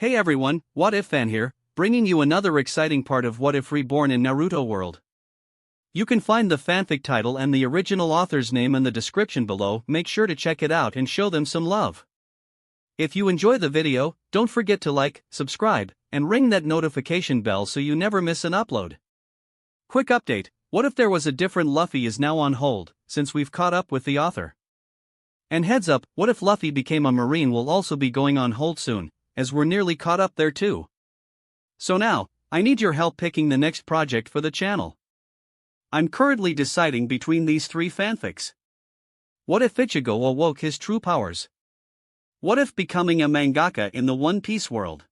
Hey everyone, What If Fan here, bringing you another exciting part of What If Reborn in Naruto world. You can find the fanfic title and the original author's name in the description below. Make sure to check it out and show them some love. If you enjoy the video, don't forget to like, subscribe, and ring that notification bell so you never miss an upload. Quick update, What If There Was a Different Luffy is now on hold, since we've caught up with the author. And heads up, What If Luffy Became a Marine will also be going on hold soon, as we're nearly caught up there too. So now, I need your help picking the next project for the channel. I'm currently deciding between these three fanfics. What if Ichigo awoke his true powers? What if becoming a mangaka in the One Piece world?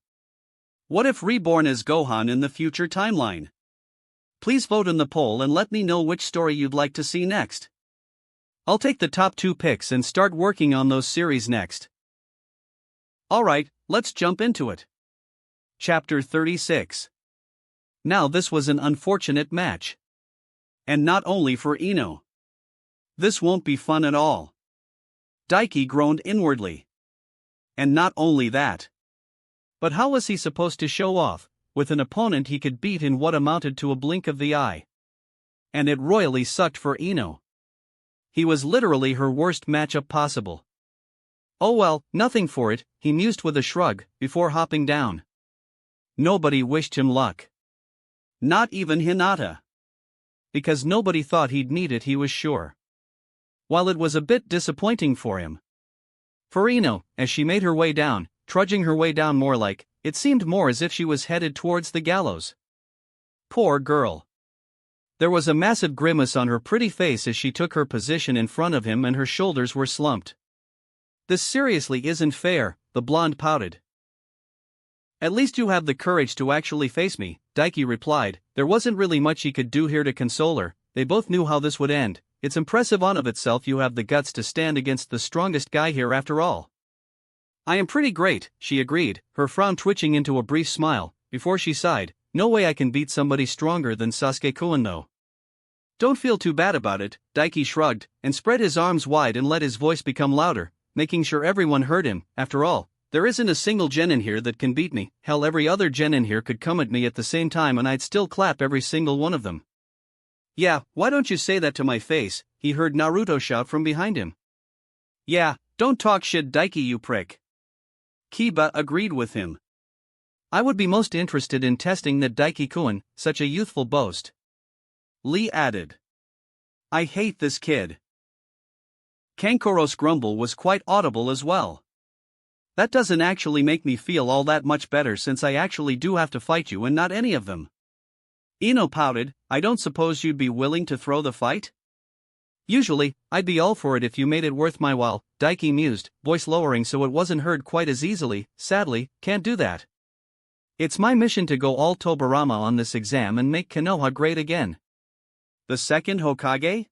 What if reborn as Gohan in the future timeline? Please vote in the poll and let me know which story you'd like to see next. I'll take the top 2 picks and start working on those series next. Alright, let's jump into it. Chapter 36. Now this was an unfortunate match. And not only for Ino. This won't be fun at all. Daiki groaned inwardly. And not only that. But how was he supposed to show off, with an opponent he could beat in what amounted to a blink of the eye? And it royally sucked for Ino. He was literally her worst matchup possible. Oh well, nothing for it, he mused with a shrug, before hopping down. Nobody wished him luck. Not even Hinata. Because nobody thought he'd need it, he was sure. While it was a bit disappointing for him. For Ino, as she made her way down, trudging her way down more like, it seemed more as if she was headed towards the gallows. Poor girl. There was a massive grimace on her pretty face as she took her position in front of him and her shoulders were slumped. This seriously isn't fair, the blonde pouted. At least you have the courage to actually face me, Daiki replied. There wasn't really much he could do here to console her. They both knew how this would end. It's impressive on of itself you have the guts to stand against the strongest guy here after all. I am pretty great, she agreed, her frown twitching into a brief smile, before she sighed. No way I can beat somebody stronger than Sasuke-kun though. Don't feel too bad about it, Daiki shrugged, and spread his arms wide and let his voice become louder, making sure everyone heard him. After all, there isn't a single genin here that can beat me. Hell, every other genin here could come at me at the same time and I'd still clap every single one of them. Yeah, why don't you say that to my face, he heard Naruto shout from behind him. Yeah, don't talk shit, Daiki, you prick. Kiba agreed with him. I would be most interested in testing that Daiki-kun, such a youthful boast. Lee added. I hate this kid. Kankoro's grumble was quite audible as well. That doesn't actually make me feel all that much better since I actually do have to fight you and not any of them. Ino pouted. I don't suppose you'd be willing to throw the fight? Usually, I'd be all for it if you made it worth my while, Daiki mused, voice lowering so it wasn't heard quite as easily. Sadly, can't do that. It's my mission to go all Tobirama on this exam and make Konoha great again. The second Hokage?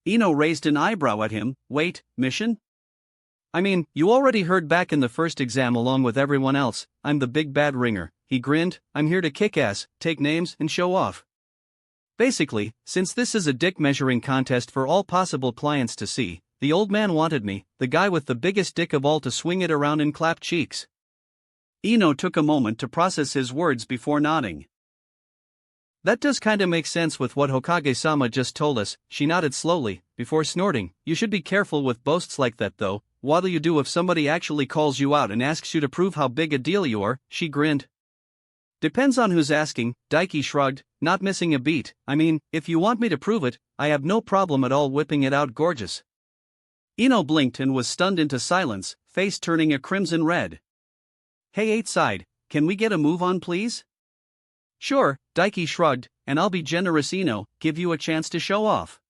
Ino raised an eyebrow at him. Wait, mission? I mean, you already heard back in the first exam along with everyone else. I'm the big bad ringer, he grinned. I'm here to kick ass, take names, and show off. Basically, since this is a dick measuring contest for all possible clients to see, the old man wanted me, the guy with the biggest dick of all, to swing it around and clap cheeks. Ino took a moment to process his words before nodding. That does kinda make sense with what Hokage-sama just told us, she nodded slowly, before snorting. You should be careful with boasts like that though. What'll you do if somebody actually calls you out and asks you to prove how big a deal you are? She grinned. Depends on who's asking, Daiki shrugged, not missing a beat. I mean, if you want me to prove it, I have no problem at all whipping it out gorgeous. Ino blinked and was stunned into silence, face turning a crimson red. Hey 8-side, can we get a move on please? Sure, Daiki shrugged, and I'll be generous Ino, give you a chance to show off.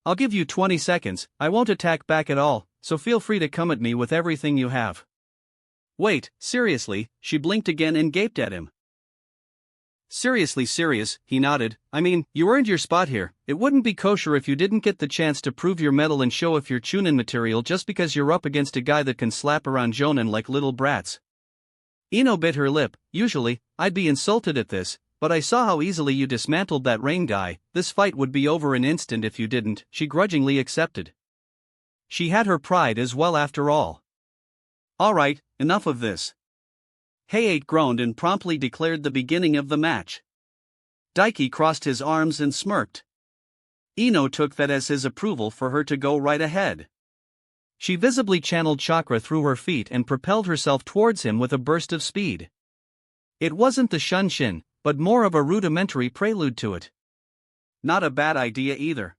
I'll give you 20 seconds, I won't attack back at all, so feel free to come at me with everything you have. Wait, seriously, she blinked again and gaped at him. Seriously serious, he nodded. I mean, you earned your spot here. It wouldn't be kosher if you didn't get the chance to prove your mettle and show off your chunin material just because you're up against a guy that can slap around jonin like little brats. Ino bit her lip. Usually, I'd be insulted at this, but I saw how easily you dismantled that rain guy. This fight would be over an instant if you didn't, she grudgingly accepted. She had her pride as well after all. Alright, enough of this. Hayate groaned and promptly declared the beginning of the match. Daiki crossed his arms and smirked. Ino took that as his approval for her to go right ahead. She visibly channeled chakra through her feet and propelled herself towards him with a burst of speed. It wasn't the shunshin, but more of a rudimentary prelude to it. Not a bad idea either.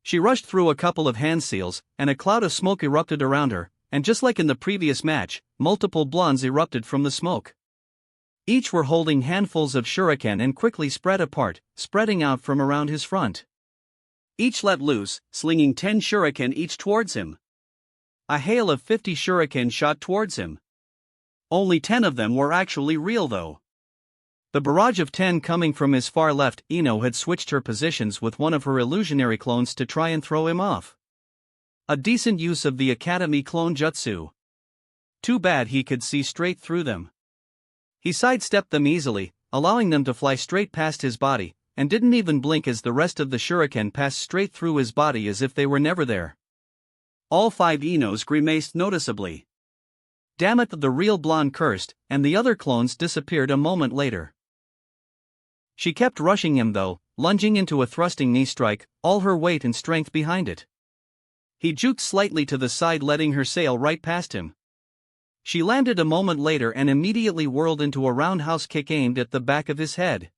She rushed through a couple of hand seals, and a cloud of smoke erupted around her, and just like in the previous match, multiple blondes erupted from the smoke. Each were holding handfuls of shuriken and quickly spread apart, spreading out from around his front. Each let loose, slinging 10 shuriken each towards him. A hail of 50 shuriken shot towards him. Only 10 of them were actually real though. The barrage of 10 coming from his far left, Ino had switched her positions with one of her illusionary clones to try and throw him off. A decent use of the Academy clone jutsu. Too bad he could see straight through them. He sidestepped them easily, allowing them to fly straight past his body, and didn't even blink as the rest of the shuriken passed straight through his body as if they were never there. All 5 Inos grimaced noticeably. Damn it, the real blonde cursed, and the other clones disappeared a moment later. She kept rushing him though, lunging into a thrusting knee strike, all her weight and strength behind it. He juked slightly to the side, letting her sail right past him. She landed a moment later and immediately whirled into a roundhouse kick aimed at the back of his head.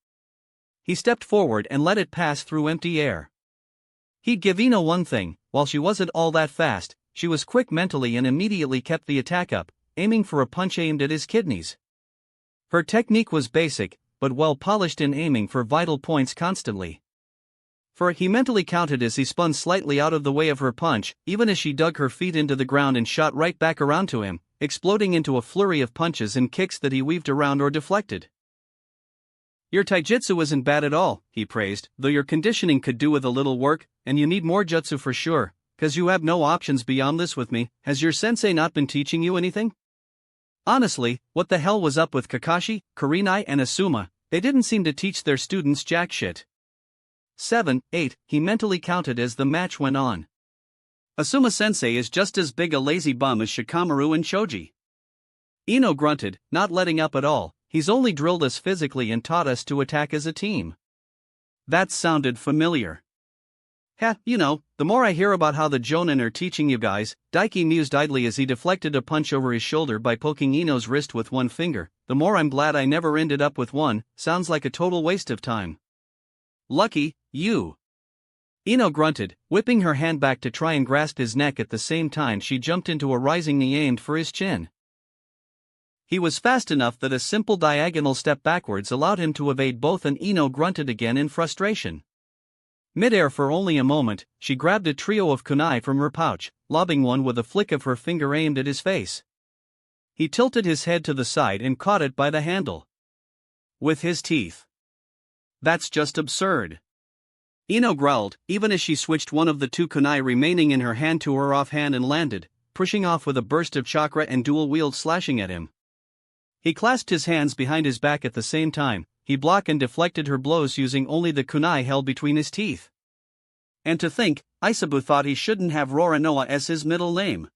He stepped forward and let it pass through empty air. He'd give Ino one thing: while she wasn't all that fast, she was quick mentally and immediately kept the attack up, aiming for a punch aimed at his kidneys. Her technique was basic, but well polished in aiming for vital points constantly. For he mentally counted as he spun slightly out of the way of her punch, even as she dug her feet into the ground and shot right back around to him, exploding into a flurry of punches and kicks that he weaved around or deflected. "Your taijutsu isn't bad at all," he praised, "though your conditioning could do with a little work, and you need more jutsu for sure, 'cause you have no options beyond this with me. Has your sensei not been teaching you anything?" Honestly, what the hell was up with Kakashi, Kurenai and Asuma? They didn't seem to teach their students jack shit. 7, 8, he mentally counted as the match went on. Asuma-sensei is just as big a lazy bum as Shikamaru and Choji. Ino grunted, not letting up at all. He's only drilled us physically and taught us to attack as a team. That sounded familiar. You know, the more I hear about how the Jonin are teaching you guys, Daiki mused idly as he deflected a punch over his shoulder by poking Ino's wrist with one finger, the more I'm glad I never ended up with one. Sounds like a total waste of time. Lucky, you. Ino grunted, whipping her hand back to try and grasp his neck at the same time she jumped into a rising knee aimed for his chin. He was fast enough that a simple diagonal step backwards allowed him to evade both, and Ino grunted again in frustration. Mid-air for only a moment, she grabbed a trio of kunai from her pouch, lobbing one with a flick of her finger aimed at his face. He tilted his head to the side and caught it by the handle. With his teeth. That's just absurd. Ino growled, even as she switched one of the 2 kunai remaining in her hand to her offhand and landed, pushing off with a burst of chakra and dual-wield slashing at him. He clasped his hands behind his back at the same time. He blocked and deflected her blows using only the kunai held between his teeth. And to think, Isabu thought he shouldn't have Roranoa as his middle name.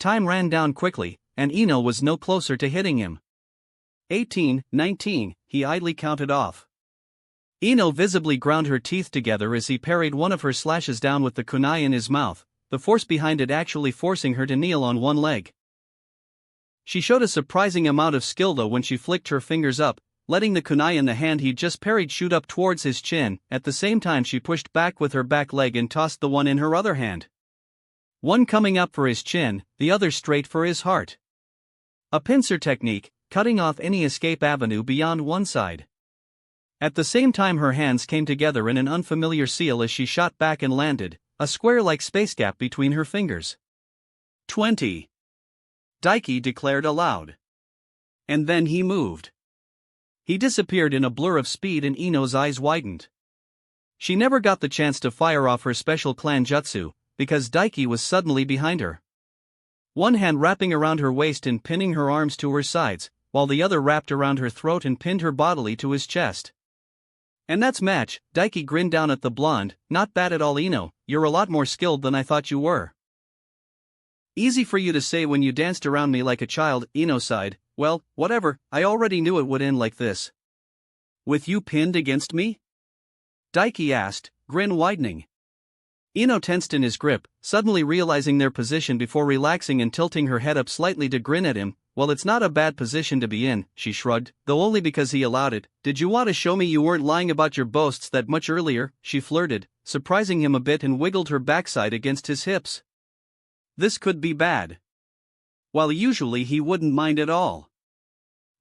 Time ran down quickly, and Ino was no closer to hitting him. 18, 19, he idly counted off. Ino visibly ground her teeth together as he parried one of her slashes down with the kunai in his mouth, the force behind it actually forcing her to kneel on one leg. She showed a surprising amount of skill though when she flicked her fingers up, letting the kunai in the hand he just parried shoot up towards his chin. At the same time she pushed back with her back leg and tossed the one in her other hand. One coming up for his chin, the other straight for his heart. A pincer technique, cutting off any escape avenue beyond one side. At the same time her hands came together in an unfamiliar seal as she shot back and landed, a square-like space gap between her fingers. 20. Daiki declared aloud. And then he moved. He disappeared in a blur of speed and Ino's eyes widened. She never got the chance to fire off her special clan jutsu, because Daiki was suddenly behind her. One hand wrapping around her waist and pinning her arms to her sides, while the other wrapped around her throat and pinned her bodily to his chest. And that's match. Daiki grinned down at the blonde. Not bad at all, Ino, you're a lot more skilled than I thought you were. Easy for you to say when you danced around me like a child, Ino sighed. Well, whatever, I already knew it would end like this. With you pinned against me? Daiki asked, grin widening. Ino tensed in his grip, suddenly realizing their position before relaxing and tilting her head up slightly to grin at him. Well, it's not a bad position to be in, she shrugged, though only because he allowed it. Did you want to show me you weren't lying about your boasts that much earlier? She flirted, surprising him a bit and wiggled her backside against his hips. This could be bad. While usually he wouldn't mind at all.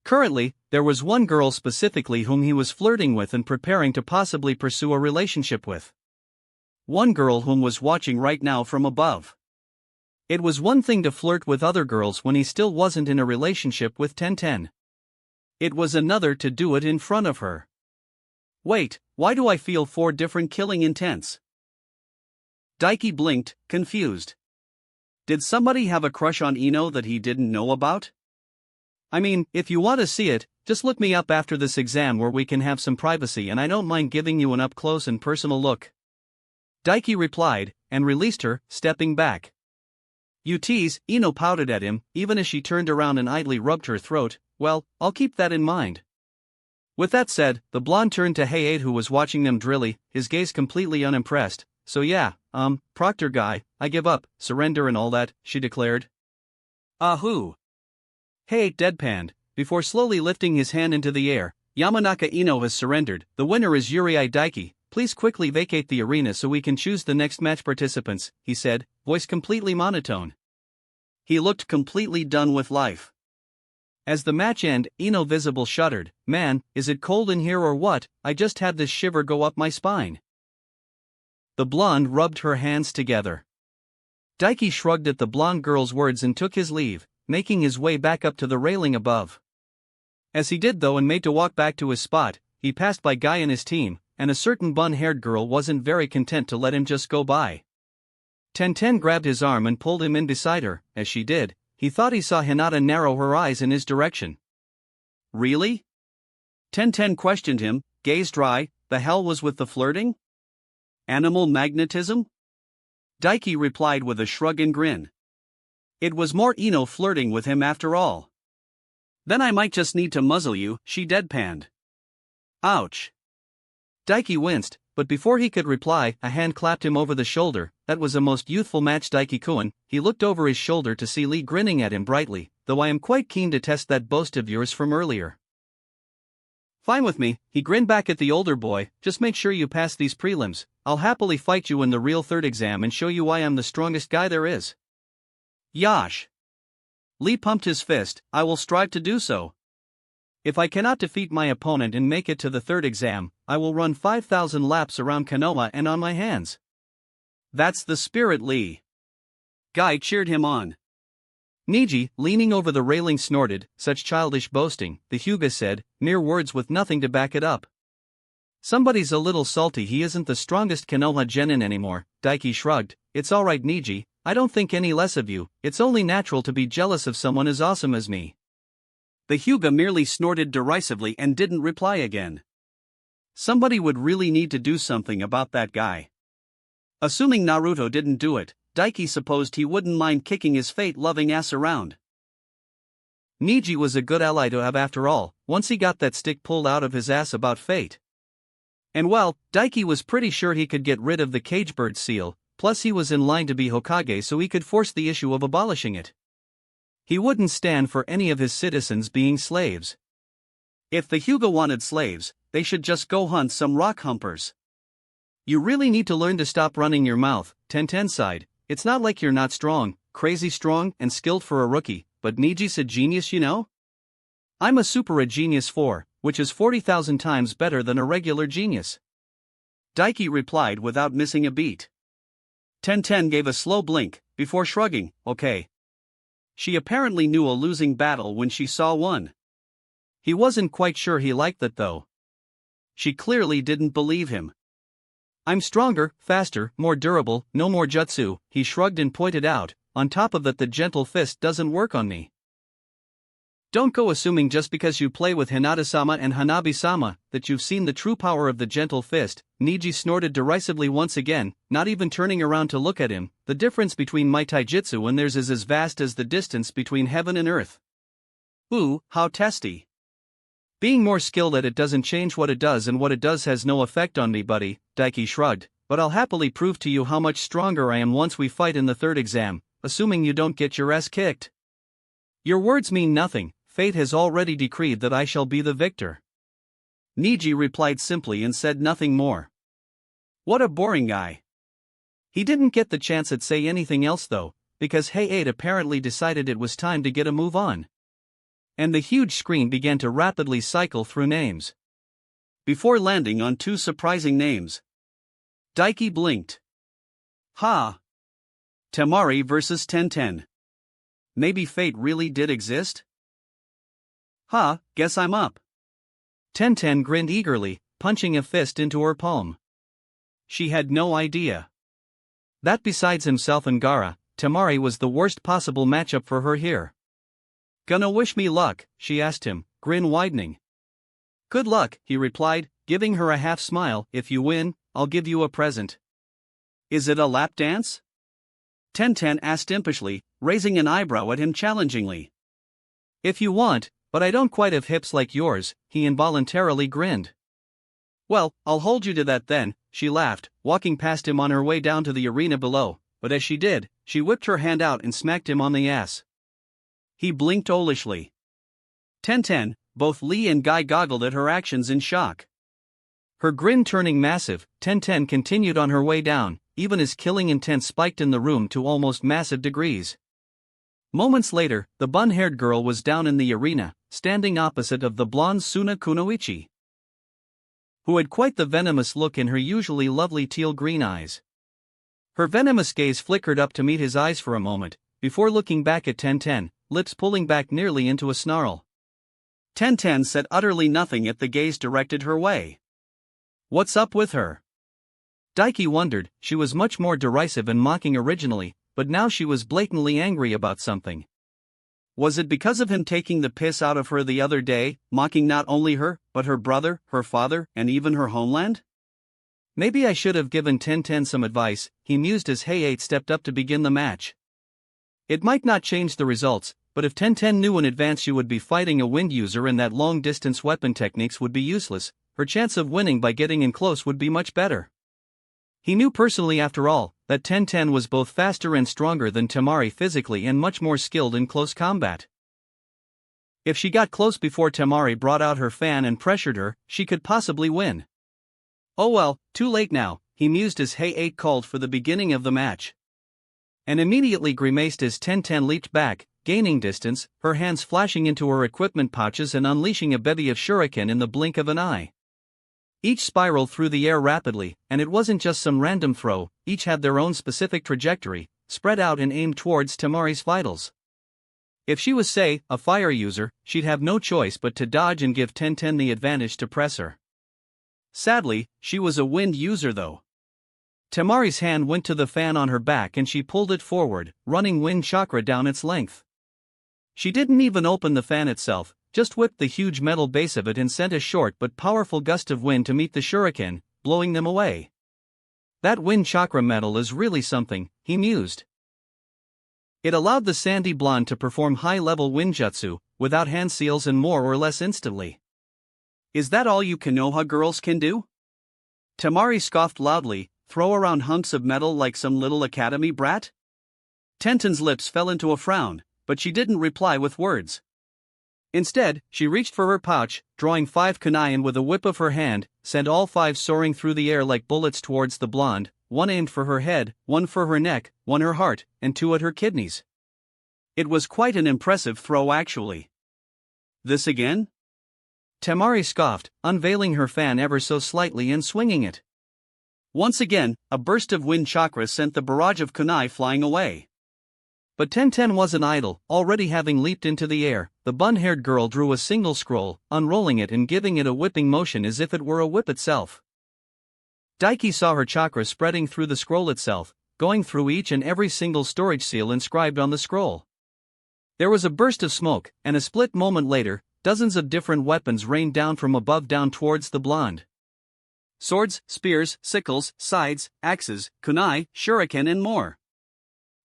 Currently, there was one girl specifically whom he was flirting with and preparing to possibly pursue a relationship with. One girl whom was watching right now from above. It was one thing to flirt with other girls when he still wasn't in a relationship with Tenten. It was another to do it in front of her. Wait, why do I feel 4 different killing intents? Daiki blinked, confused. Did somebody have a crush on Ino that he didn't know about? I mean, if you want to see it, just look me up after this exam where we can have some privacy and I don't mind giving you an up-close and personal look. Daiki replied, and released her, stepping back. You tease, Ino pouted at him, even as she turned around and idly rubbed her throat. Well, I'll keep that in mind. With that said, the blonde turned to Hayate who was watching them drilly, his gaze completely unimpressed. So yeah, Proctor guy, I give up, surrender and all that, she declared. Ahoo. Hayate deadpanned, before slowly lifting his hand into the air. Yamanaka Ino has surrendered, the winner is Yurei Daiki. Please quickly vacate the arena so we can choose the next match participants, he said, voice completely monotone. He looked completely done with life. As the match ended, Ino visible shuddered. Man, is it cold in here or what? I just had this shiver go up my spine. The blonde rubbed her hands together. Daiki shrugged at the blonde girl's words and took his leave, making his way back up to the railing above. As he did though and made to walk back to his spot, he passed by Guy and his team, and a certain bun-haired girl wasn't very content to let him just go by. Tenten grabbed his arm and pulled him in beside her. As she did, he thought he saw Hinata narrow her eyes in his direction. Really? Tenten questioned him, gaze dry. The hell was with the flirting? Animal magnetism? Daiki replied with a shrug and grin. It was more Ino flirting with him after all. Then I might just need to muzzle you, she deadpanned. Ouch. Daiki winced, but before he could reply, a hand clapped him over the shoulder. That was a most youthful match, Daiki-kun. He looked over his shoulder to see Lee grinning at him brightly, though I am quite keen to test that boast of yours from earlier. Fine with me, he grinned back at the older boy, just make sure you pass these prelims. I'll happily fight you in the real third exam and show you why I'm the strongest guy there is. Yash. Lee pumped his fist. I will strive to do so. If I cannot defeat my opponent and make it to the third exam, I will run 5,000 laps around Konoha and on my hands. That's the spirit, Lee. Guy cheered him on. Niji, leaning over the railing, snorted, such childish boasting, the Hyuga said, mere words with nothing to back it up. Somebody's a little salty he isn't the strongest Konoha genin anymore. Daiki shrugged. It's alright, Niji, I don't think any less of you, it's only natural to be jealous of someone as awesome as me. The Hyuga merely snorted derisively and didn't reply again. Somebody would really need to do something about that guy. Assuming Naruto didn't do it, Daiki supposed he wouldn't mind kicking his fate-loving ass around. Niji was a good ally to have after all, once he got that stick pulled out of his ass about fate. And well, Daiki was pretty sure he could get rid of the cagebird seal, plus he was in line to be Hokage so he could force the issue of abolishing it. He wouldn't stand for any of his citizens being slaves. If the Hyuga wanted slaves, they should just go hunt some rock humpers. You really need to learn to stop running your mouth, Tenten sighed. It's not like you're not strong, crazy strong and skilled for a rookie, but Niji's a genius, you know? I'm a super genius 4, which is 40,000 times better than a regular genius. Daiki replied without missing a beat. Tenten gave a slow blink, before shrugging, okay. She apparently knew a losing battle when she saw one. He wasn't quite sure he liked that though. She clearly didn't believe him. I'm stronger, faster, more durable, no more jutsu, he shrugged and pointed out, on top of that the gentle fist doesn't work on me. Don't go assuming just because you play with Hinata-sama and Hanabi-sama that you've seen the true power of the gentle fist. Niji snorted derisively once again, not even turning around to look at him. The difference between my taijutsu and theirs is as vast as the distance between heaven and earth. Ooh, how testy. Being more skilled at it doesn't change what it does, and what it does has no effect on me, buddy, Daiki shrugged, but I'll happily prove to you how much stronger I am once we fight in the third exam, assuming you don't get your ass kicked. Your words mean nothing, fate has already decreed that I shall be the victor. Niji replied simply and said nothing more. What a boring guy. He didn't get the chance to say anything else though, because Hey-8 apparently decided it was time to get a move on. And the huge screen began to rapidly cycle through names. Before landing on two surprising names. Daiki blinked. Ha! Temari versus Tenten. Maybe fate really did exist? Ha, guess I'm up. Tenten grinned eagerly, punching a fist into her palm. She had no idea that besides himself and Gaara, Temari was the worst possible matchup for her here. Gonna wish me luck, she asked him, grin widening. Good luck, he replied, giving her a half smile. If you win, I'll give you a present. Is it a lap dance? Tenten asked impishly, raising an eyebrow at him challengingly. If you want, but I don't quite have hips like yours, he involuntarily grinned. Well, I'll hold you to that then, she laughed, walking past him on her way down to the arena below, but as she did, she whipped her hand out and smacked him on the ass. He blinked owlishly. Tenten, both Lee and Guy goggled at her actions in shock. Her grin turning massive, Tenten continued on her way down, even as killing intent spiked in the room to almost massive degrees. Moments later, the bun-haired girl was down in the arena, standing opposite of the blonde Suna Kunoichi, who had quite the venomous look in her usually lovely teal-green eyes. Her venomous gaze flickered up to meet his eyes for a moment, before looking back at Tenten, lips pulling back nearly into a snarl. Tenten said utterly nothing at the gaze directed her way. What's up with her? Daiki wondered. She was much more derisive and mocking originally, but now she was blatantly angry about something. Was it because of him taking the piss out of her the other day, mocking not only her, but her brother, her father, and even her homeland? Maybe I should have given Tenten some advice, he mused as Hey-8 stepped up to begin the match. It might not change the results, but if Tenten knew in advance she would be fighting a wind user and that long-distance weapon techniques would be useless, her chance of winning by getting in close would be much better. He knew personally, after all, that Tenten was both faster and stronger than Temari physically and much more skilled in close combat. If she got close before Temari brought out her fan and pressured her, she could possibly win. Oh well, too late now, he mused as Hey-8 called for the beginning of the match. And immediately grimaced as Tenten leaped back, gaining distance, her hands flashing into her equipment pouches and unleashing a bevy of shuriken in the blink of an eye. Each spiraled through the air rapidly, and it wasn't just some random throw, each had their own specific trajectory, spread out and aimed towards Temari's vitals. If she was, say, a fire user, she'd have no choice but to dodge and give Tenten the advantage to press her. Sadly, she was a wind user though. Temari's hand went to the fan on her back and she pulled it forward, running wind chakra down its length. She didn't even open the fan itself, just whipped the huge metal base of it and sent a short but powerful gust of wind to meet the shuriken, blowing them away. That wind chakra metal is really something, he mused. It allowed the sandy blonde to perform high-level windjutsu, without hand seals and more or less instantly. Is that all you Konoha girls can do? Temari scoffed loudly, throw around hunks of metal like some little academy brat? Tenten's lips fell into a frown, but she didn't reply with words. Instead, she reached for her pouch, drawing 5 kunai and with a whip of her hand, sent all 5 soaring through the air like bullets towards the blonde, 1 aimed for her head, 1 for her neck, 1 her heart, and 2 at her kidneys. It was quite an impressive throw actually. This again? Temari scoffed, unveiling her fan ever so slightly and swinging it. Once again, a burst of wind chakra sent the barrage of kunai flying away. But Tenten wasn't idle. Already having leaped into the air, the bun-haired girl drew a single scroll, unrolling it and giving it a whipping motion as if it were a whip itself. Daiki saw her chakra spreading through the scroll itself, going through each and every single storage seal inscribed on the scroll. There was a burst of smoke, and a split moment later, dozens of different weapons rained down from above down towards the blonde. Swords, spears, sickles, scythes, axes, kunai, shuriken and more.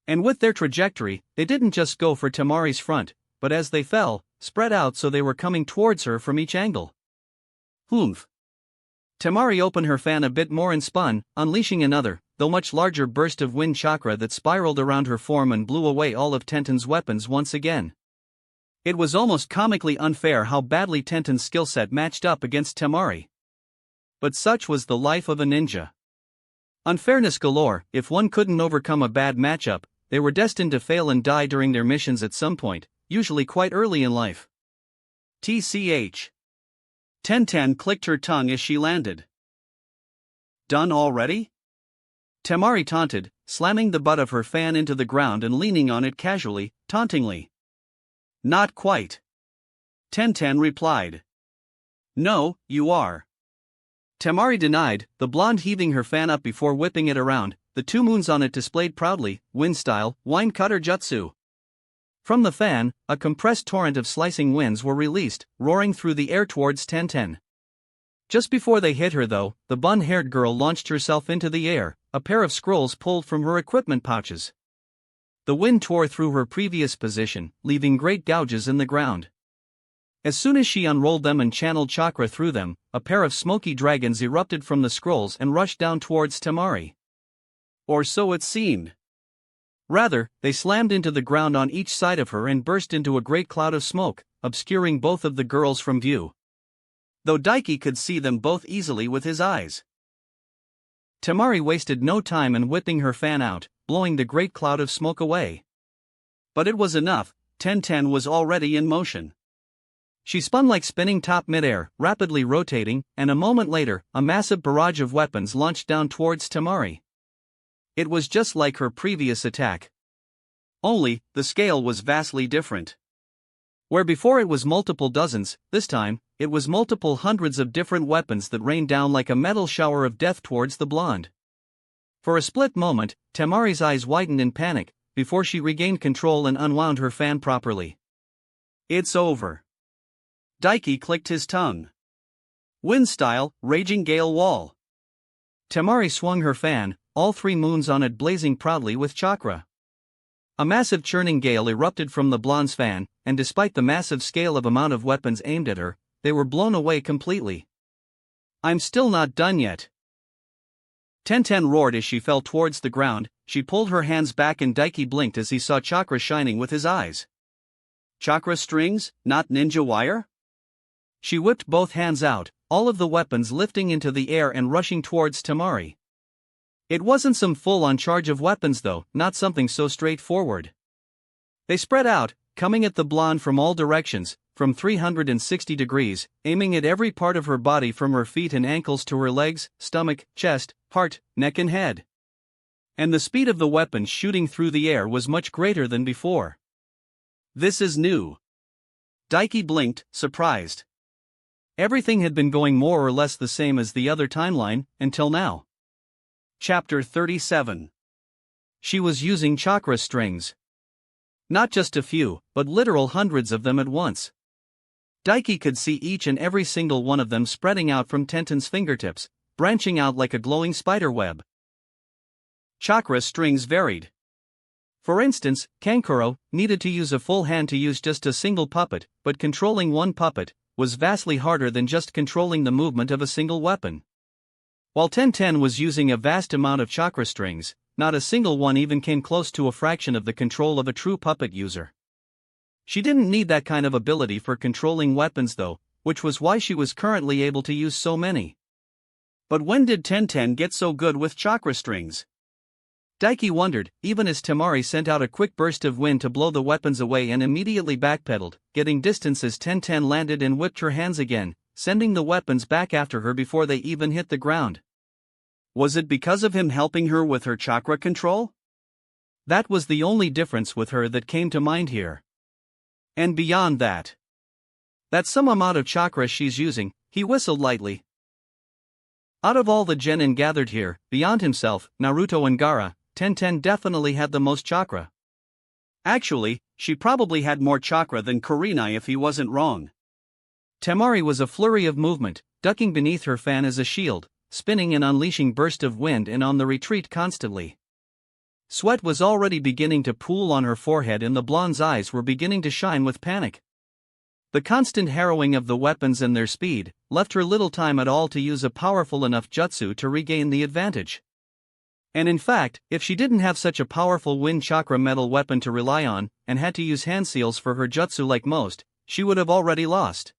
And with their trajectory, they didn't just go for Temari's front, but as they fell, spread out so they were coming towards her from each angle. Humph. Temari opened her fan a bit more and spun, unleashing another, though much larger burst of wind chakra that spiraled around her form and blew away all of Tenten's weapons once again. It was almost comically unfair how badly Tenten's skill set matched up against Temari. But such was the life of a ninja. Unfairness galore. If one couldn't overcome a bad matchup, they were destined to fail and die during their missions at some point, usually quite early in life. TCH. Tenten clicked her tongue as she landed. Done already? Temari taunted, slamming the butt of her fan into the ground and leaning on it casually, tauntingly. Not quite. Tenten replied. No, you are. Temari denied, the blonde heaving her fan up before whipping it around, the 2 moons on it displayed proudly, wind style, wine cutter jutsu. From the fan, a compressed torrent of slicing winds were released, roaring through the air towards Tenten. Just before they hit her though, the bun-haired girl launched herself into the air, a pair of scrolls pulled from her equipment pouches. The wind tore through her previous position, leaving great gouges in the ground. As soon as she unrolled them and channeled chakra through them, a pair of smoky dragons erupted from the scrolls and rushed down towards Temari. Or so it seemed. Rather, they slammed into the ground on each side of her and burst into a great cloud of smoke, obscuring both of the girls from view. Though Daiki could see them both easily with his eyes. Temari wasted no time in whipping her fan out, blowing the great cloud of smoke away. But it was enough, Tenten was already in motion. She spun like spinning top midair, rapidly rotating, and a moment later, a massive barrage of weapons launched down towards Temari. It was just like her previous attack. Only, the scale was vastly different. Where before it was multiple dozens, this time, it was multiple hundreds of different weapons that rained down like a metal shower of death towards the blonde. For a split moment, Temari's eyes widened in panic, before she regained control and unwound her fan properly. It's over. Daiki clicked his tongue. Wind style, raging gale wall. Temari swung her fan, all 3 moons on it blazing proudly with chakra. A massive churning gale erupted from the blonde's fan, and despite the massive scale of amount of weapons aimed at her, they were blown away completely. I'm still not done yet. Tenten roared as she fell towards the ground. She pulled her hands back and Daiki blinked as he saw chakra shining with his eyes. Chakra strings, not ninja wire? She whipped both hands out, all of the weapons lifting into the air and rushing towards Temari. It wasn't some full-on charge of weapons though, not something so straightforward. They spread out, coming at the blonde from all directions, from 360 degrees, aiming at every part of her body from her feet and ankles to her legs, stomach, chest, heart, neck and head. And the speed of the weapons shooting through the air was much greater than before. This is new. Daiki blinked, surprised. Everything had been going more or less the same as the other timeline, until now. Chapter 37. She was using chakra strings. Not just a few, but literal hundreds of them at once. Daiki could see each and every single one of them spreading out from Tenten's fingertips, branching out like a glowing spider web. Chakra strings varied. For instance, Kankuro needed to use a full hand to use just a single puppet, but controlling one puppet was vastly harder than just controlling the movement of a single weapon. While Tenten was using a vast amount of chakra strings, not a single one even came close to a fraction of the control of a true puppet user. She didn't need that kind of ability for controlling weapons though, which was why she was currently able to use so many. But when did Tenten get so good with chakra strings? Daiki wondered, even as Temari sent out a quick burst of wind to blow the weapons away and immediately backpedaled, getting distance as Tenten landed and whipped her hands again, sending the weapons back after her before they even hit the ground. Was it because of him helping her with her chakra control? That was the only difference with her that came to mind here. And beyond that. That's some amount of chakra she's using, he whistled lightly. Out of all the genin gathered here, beyond himself, Naruto and Gaara, Tenten definitely had the most chakra. Actually, she probably had more chakra than Kurenai if he wasn't wrong. Temari was a flurry of movement, ducking beneath her fan as a shield, spinning and unleashing burst of wind and on the retreat constantly. Sweat was already beginning to pool on her forehead and the blonde's eyes were beginning to shine with panic. The constant harrowing of the weapons and their speed left her little time at all to use a powerful enough jutsu to regain the advantage. And in fact, if she didn't have such a powerful wind chakra metal weapon to rely on, and had to use hand seals for her jutsu like most, she would have already lost.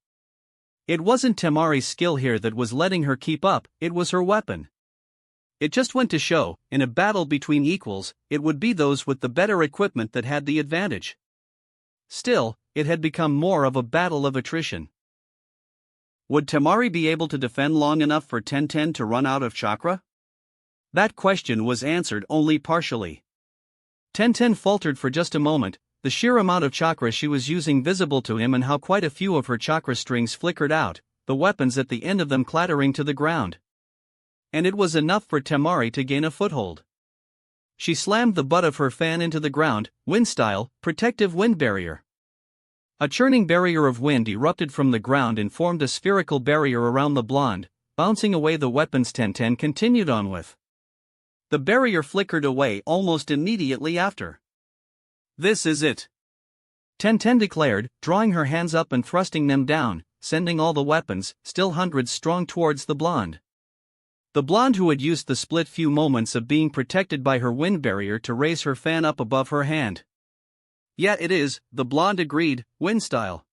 It wasn't Temari's skill here that was letting her keep up, it was her weapon. It just went to show, in a battle between equals, it would be those with the better equipment that had the advantage. Still, it had become more of a battle of attrition. Would Temari be able to defend long enough for Tenten to run out of chakra? That question was answered only partially. Tenten faltered for just a moment, the sheer amount of chakra she was using visible to him and how quite a few of her chakra strings flickered out, the weapons at the end of them clattering to the ground. And it was enough for Temari to gain a foothold. She slammed the butt of her fan into the ground, wind-style, protective wind barrier. A churning barrier of wind erupted from the ground and formed a spherical barrier around the blonde, bouncing away the weapons Tenten continued on with. The barrier flickered away almost immediately after. "This is it," Tenten declared, drawing her hands up and thrusting them down, sending all the weapons, still hundreds strong, towards the blonde. The blonde, who had used the split few moments of being protected by her wind barrier to raise her fan up above her hand. "Yeah, it is," the blonde agreed, wind-style.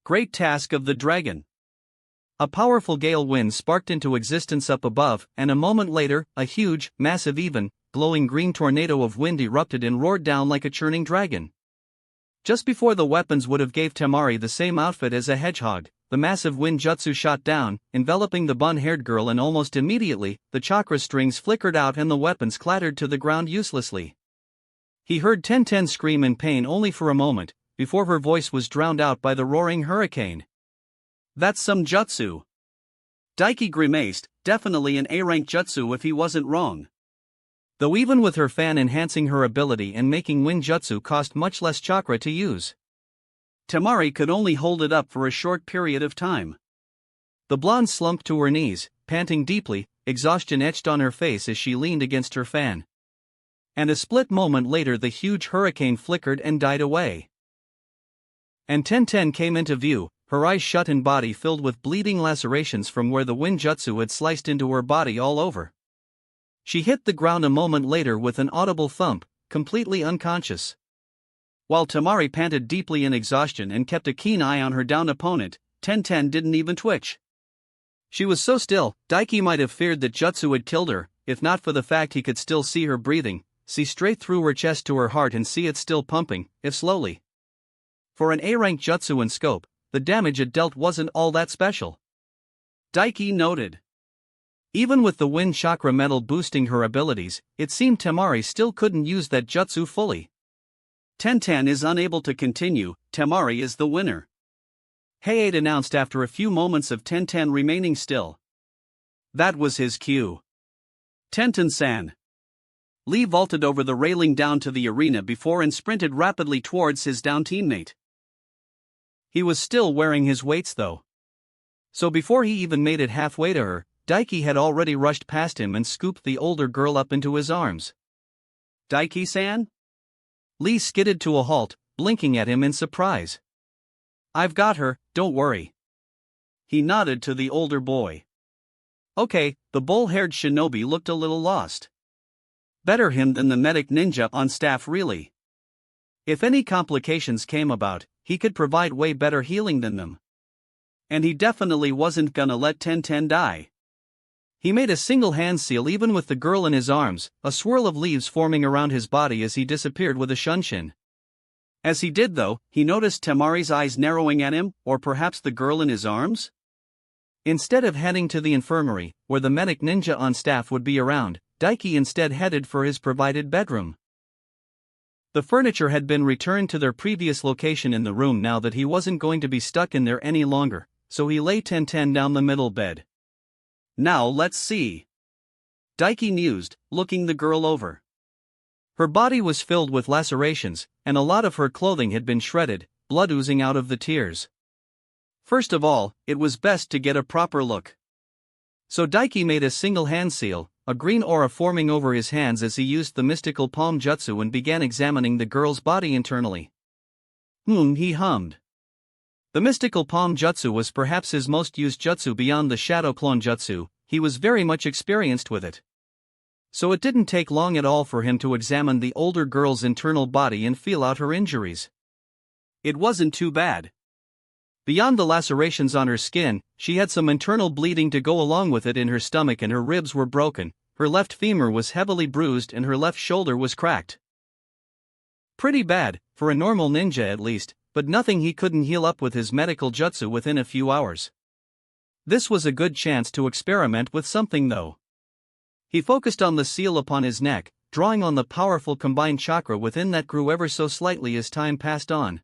Great task of the dragon. A powerful gale wind sparked into existence up above, and a moment later, a huge, massive, even, glowing green tornado of wind erupted and roared down like a churning dragon. Just before the weapons would have gave Temari the same outfit as a hedgehog, the massive wind jutsu shot down, enveloping the bun-haired girl, and almost immediately, the chakra strings flickered out and the weapons clattered to the ground uselessly. He heard Tenten scream in pain only for a moment, before her voice was drowned out by the roaring hurricane. "That's some jutsu." Daiki grimaced, definitely an A-rank jutsu if he wasn't wrong. Though even with her fan enhancing her ability and making wind jutsu cost much less chakra to use, Temari could only hold it up for a short period of time. The blonde slumped to her knees, panting deeply, exhaustion etched on her face as she leaned against her fan. And a split moment later the huge hurricane flickered and died away. And Tenten came into view, her eyes shut and body filled with bleeding lacerations from where the wind jutsu had sliced into her body all over. She hit the ground a moment later with an audible thump, completely unconscious. While Temari panted deeply in exhaustion and kept a keen eye on her downed opponent, Tenten didn't even twitch. She was so still, Daiki might have feared that jutsu had killed her, if not for the fact he could still see her breathing, see straight through her chest to her heart and see it still pumping, if slowly. For an A-rank jutsu in scope, the damage it dealt wasn't all that special. Daiki noted. Even with the wind chakra metal boosting her abilities, it seemed Temari still couldn't use that jutsu fully. Tenten is unable to continue, Temari is the winner. Height announced after a few moments of Tenten remaining still. That was his cue. Tenten-san. Lee vaulted over the railing down to the arena before and sprinted rapidly towards his down teammate. He was still wearing his weights though. So before he even made it halfway to her, Daiki had already rushed past him and scooped the older girl up into his arms. "Daiki-san?" Lee skidded to a halt, blinking at him in surprise. "I've got her, don't worry." He nodded to the older boy. Okay, the bull-haired shinobi looked a little lost. Better him than the medic ninja on staff, really. If any complications came about, he could provide way better healing than them. And he definitely wasn't gonna let Tenten die. He made a single hand seal even with the girl in his arms, a swirl of leaves forming around his body as he disappeared with a shunshin. As he did though, he noticed Temari's eyes narrowing at him, or perhaps the girl in his arms? Instead of heading to the infirmary, where the medic ninja on staff would be around, Daiki instead headed for his provided bedroom. The furniture had been returned to their previous location in the room now that he wasn't going to be stuck in there any longer, so he lay Tenten down the middle bed. "Now let's see," Daiki mused, looking the girl over. Her body was filled with lacerations, and a lot of her clothing had been shredded, blood oozing out of the tears. First of all, it was best to get a proper look. So Daiki made a single hand seal, a green aura forming over his hands as he used the mystical palm jutsu and began examining the girl's body internally. He hummed. The mystical palm jutsu was perhaps his most used jutsu beyond the shadow clone jutsu. He was very much experienced with it. So it didn't take long at all for him to examine the older girl's internal body and feel out her injuries. It wasn't too bad. Beyond the lacerations on her skin, she had some internal bleeding to go along with it in her stomach, and her ribs were broken, her left femur was heavily bruised, and her left shoulder was cracked. Pretty bad, for a normal ninja at least, but nothing he couldn't heal up with his medical jutsu within a few hours. This was a good chance to experiment with something though. He focused on the seal upon his neck, drawing on the powerful combined chakra within that grew ever so slightly as time passed on.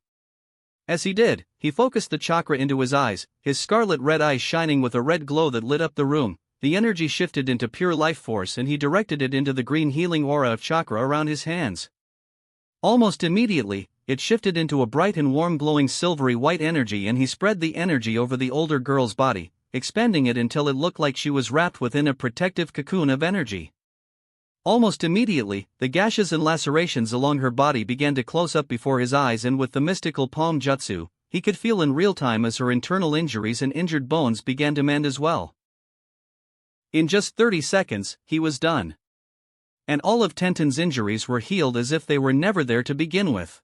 As he did, he focused the chakra into his eyes, his scarlet red eyes shining with a red glow that lit up the room. The energy shifted into pure life force and he directed it into the green healing aura of chakra around his hands. Almost immediately, it shifted into a bright and warm glowing silvery white energy, and he spread the energy over the older girl's body, expanding it until it looked like she was wrapped within a protective cocoon of energy. Almost immediately, the gashes and lacerations along her body began to close up before his eyes, and with the mystical palm jutsu, he could feel in real time as her internal injuries and injured bones began to mend as well. In just 30 seconds, he was done. And all of Tenten's injuries were healed as if they were never there to begin with.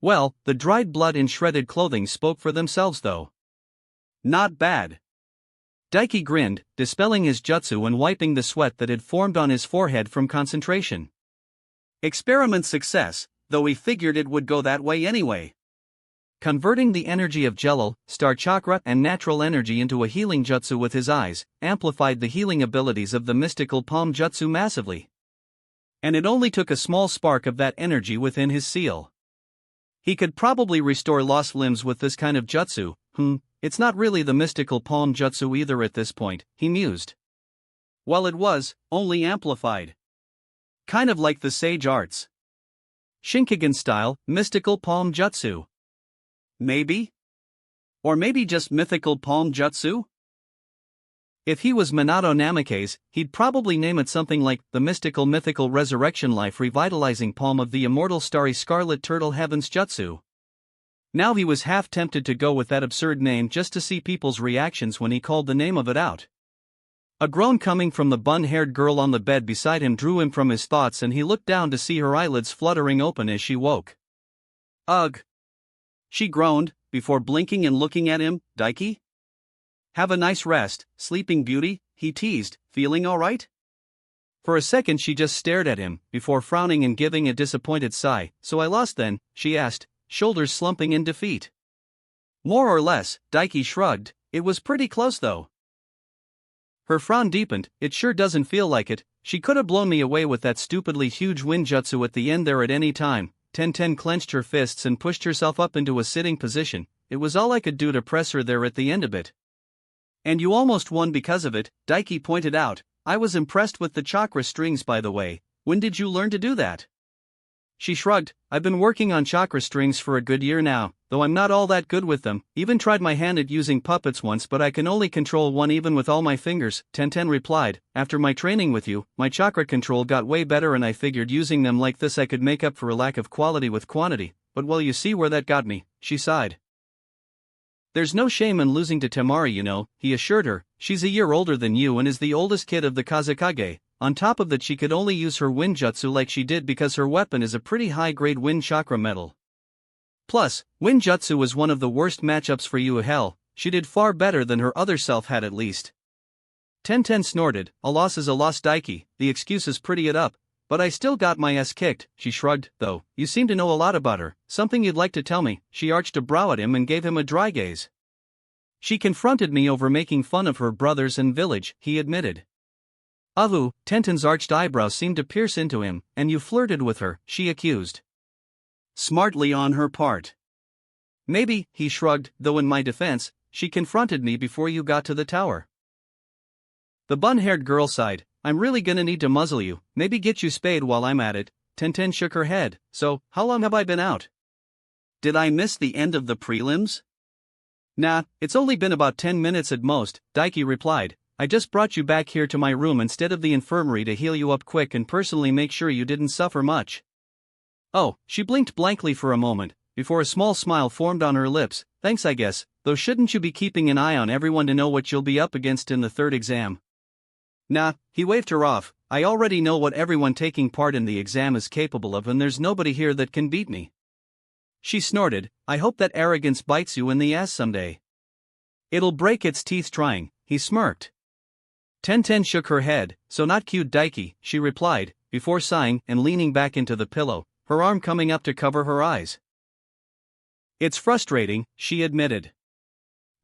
Well, the dried blood and shredded clothing spoke for themselves though. Not bad. Daiki grinned, dispelling his jutsu and wiping the sweat that had formed on his forehead from concentration. Experiment success, though he figured it would go that way anyway. Converting the energy of Jello, star chakra, and natural energy into a healing jutsu with his eyes, amplified the healing abilities of the mystical palm jutsu massively. And it only took a small spark of that energy within his seal. He could probably restore lost limbs with this kind of jutsu. It's not really the mystical palm jutsu either at this point, he mused. Well, it was, only amplified. Kind of like the sage arts. Shinkigen style, mystical palm jutsu. Maybe? Or maybe just mythical palm jutsu? If he was Minato Namikaze, he'd probably name it something like the mythical resurrection life revitalizing palm of the immortal starry scarlet turtle heavens jutsu. Now he was half tempted to go with that absurd name just to see people's reactions when he called the name of it out. A groan coming from the bun-haired girl on the bed beside him drew him from his thoughts, and he looked down to see her eyelids fluttering open as she woke. Ugh! She groaned, before blinking and looking at him. Daiki? Have a nice rest, sleeping beauty, he teased, feeling alright? For a second she just stared at him, before frowning and giving a disappointed sigh. So I lost then, she asked, shoulders slumping in defeat. More or less, Daiki shrugged. It was pretty close though. Her frown deepened. It sure doesn't feel like it. She could have blown me away with that stupidly huge wind jutsu at the end there at any time. Tenten clenched her fists and pushed herself up into a sitting position. It was all I could do to press her there at the end of it. And you almost won because of it, Daiki pointed out. I was impressed with the chakra strings, by the way. When did you learn to do that? She shrugged. I've been working on chakra strings for a good year now, though I'm not all that good with them. Even tried my hand at using puppets once, but I can only control one even with all my fingers, Tenten replied. After my training with you, my chakra control got way better, and I figured using them like this I could make up for a lack of quality with quantity, but well, you see where that got me, she sighed. There's no shame in losing to Temari, you know, he assured her. She's a year older than you and is the oldest kid of the Kazekage. On top of that, she could only use her wind jutsu like she did because her weapon is a pretty high-grade wind chakra metal. Plus, wind jutsu was one of the worst matchups for you. Hell, she did far better than her other self had at least. Tenten snorted. A loss is a loss, Daiki. The excuses pretty it up. But I still got my ass kicked. She shrugged, though. You seem to know a lot about her. Something you'd like to tell me? She arched a brow at him and gave him a dry gaze. She confronted me over making fun of her brothers and village, he admitted. Avu, Tenten's arched eyebrows seemed to pierce into him. And you flirted with her, she accused. Smartly on her part. Maybe, he shrugged, though in my defense, she confronted me before you got to the tower. The bun-haired girl sighed. I'm really gonna need to muzzle you, maybe get you spayed while I'm at it. Tenten shook her head. So, how long have I been out? Did I miss the end of the prelims? Nah, it's only been about 10 minutes at most, Daiki replied. I just brought you back here to my room instead of the infirmary to heal you up quick and personally make sure you didn't suffer much. Oh, she blinked blankly for a moment, before a small smile formed on her lips. Thanks, I guess, though shouldn't you be keeping an eye on everyone to know what you'll be up against in the third exam? Nah, he waved her off. I already know what everyone taking part in the exam is capable of, and there's nobody here that can beat me. She snorted. I hope that arrogance bites you in the ass someday. It'll break its teeth trying, he smirked. Tenten shook her head. So not cute, Daiki, she replied, before sighing and leaning back into the pillow, her arm coming up to cover her eyes. It's frustrating, she admitted.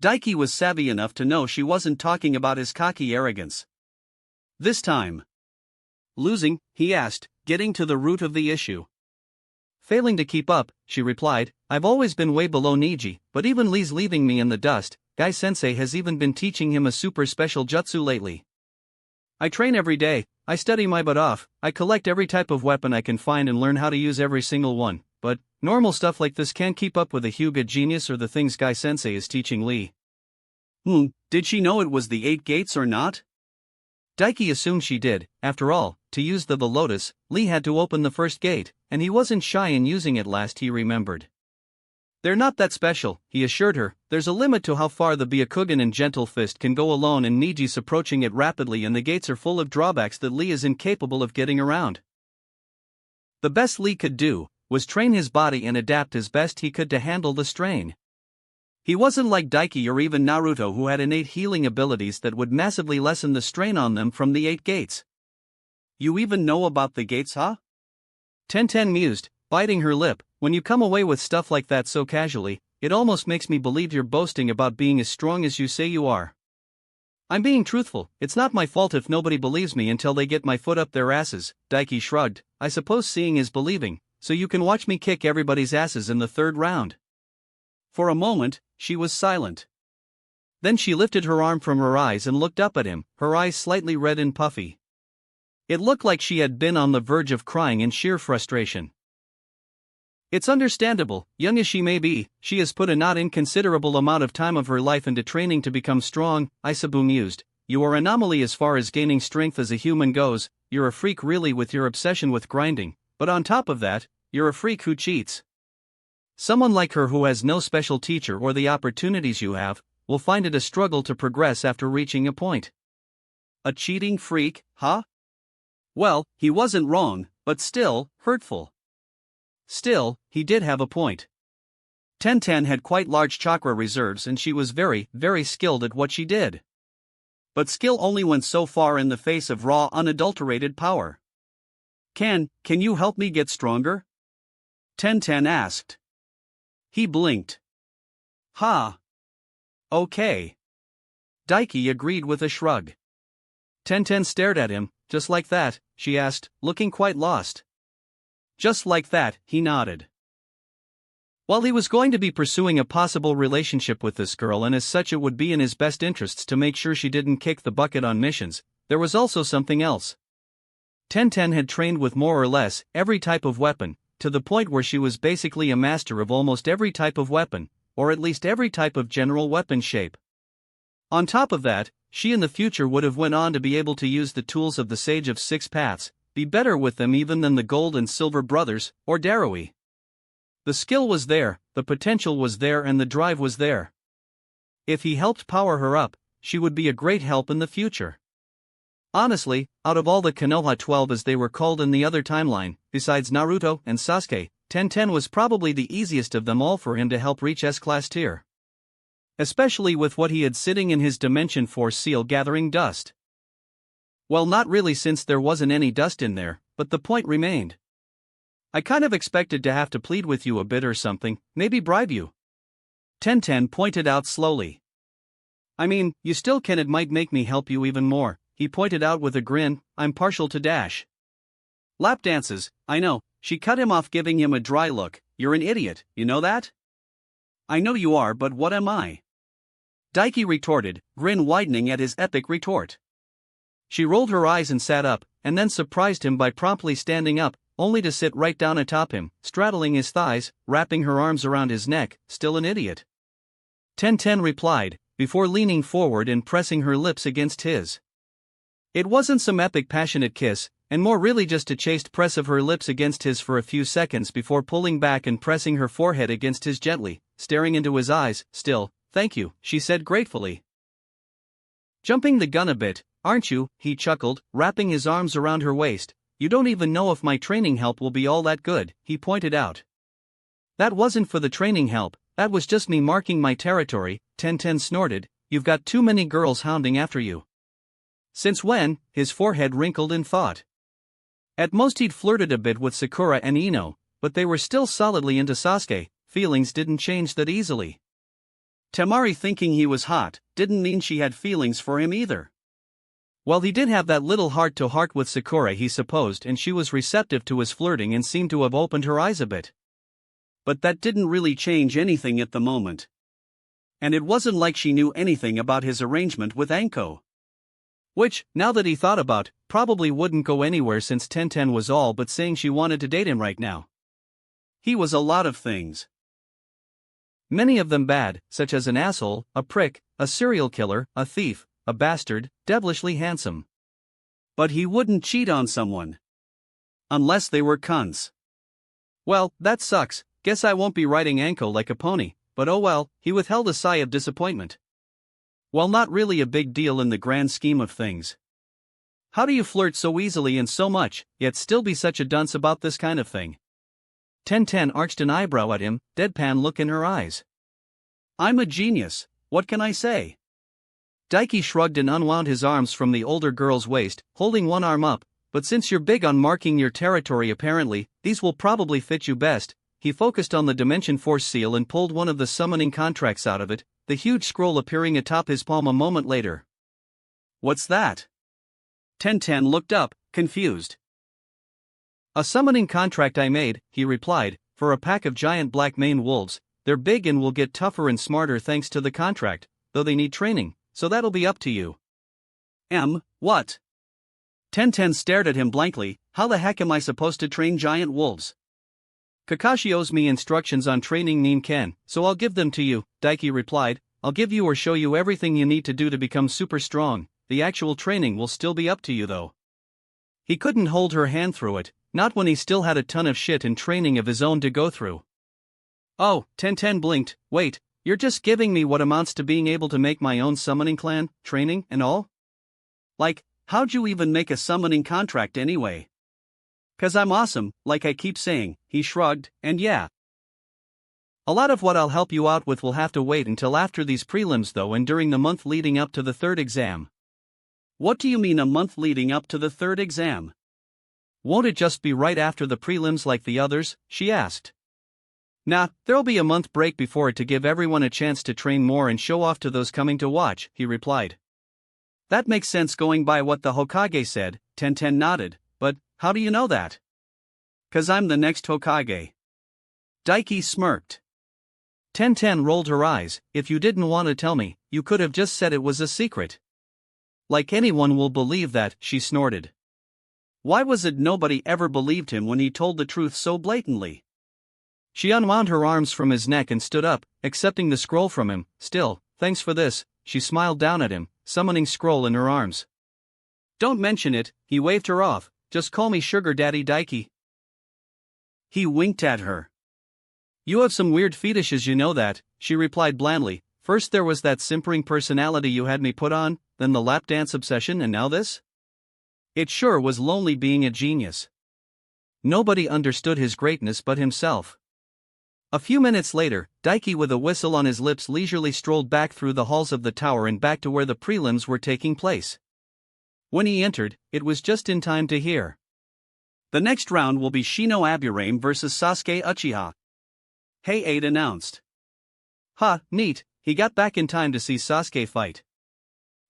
Daiki was savvy enough to know she wasn't talking about his cocky arrogance. This time. Losing, he asked, getting to the root of the issue. Failing to keep up, she replied. I've always been way below Niji, but even Lee's leaving me in the dust. Guy-sensei has even been teaching him a super special jutsu lately. I train every day, I study my butt off, I collect every type of weapon I can find and learn how to use every single one, but normal stuff like this can't keep up with a Hyuga genius or the things Guy-sensei is teaching Lee. Did she know it was the 8 gates or not? Daiki assumed she did. After all, to use the Lotus, Lee had to open the first gate, and he wasn't shy in using it last he remembered. They're not that special, he assured her. There's a limit to how far the Byakugan and Gentle Fist can go alone, and Niji's approaching it rapidly, and the gates are full of drawbacks that Lee is incapable of getting around. The best Lee could do was train his body and adapt as best he could to handle the strain. He wasn't like Daiki or even Naruto, who had innate healing abilities that would massively lessen the strain on them from the 8 gates. You even know about the gates, huh? Tenten mused, biting her lip. When you come away with stuff like that so casually, it almost makes me believe you're boasting about being as strong as you say you are. I'm being truthful, it's not my fault if nobody believes me until they get my foot up their asses, Daiki shrugged. I suppose seeing is believing, so you can watch me kick everybody's asses in the 3rd round. For a moment, she was silent. Then she lifted her arm from her eyes and looked up at him, her eyes slightly red and puffy. It looked like she had been on the verge of crying in sheer frustration. It's understandable, young as she may be, she has put a not inconsiderable amount of time of her life into training to become strong, Isabu mused. You are an anomaly as far as gaining strength as a human goes, you're a freak really with your obsession with grinding, but on top of that, you're a freak who cheats. Someone like her who has no special teacher or the opportunities you have, will find it a struggle to progress after reaching a point. A cheating freak, huh? Well, he wasn't wrong, but still, hurtful. Still, he did have a point. Tenten had quite large chakra reserves and she was very, very skilled at what she did. But skill only went so far in the face of raw, unadulterated power. Can you help me get stronger? Tenten asked. He blinked. Ha. Okay. Daiki agreed with a shrug. Tenten stared at him. Just like that, she asked, looking quite lost. Just like that, he nodded. While he was going to be pursuing a possible relationship with this girl, and as such it would be in his best interests to make sure she didn't kick the bucket on missions, there was also something else. Tenten had trained with more or less every type of weapon, to the point where she was basically a master of almost every type of weapon, or at least every type of general weapon shape. On top of that, she in the future would have went on to be able to use the tools of the Sage of 6 Paths, be better with them even than the Gold and Silver Brothers, or Darui. The skill was there, the potential was there, and the drive was there. If he helped power her up, she would be a great help in the future. Honestly, out of all the Konoha 12 as they were called in the other timeline, besides Naruto and Sasuke, Tenten was probably the easiest of them all for him to help reach S-class tier. Especially with what he had sitting in his Dimension Force seal gathering dust. Well, not really, since there wasn't any dust in there, but the point remained. I kind of expected to have to plead with you a bit or something, maybe bribe you. Tenten pointed out slowly. I mean, you still can. It might make me help you even more, he pointed out with a grin. I'm partial to dash. Lap dances, I know, she cut him off, giving him a dry look. You're an idiot, you know that? I know you are, but what am I? Daiki retorted, grin widening at his epic retort. She rolled her eyes and sat up, and then surprised him by promptly standing up, only to sit right down atop him, straddling his thighs, wrapping her arms around his neck. Still an idiot. Tenten replied, before leaning forward and pressing her lips against his. It wasn't some epic passionate kiss, and more really just a chaste press of her lips against his for a few seconds before pulling back and pressing her forehead against his gently, staring into his eyes. Still, thank you, she said gratefully. Jumping the gun a bit, aren't you, he chuckled, wrapping his arms around her waist. You don't even know if my training help will be all that good, he pointed out. That wasn't for the training help, that was just me marking my territory, Tenten snorted. You've got too many girls hounding after you. Since when? His forehead wrinkled in thought. At most he'd flirted a bit with Sakura and Ino, but they were still solidly into Sasuke. Feelings didn't change that easily. Temari thinking he was hot didn't mean she had feelings for him either. Well, he did have that little heart-to-heart with Sakura, he supposed, and she was receptive to his flirting and seemed to have opened her eyes a bit. But that didn't really change anything at the moment. And it wasn't like she knew anything about his arrangement with Anko. Which, now that he thought about, probably wouldn't go anywhere since Tenten was all but saying she wanted to date him right now. He was a lot of things. Many of them bad, such as an asshole, a prick, a serial killer, a thief, a bastard, devilishly handsome. But he wouldn't cheat on someone. Unless they were cunts. Well, that sucks, guess I won't be riding Anko like a pony, but oh well, he withheld a sigh of disappointment. Well, not really a big deal in the grand scheme of things. How do you flirt so easily and so much, yet still be such a dunce about this kind of thing? Tenten arched an eyebrow at him, deadpan look in her eyes. I'm a genius, what can I say? Daiki shrugged and unwound his arms from the older girl's waist, holding one arm up, but since you're big on marking your territory apparently, these will probably fit you best. He focused on the Dimension Force seal and pulled one of the summoning contracts out of it, the huge scroll appearing atop his palm a moment later. What's that? Tenten looked up, confused. A summoning contract I made, he replied, for a pack of giant black mane wolves. They're big and will get tougher and smarter thanks to the contract, though they need training, so that'll be up to you. What? Tenten stared at him blankly. How the heck am I supposed to train giant wolves? Kakashi owes me instructions on training Ninken, so I'll give them to you, Daiki replied. I'll give you or show you everything you need to do to become super strong. The actual training will still be up to you though. He couldn't hold her hand through it, not when he still had a ton of shit and training of his own to go through. Oh, Tenten blinked. Wait, you're just giving me what amounts to being able to make my own summoning clan, training, and all? Like, how'd you even make a summoning contract anyway? 'Cause I'm awesome, like I keep saying, he shrugged, and yeah. A lot of what I'll help you out with will have to wait until after these prelims though, and during the month leading up to the third exam. What do you mean a month leading up to the third exam? Won't it just be right after the prelims like the others? She asked. Nah, there'll be a month break before it to give everyone a chance to train more and show off to those coming to watch, he replied. That makes sense going by what the Hokage said, Tenten nodded. But, how do you know that? 'Cause I'm the next Hokage. Daiki smirked. Tenten rolled her eyes. If you didn't want to tell me, you could have just said it was a secret. Like anyone will believe that, she snorted. Why was it nobody ever believed him when he told the truth so blatantly? She unwound her arms from his neck and stood up, accepting the scroll from him. Still, thanks for this, she smiled down at him, summoning scroll in her arms. Don't mention it, he waved her off. Just call me Sugar Daddy Daiki. He winked at her. You have some weird fetishes, you know that, she replied blandly. First there was that simpering personality you had me put on, then the lap dance obsession, and now this? It sure was lonely being a genius. Nobody understood his greatness but himself. A few minutes later, Daiki with a whistle on his lips leisurely strolled back through the halls of the tower and back to where the prelims were taking place. When he entered, it was just in time to hear. The next round will be Shino Aburame versus Sasuke Uchiha. Hey-Aid announced. Neat, he got back in time to see Sasuke fight.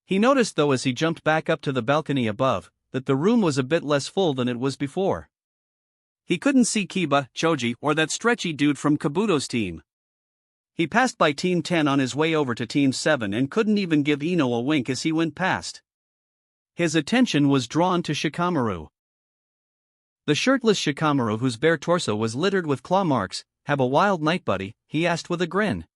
He noticed though as he jumped back up to the balcony above, that the room was a bit less full than it was before. He couldn't see Kiba, Choji, or that stretchy dude from Kabuto's team. He passed by Team 10 on his way over to Team 7 and couldn't even give Ino a wink as he went past. His attention was drawn to Shikamaru. The shirtless Shikamaru, whose bare torso was littered with claw marks. Have a wild night, buddy? He asked with a grin.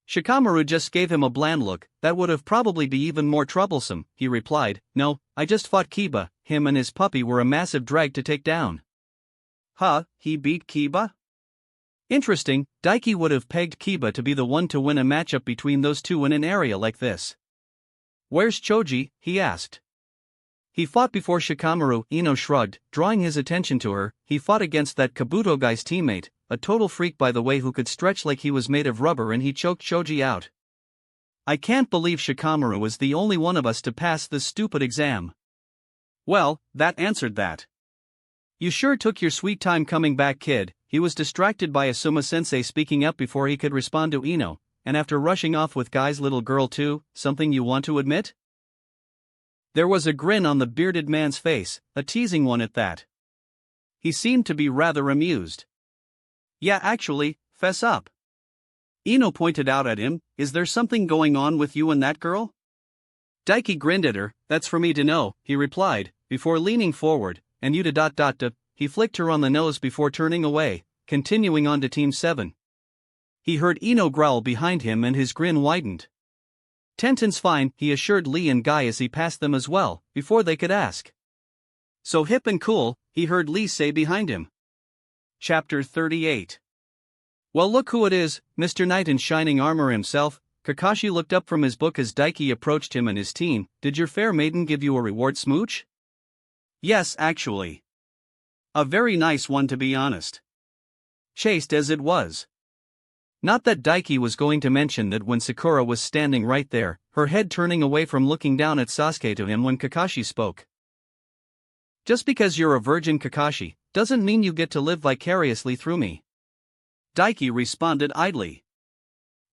Shikamaru just gave him a bland look. That would have probably be even more troublesome, he replied. No, I just fought Kiba, him and his puppy were a massive drag to take down. Huh, he beat Kiba? Interesting, Daiki would have pegged Kiba to be the one to win a matchup between those two in an area like this. Where's Choji? He asked. He fought before Shikamaru, Ino shrugged, drawing his attention to her. He fought against that Kabuto guy's teammate, a total freak by the way who could stretch like he was made of rubber, and he choked Choji out. I can't believe Shikamaru was the only one of us to pass this stupid exam. Well, that answered that. You sure took your sweet time coming back, kid. He was distracted by Asuma-sensei speaking up before he could respond to Ino, and after rushing off with Guy's little girl too. Something you want to admit? There was a grin on the bearded man's face, a teasing one at that. He seemed to be rather amused. Yeah, actually, fess up. Ino pointed out at him, is there something going on with you and that girl? Daiki grinned at her, that's for me to know, he replied, before leaning forward, and you to ... He flicked her on the nose before turning away, continuing on to Team 7. He heard Ino growl behind him and his grin widened. Tenten's fine, he assured Lee and Guy as he passed them as well, before they could ask. So hip and cool, he heard Lee say behind him. Chapter 38. Well, look who it is, Mr. Knight in shining armor himself. Kakashi looked up from his book as Daiki approached him and his team. Did your fair maiden give you a reward smooch? Yes, actually. A very nice one, to be honest. Chaste as it was. Not that Daiki was going to mention that when Sakura was standing right there, her head turning away from looking down at Sasuke to him when Kakashi spoke. Just because you're a virgin, Kakashi, doesn't mean you get to live vicariously through me. Daiki responded idly.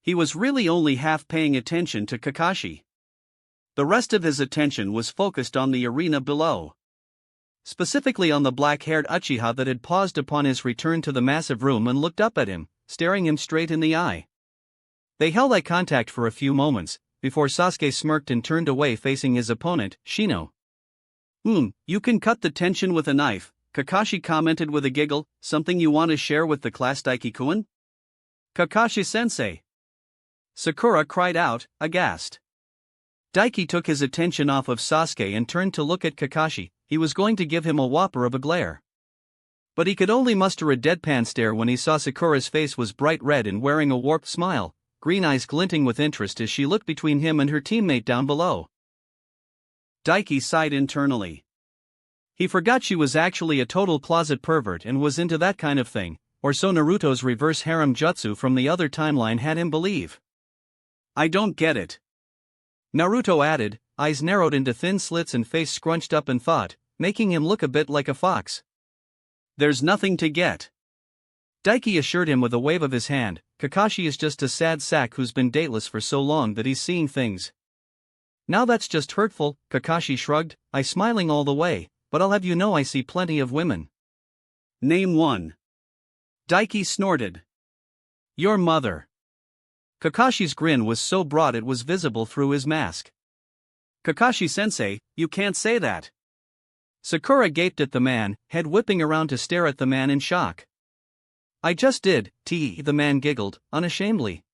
He was really only half paying attention to Kakashi. The rest of his attention was focused on the arena below. Specifically on the black-haired Uchiha that had paused upon his return to the massive room and looked up at him, staring him straight in the eye. They held eye contact for a few moments, before Sasuke smirked and turned away facing his opponent, Shino. You can cut the tension with a knife, Kakashi commented with a giggle. Something you want to share with the class, Daiki-kun? Kakashi-sensei! Sakura cried out, aghast. Daiki took his attention off of Sasuke and turned to look at Kakashi. He was going to give him a whopper of a glare. But he could only muster a deadpan stare when he saw Sakura's face was bright red and wearing a warped smile, green eyes glinting with interest as she looked between him and her teammate down below. Daiki sighed internally. He forgot she was actually a total closet pervert and was into that kind of thing, or so Naruto's reverse harem jutsu from the other timeline had him believe. I don't get it. Naruto added, eyes narrowed into thin slits and face scrunched up in thought, making him look a bit like a fox. There's nothing to get. Daiki assured him with a wave of his hand. Kakashi is just a sad sack who's been dateless for so long that he's seeing things. Now that's just hurtful, Kakashi shrugged, I smiling all the way, but I'll have you know I see plenty of women. Name one. Daiki snorted. Your mother. Kakashi's grin was so broad it was visible through his mask. Kakashi-sensei, you can't say that. Sakura gaped at the man, head whipping around to stare at the man in shock. I just did, the man giggled, unashamedly.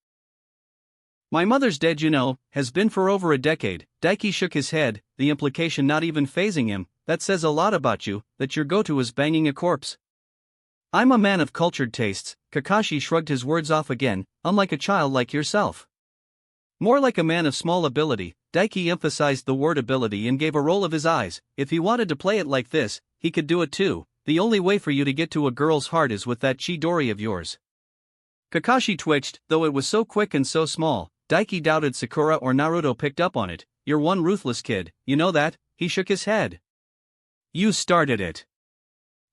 My mother's dead, you know, has been for over a decade. Daiki shook his head, the implication not even fazing him. That says a lot about you, that your go-to is banging a corpse. I'm a man of cultured tastes, Kakashi shrugged his words off again, unlike a child like yourself. More like a man of small ability. Daiki emphasized the word ability and gave a roll of his eyes. If he wanted to play it like this, he could do it too. The only way for you to get to a girl's heart is with that Chidori of yours. Kakashi twitched, though it was so quick and so small. Daiki doubted Sakura or Naruto picked up on it. You're one ruthless kid, you know that? He shook his head. You started it.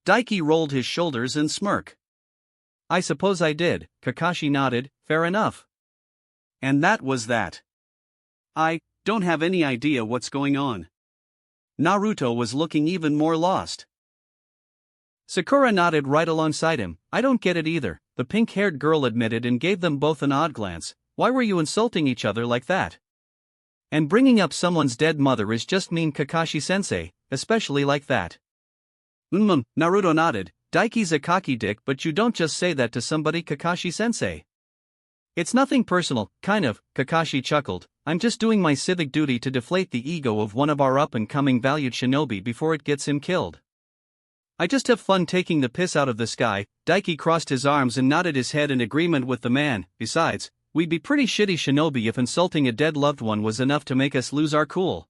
Daiki rolled his shoulders and smirked. I suppose I did, Kakashi nodded, fair enough. And that was that. I don't have any idea what's going on. Naruto was looking even more lost. Sakura nodded right alongside him. I don't get it either, the pink-haired girl admitted and gave them both an odd glance. Why were you insulting each other like that? And bringing up someone's dead mother is just mean, Kakashi-sensei, especially like that. Naruto nodded. Daiki's a cocky dick, but you don't just say that to somebody, Kakashi-sensei. It's nothing personal, kind of, Kakashi chuckled. I'm just doing my civic duty to deflate the ego of one of our up-and-coming valued shinobi before it gets him killed. I just have fun taking the piss out of this guy. Daiki crossed his arms and nodded his head in agreement with the man. Besides, we'd be pretty shitty shinobi if insulting a dead loved one was enough to make us lose our cool.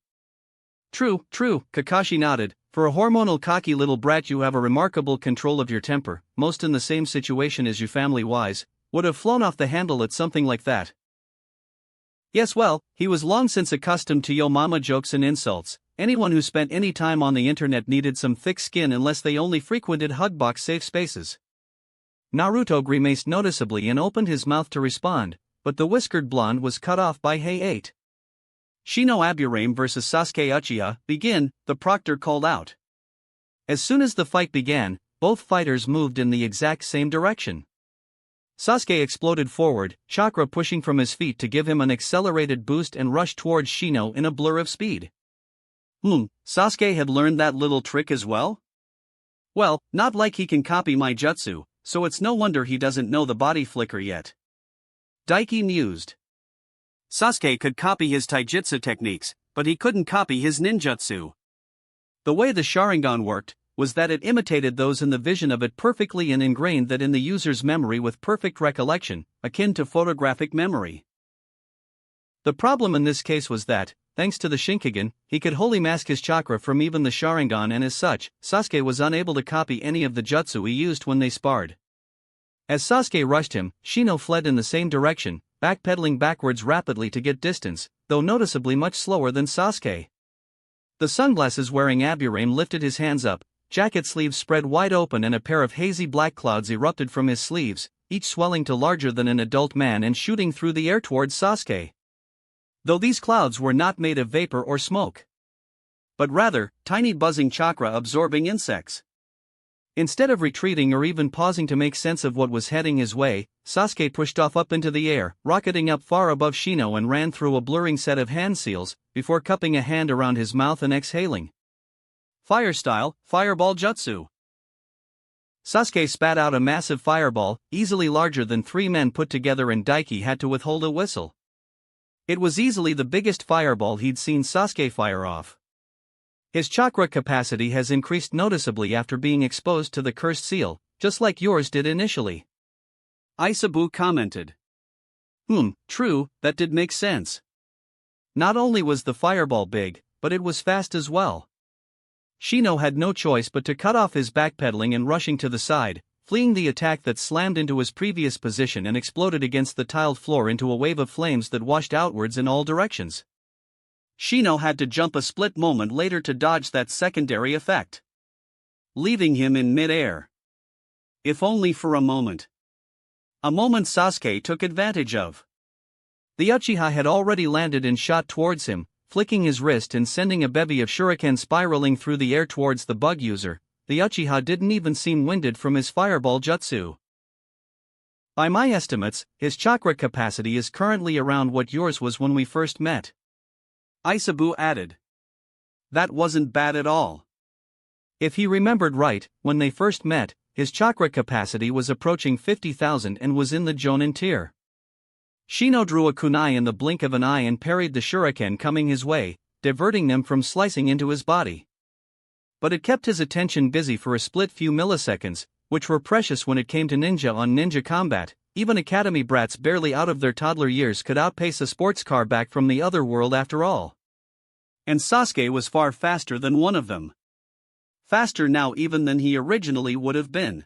True, Kakashi nodded. For a hormonal cocky little brat you have a remarkable control of your temper. Most in the same situation as you family-wise would have flown off the handle at something like that. Yes, well, he was long since accustomed to yo mama jokes and insults. Anyone who spent any time on the internet needed some thick skin unless they only frequented hugbox safe spaces. Naruto grimaced noticeably and opened his mouth to respond, but the whiskered blonde was cut off by Hey 8. Shino Aburame vs Sasuke Uchiha, begin, the proctor called out. As soon as the fight began, both fighters moved in the exact same direction. Sasuke exploded forward, chakra pushing from his feet to give him an accelerated boost and rushed towards Shino in a blur of speed. Sasuke had learned that little trick as well? Well, not like he can copy my jutsu, so it's no wonder he doesn't know the body flicker yet. Daiki mused. Sasuke could copy his taijutsu techniques, but he couldn't copy his ninjutsu. The way the Sharingan worked was that it imitated those in the vision of it perfectly and ingrained that in the user's memory with perfect recollection, akin to photographic memory. The problem in this case was that, thanks to the Shinkigan, he could wholly mask his chakra from even the Sharingan, and as such, Sasuke was unable to copy any of the jutsu he used when they sparred. As Sasuke rushed him, Shino fled in the same direction, backpedaling backwards rapidly to get distance, though noticeably much slower than Sasuke. The sunglasses-wearing Aburame lifted his hands up, jacket sleeves spread wide open and a pair of hazy black clouds erupted from his sleeves, each swelling to larger than an adult man and shooting through the air towards Sasuke. Though these clouds were not made of vapor or smoke, but rather, tiny buzzing chakra-absorbing insects. Instead of retreating or even pausing to make sense of what was heading his way, Sasuke pushed off up into the air, rocketing up far above Shino and ran through a blurring set of hand seals, before cupping a hand around his mouth and exhaling. Fire style, fireball jutsu. Sasuke spat out a massive fireball, easily larger than 3 men put together, and Daiki had to withhold a whistle. It was easily the biggest fireball he'd seen Sasuke fire off. His chakra capacity has increased noticeably after being exposed to the cursed seal, just like yours did initially. Isabu commented. True, that did make sense. Not only was the fireball big, but it was fast as well. Shino had no choice but to cut off his backpedaling and rushing to the side, fleeing the attack that slammed into his previous position and exploded against the tiled floor into a wave of flames that washed outwards in all directions. Shino had to jump a split moment later to dodge that secondary effect, leaving him in mid-air. If only for a moment. A moment Sasuke took advantage of. The Uchiha had already landed and shot towards him, flicking his wrist and sending a bevy of shuriken spiraling through the air towards the bug user. The Uchiha didn't even seem winded from his fireball jutsu. By my estimates, his chakra capacity is currently around what yours was when we first met. Isabu added. That wasn't bad at all. If he remembered right, when they first met, his chakra capacity was approaching 50,000 and was in the Jonin tier. Shino drew a kunai in the blink of an eye and parried the shuriken coming his way, diverting them from slicing into his body. But it kept his attention busy for a split few milliseconds, which were precious when it came to ninja on ninja combat. Even academy brats barely out of their toddler years could outpace a sports car back from the other world after all. And Sasuke was far faster than one of them. Faster now even than he originally would have been.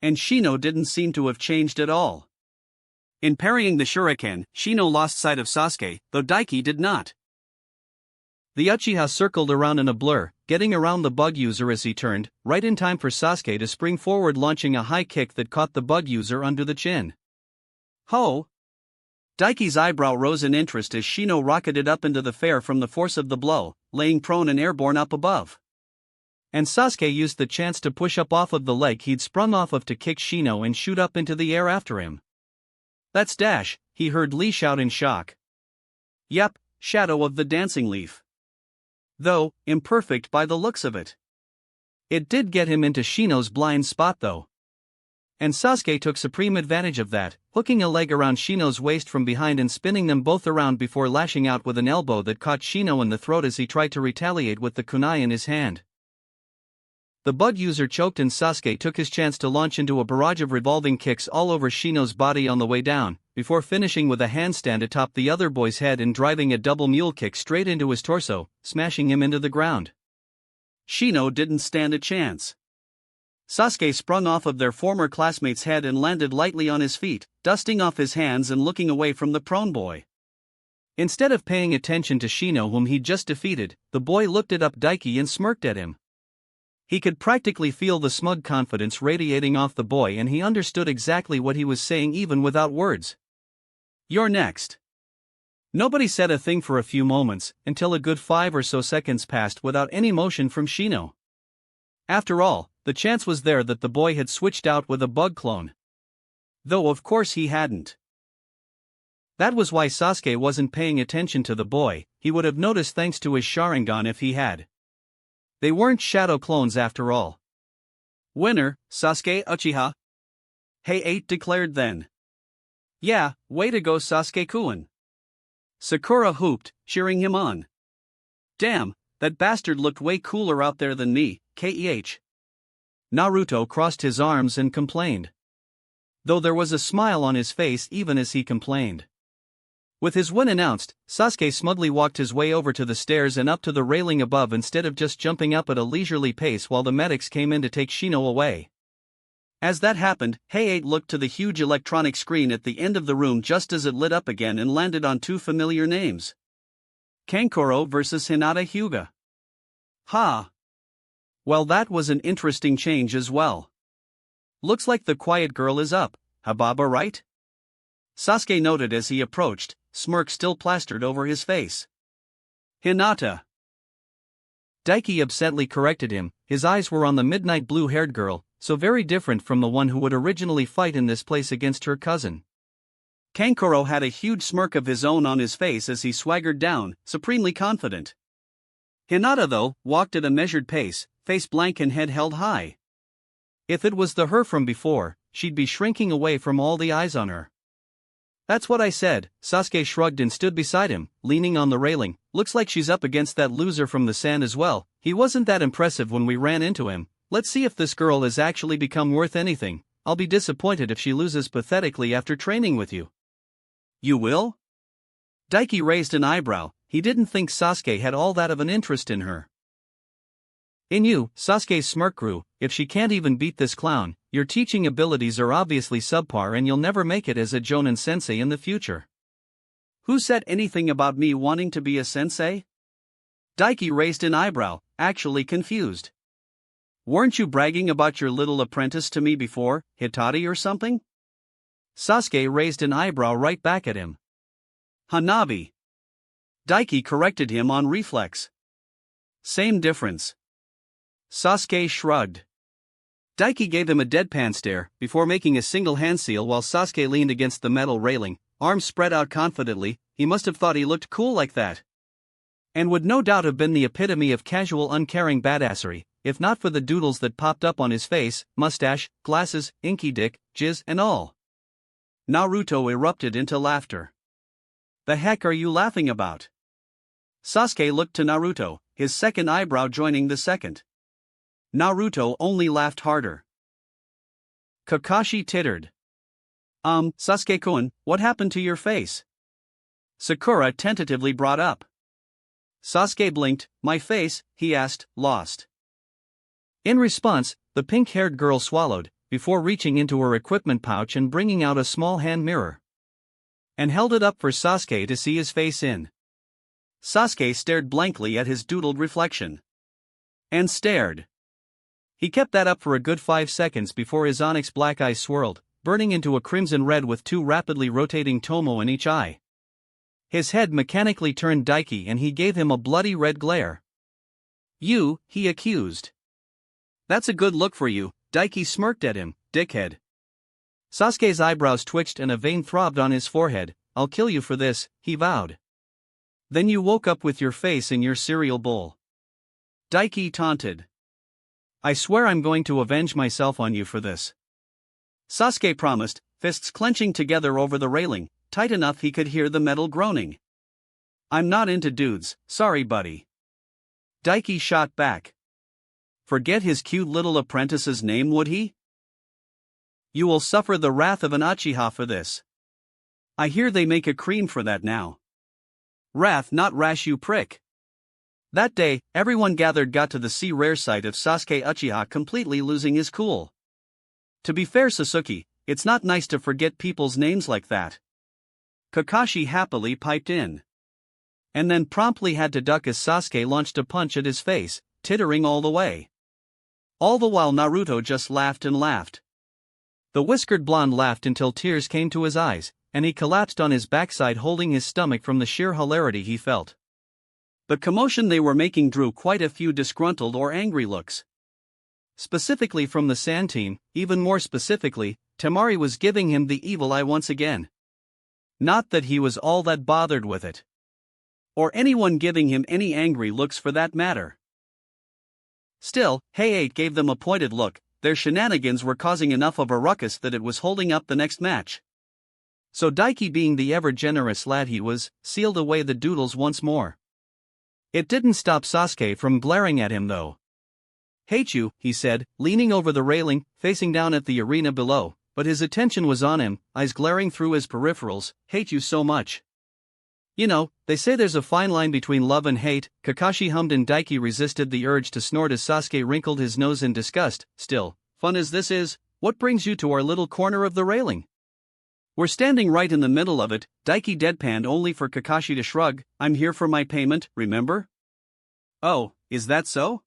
And Shino didn't seem to have changed at all. In parrying the shuriken, Shino lost sight of Sasuke, though Daiki did not. The Uchiha circled around in a blur, getting around the bug user as he turned, right in time for Sasuke to spring forward, launching a high kick that caught the bug user under the chin. Ho! Daiki's eyebrow rose in interest as Shino rocketed up into the fair from the force of the blow, laying prone and airborne up above. And Sasuke used the chance to push up off of the leg he'd sprung off of to kick Shino and shoot up into the air after him. That's dash, he heard Lee shout in shock. Yep, shadow of the dancing leaf. Though, imperfect by the looks of it. It did get him into Shino's blind spot though. And Sasuke took supreme advantage of that, hooking a leg around Shino's waist from behind and spinning them both around before lashing out with an elbow that caught Shino in the throat as he tried to retaliate with the kunai in his hand. The Bud user choked and Sasuke took his chance to launch into a barrage of revolving kicks all over Shino's body on the way down, before finishing with a handstand atop the other boy's head and driving a double mule kick straight into his torso, smashing him into the ground. Shino didn't stand a chance. Sasuke sprung off of their former classmate's head and landed lightly on his feet, dusting off his hands and looking away from the prone boy. Instead of paying attention to Shino, whom he'd just defeated, the boy looked at Daiki and smirked at him. He could practically feel the smug confidence radiating off the boy, and he understood exactly what he was saying even without words. "You're next." Nobody said a thing for a few moments, until a good 5 or so seconds passed without any motion from Shino. After all, the chance was there that the boy had switched out with a bug clone. Though of course he hadn't. That was why Sasuke wasn't paying attention to the boy. He would have noticed thanks to his Sharingan if he had. They weren't shadow clones after all. "Winner, Sasuke Uchiha," Hey-8 declared then. "Yeah, way to go Sasuke-kun." Sakura hooped, cheering him on. "Damn, that bastard looked way cooler out there than me, KEH. Naruto crossed his arms and complained. Though there was a smile on his face even as he complained. With his win announced, Sasuke smugly walked his way over to the stairs and up to the railing above instead of just jumping up at a leisurely pace while the medics came in to take Shino away. As that happened, Hey-8 looked to the huge electronic screen at the end of the room just as it lit up again and landed on two familiar names. Kankuro versus Hinata Hyuga. Ha! Well, that was an interesting change as well. Looks like the quiet girl is up, Hababa, right? Sasuke noted as he approached, smirk still plastered over his face. "Hinata." Daiki absently corrected him. His eyes were on the midnight blue-haired girl, so very different from the one who would originally fight in this place against her cousin. Kankuro had a huge smirk of his own on his face as he swaggered down, supremely confident. Hinata, though, walked at a measured pace, face blank and head held high. If it was the her from before, she'd be shrinking away from all the eyes on her. "That's what I said." Sasuke shrugged and stood beside him, leaning on the railing. "Looks like she's up against that loser from the sand as well. He wasn't that impressive when we ran into him. Let's see if this girl has actually become worth anything. I'll be disappointed if she loses pathetically after training with you." "You will?" Daiki raised an eyebrow. He didn't think Sasuke had all that of an interest in her. "In you," Sasuke's smirk grew. "If she can't even beat this clown, your teaching abilities are obviously subpar and you'll never make it as a Jonin sensei in the future." "Who said anything about me wanting to be a sensei?" Daiki raised an eyebrow, actually confused. "Weren't you bragging about your little apprentice to me before, Hitachi or something?" Sasuke raised an eyebrow right back at him. "Hanabi." Daiki corrected him on reflex. "Same difference." Sasuke shrugged. Daiki gave him a deadpan stare, before making a single hand seal while Sasuke leaned against the metal railing, arms spread out confidently. He must have thought he looked cool like that. And would no doubt have been the epitome of casual uncaring badassery, if not for the doodles that popped up on his face, mustache, glasses, inky dick, jizz and all. Naruto erupted into laughter. "The heck are you laughing about?" Sasuke looked to Naruto, his second eyebrow joining the second. Naruto only laughed harder. Kakashi tittered. Sasuke-kun, what happened to your face?" Sakura tentatively brought up. Sasuke blinked. "My face?" he asked, lost. In response, the pink-haired girl swallowed, before reaching into her equipment pouch and bringing out a small hand mirror. And held it up for Sasuke to see his face in. Sasuke stared blankly at his doodled reflection. And stared. He kept that up for a good 5 seconds before his onyx black eyes swirled, burning into a crimson red with 2 rapidly rotating tomo in each eye. His head mechanically turned Daiki and he gave him a bloody red glare. "You," he accused. "That's a good look for you," Daiki smirked at him, "dickhead." Sasuke's eyebrows twitched and a vein throbbed on his forehead. "I'll kill you for this," he vowed. "Then you woke up with your face in your cereal bowl." Daiki taunted. "I swear I'm going to avenge myself on you for this." Sasuke promised, fists clenching together over the railing, tight enough he could hear the metal groaning. I'm not into dudes, sorry buddy. Daiki shot back. Forget his cute little apprentice's name, would he? You will suffer the wrath of an Uchiha for this. I hear they make a cream for that now. Wrath, not rash, you prick. That day, everyone gathered got to see rare sight of Sasuke Uchiha completely losing his cool. To be fair, Sasuke, it's not nice to forget people's names like that. Kakashi happily piped in. And then promptly had to duck as Sasuke launched a punch at his face, tittering all the way. All the while Naruto just laughed and laughed. The whiskered blonde laughed until tears came to his eyes, and he collapsed on his backside holding his stomach from the sheer hilarity he felt. The commotion they were making drew quite a few disgruntled or angry looks. Specifically from the Sand team, even more specifically, Temari was giving him the evil eye once again. Not that he was all that bothered with it. Or anyone giving him any angry looks for that matter. Still, Hayate gave them a pointed look. Their shenanigans were causing enough of a ruckus that it was holding up the next match. So Daiki, being the ever-generous lad he was, sealed away the doodles once more. It didn't stop Sasuke from glaring at him though. Hate you, he said, leaning over the railing, facing down at the arena below, but his attention was on him, eyes glaring through his peripherals. Hate you so much. You know, they say there's a fine line between love and hate. Kakashi hummed and Daiki resisted the urge to snort as Sasuke wrinkled his nose in disgust. Still, fun as this is, what brings you to our little corner of the railing? We're standing right in the middle of it. Daiki deadpanned only for Kakashi to shrug. I'm here for my payment, remember? Oh, is that so?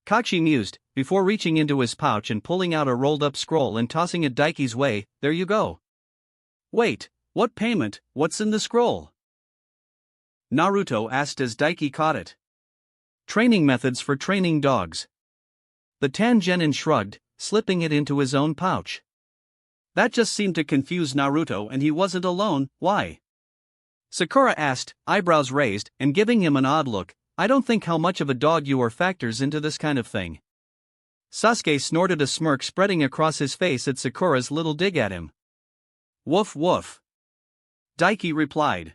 Kakashi mused, before reaching into his pouch and pulling out a rolled-up scroll and tossing it Daiki's way. There you go. Wait, what payment? What's in the scroll? Naruto asked as Daiki caught it. Training methods for training dogs. The Tangenin shrugged, slipping it into his own pouch. That just seemed to confuse Naruto, and he wasn't alone. Why? Sakura asked, eyebrows raised, and giving him an odd look. I don't think how much of a dog you are factors into this kind of thing. Sasuke snorted, a smirk spreading across his face at Sakura's little dig at him. Woof woof. Daiki replied.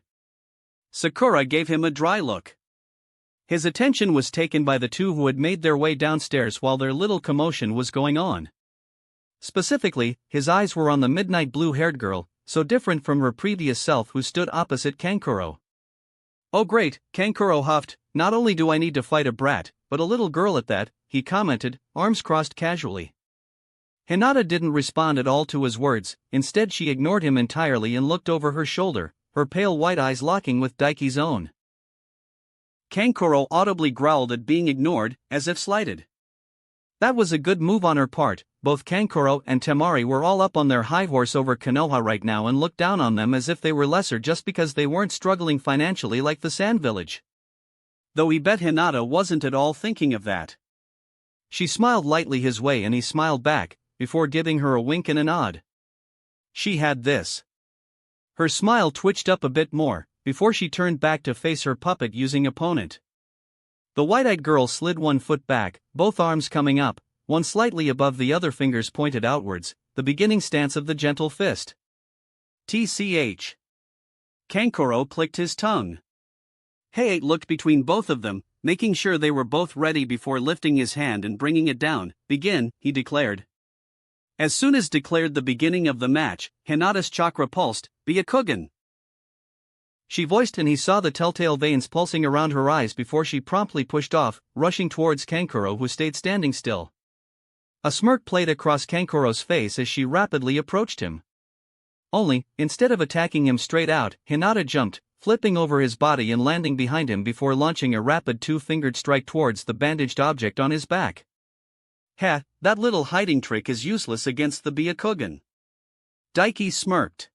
Sakura gave him a dry look. His attention was taken by the two who had made their way downstairs while their little commotion was going on. Specifically, his eyes were on the midnight blue-haired girl, so different from her previous self, who stood opposite Kankuro. Oh great, Kankuro huffed. Not only do I need to fight a brat, but a little girl at that, he commented, arms crossed casually. Hinata didn't respond at all to his words. Instead she ignored him entirely and looked over her shoulder, her pale white eyes locking with Daiki's own. Kankuro audibly growled at being ignored, as if slighted. That was a good move on her part. Both Kankuro and Temari were all up on their high horse over Konoha right now and looked down on them as if they were lesser just because they weren't struggling financially like the Sand Village. Though he bet Hinata wasn't at all thinking of that. She smiled lightly his way and he smiled back, before giving her a wink and a nod. She had this. Her smile twitched up a bit more, before she turned back to face her puppet using opponent. The white-eyed girl slid one foot back, both arms coming up, one slightly above the other, fingers pointed outwards, the beginning stance of the gentle fist. TCH. Kankuro clicked his tongue. Hayate looked between both of them, making sure they were both ready before lifting his hand and bringing it down. Begin, he declared. As soon as declared the beginning of the match, Hinata's chakra pulsed. Byakugan. She voiced, and he saw the telltale veins pulsing around her eyes before she promptly pushed off, rushing towards Kankuro, who stayed standing still. A smirk played across Kankuro's face as she rapidly approached him. Only, instead of attacking him straight out, Hinata jumped, flipping over his body and landing behind him before launching a rapid two-fingered strike towards the bandaged object on his back. Ha, that little hiding trick is useless against the Byakugan. Daiki smirked.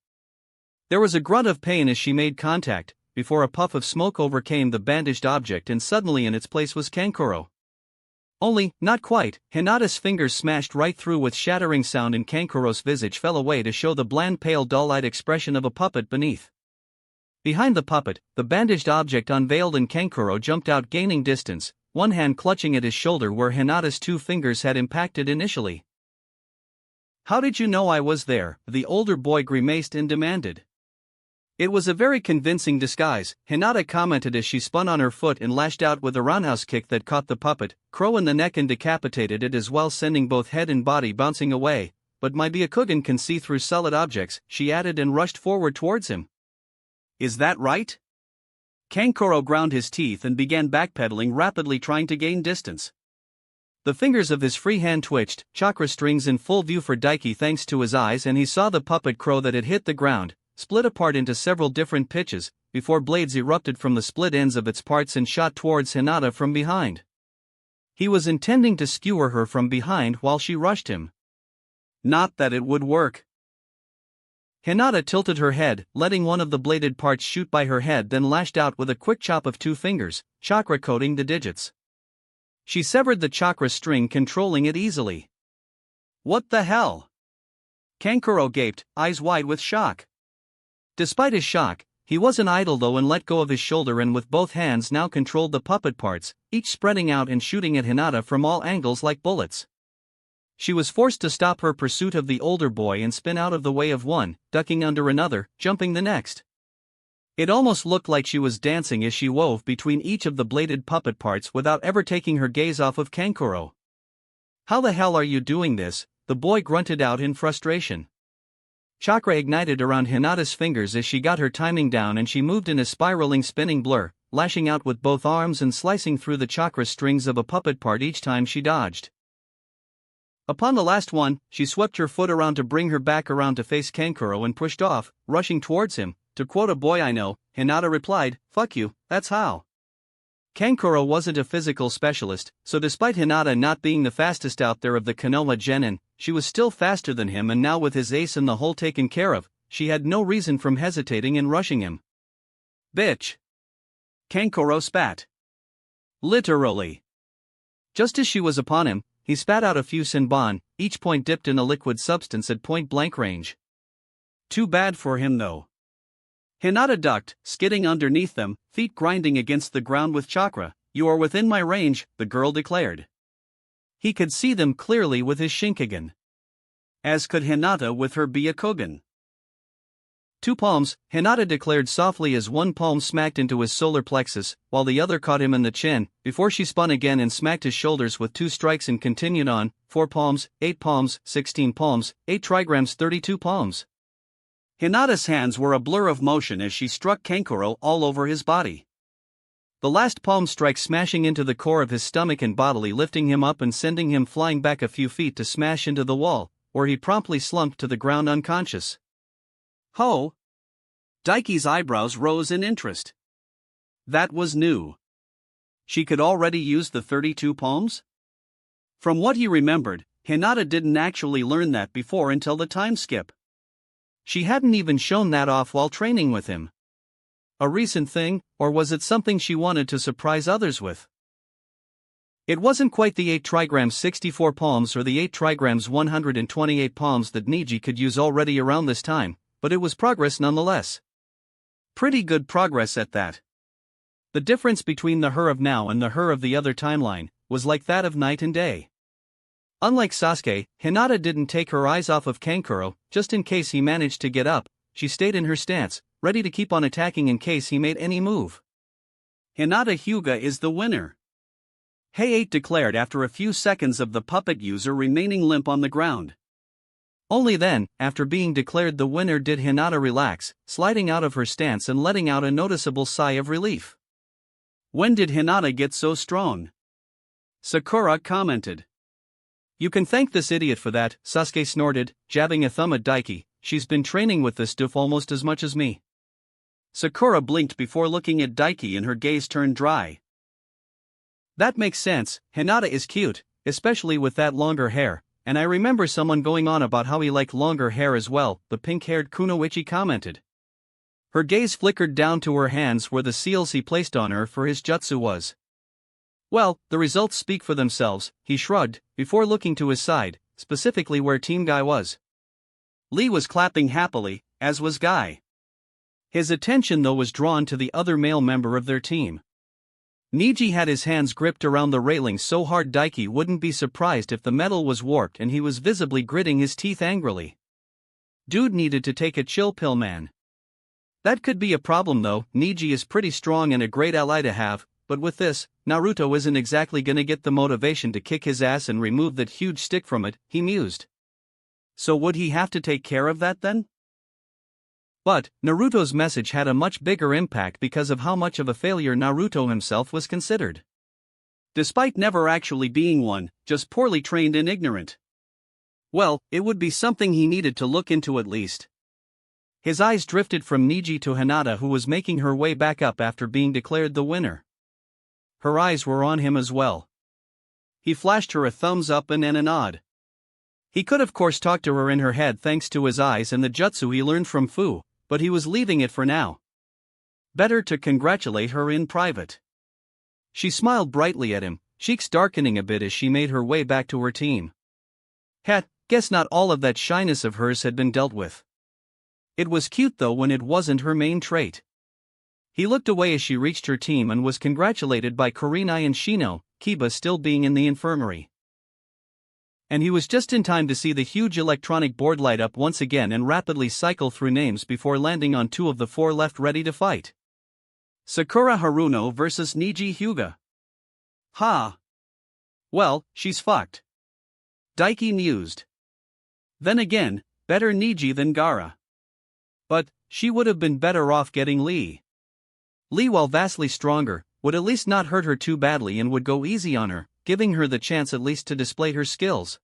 There was a grunt of pain as she made contact, before a puff of smoke overcame the bandaged object and suddenly in its place was Kankuro. Only, not quite. Hinata's fingers smashed right through with shattering sound and Kankuro's visage fell away to show the bland, pale, dull-eyed expression of a puppet beneath. Behind the puppet, the bandaged object unveiled and Kankuro jumped out, gaining distance, one hand clutching at his shoulder where Hinata's two fingers had impacted initially. How did you know I was there? The older boy grimaced and demanded. It was a very convincing disguise, Hinata commented as she spun on her foot and lashed out with a roundhouse kick that caught the puppet crow in the neck and decapitated it as well, sending both head and body bouncing away. But my Byakugan can see through solid objects, she added and rushed forward towards him. Is that right? Kankuro ground his teeth and began backpedaling rapidly, trying to gain distance. The fingers of his free hand twitched, chakra strings in full view for Daiki thanks to his eyes, and he saw the puppet crow that had hit the ground split apart into several different pitches, before blades erupted from the split ends of its parts and shot towards Hinata from behind. He was intending to skewer her from behind while she rushed him. Not that it would work. Hinata tilted her head, letting one of the bladed parts shoot by her head, then lashed out with a quick chop of 2 fingers, chakra coating the digits. She severed the chakra string, controlling it easily. What the hell? Kankuro gaped, eyes wide with shock. Despite his shock, he wasn't idle though and let go of his shoulder and with both hands now controlled the puppet parts, each spreading out and shooting at Hinata from all angles like bullets. She was forced to stop her pursuit of the older boy and spin out of the way of one, ducking under another, jumping the next. It almost looked like she was dancing as she wove between each of the bladed puppet parts without ever taking her gaze off of Kankuro. How the hell are you doing this? The boy grunted out in frustration. Chakra ignited around Hinata's fingers as she got her timing down, and she moved in a spiraling spinning blur, lashing out with both arms and slicing through the chakra strings of a puppet part each time she dodged. Upon the last one, she swept her foot around to bring her back around to face Kankuro and pushed off, rushing towards him. To quote a boy I know, Hinata replied, "Fuck you, that's how." Kankuro wasn't a physical specialist, so despite Hinata not being the fastest out there of the Konoha genin, she was still faster than him, and now with his ace in the hole taken care of, she had no reason from hesitating and rushing him. Bitch! Kankuro spat. Literally. Just as she was upon him, he spat out a few senbon, each point dipped in a liquid substance at point-blank range. Too bad for him though. Hinata ducked, skidding underneath them, feet grinding against the ground with chakra. "You are within my range," the girl declared. He could see them clearly with his Shinkigan. As could Hinata with her Byakugan. 2 palms, Hinata declared softly as one palm smacked into his solar plexus, while the other caught him in the chin, before she spun again and smacked his shoulders with 2 strikes and continued on. 4 palms, 8 palms, 16 palms, 8 trigrams, 32 palms. Hinata's hands were a blur of motion as she struck Kankuro all over his body. The last palm strike smashing into the core of his stomach and bodily lifting him up and sending him flying back a few feet to smash into the wall, where he promptly slumped to the ground unconscious. Ho! Daiki's eyebrows rose in interest. That was new. She could already use the 32 palms? From what he remembered, Hinata didn't actually learn that before until the time skip. She hadn't even shown that off while training with him. A recent thing, or was it something she wanted to surprise others with? It wasn't quite the 8 trigrams 64 palms or the 8 trigrams 128 palms that Niji could use already around this time, but it was progress nonetheless. Pretty good progress at that. The difference between the her of now and the her of the other timeline was like that of night and day. Unlike Sasuke, Hinata didn't take her eyes off of Kankuro. Just in case he managed to get up, she stayed in her stance, ready to keep on attacking in case he made any move. Hinata Hyuga is the winner. Hey-8 declared after a few seconds of the puppet user remaining limp on the ground. Only then, after being declared the winner, did Hinata relax, sliding out of her stance and letting out a noticeable sigh of relief. When did Hinata get so strong? Sakura commented. You can thank this idiot for that, Sasuke snorted, jabbing a thumb at Daiki. She's been training with this stuff almost as much as me. Sakura blinked before looking at Daiki and her gaze turned dry. That makes sense, Hinata is cute, especially with that longer hair, and I remember someone going on about how he liked longer hair as well, the pink-haired Kunoichi commented. Her gaze flickered down to her hands where the seals he placed on her for his jutsu was. Well, the results speak for themselves, he shrugged, before looking to his side, specifically where Team Guy was. Lee was clapping happily, as was Guy. His attention though was drawn to the other male member of their team. Niji had his hands gripped around the railing so hard Daiki wouldn't be surprised if the metal was warped, and he was visibly gritting his teeth angrily. Dude needed to take a chill pill, man. That could be a problem though. Niji is pretty strong and a great ally to have, but with this, Naruto isn't exactly gonna get the motivation to kick his ass and remove that huge stick from it, he mused. So would he have to take care of that then? But Naruto's message had a much bigger impact because of how much of a failure Naruto himself was considered. Despite never actually being one, just poorly trained and ignorant. Well, it would be something he needed to look into at least. His eyes drifted from Niji to Hinata, who was making her way back up after being declared the winner. Her eyes were on him as well. He flashed her a thumbs up and a nod. He could of course talk to her in her head thanks to his eyes and the jutsu he learned from Fu, but he was leaving it for now. Better to congratulate her in private. She smiled brightly at him, cheeks darkening a bit as she made her way back to her team. Guess not all of that shyness of hers had been dealt with. It was cute though when it wasn't her main trait. He looked away as she reached her team and was congratulated by Kurenai and Shino, Kiba still being in the infirmary. And he was just in time to see the huge electronic board light up once again and rapidly cycle through names before landing on 2 of the 4 left ready to fight. Sakura Haruno versus Niji Hyuga. Ha! Well, she's fucked. Daiki mused. Then again, better Niji than Gaara. But she would have been better off getting Lee. Lee, while vastly stronger, would at least not hurt her too badly and would go easy on her, giving her the chance at least to display her skills.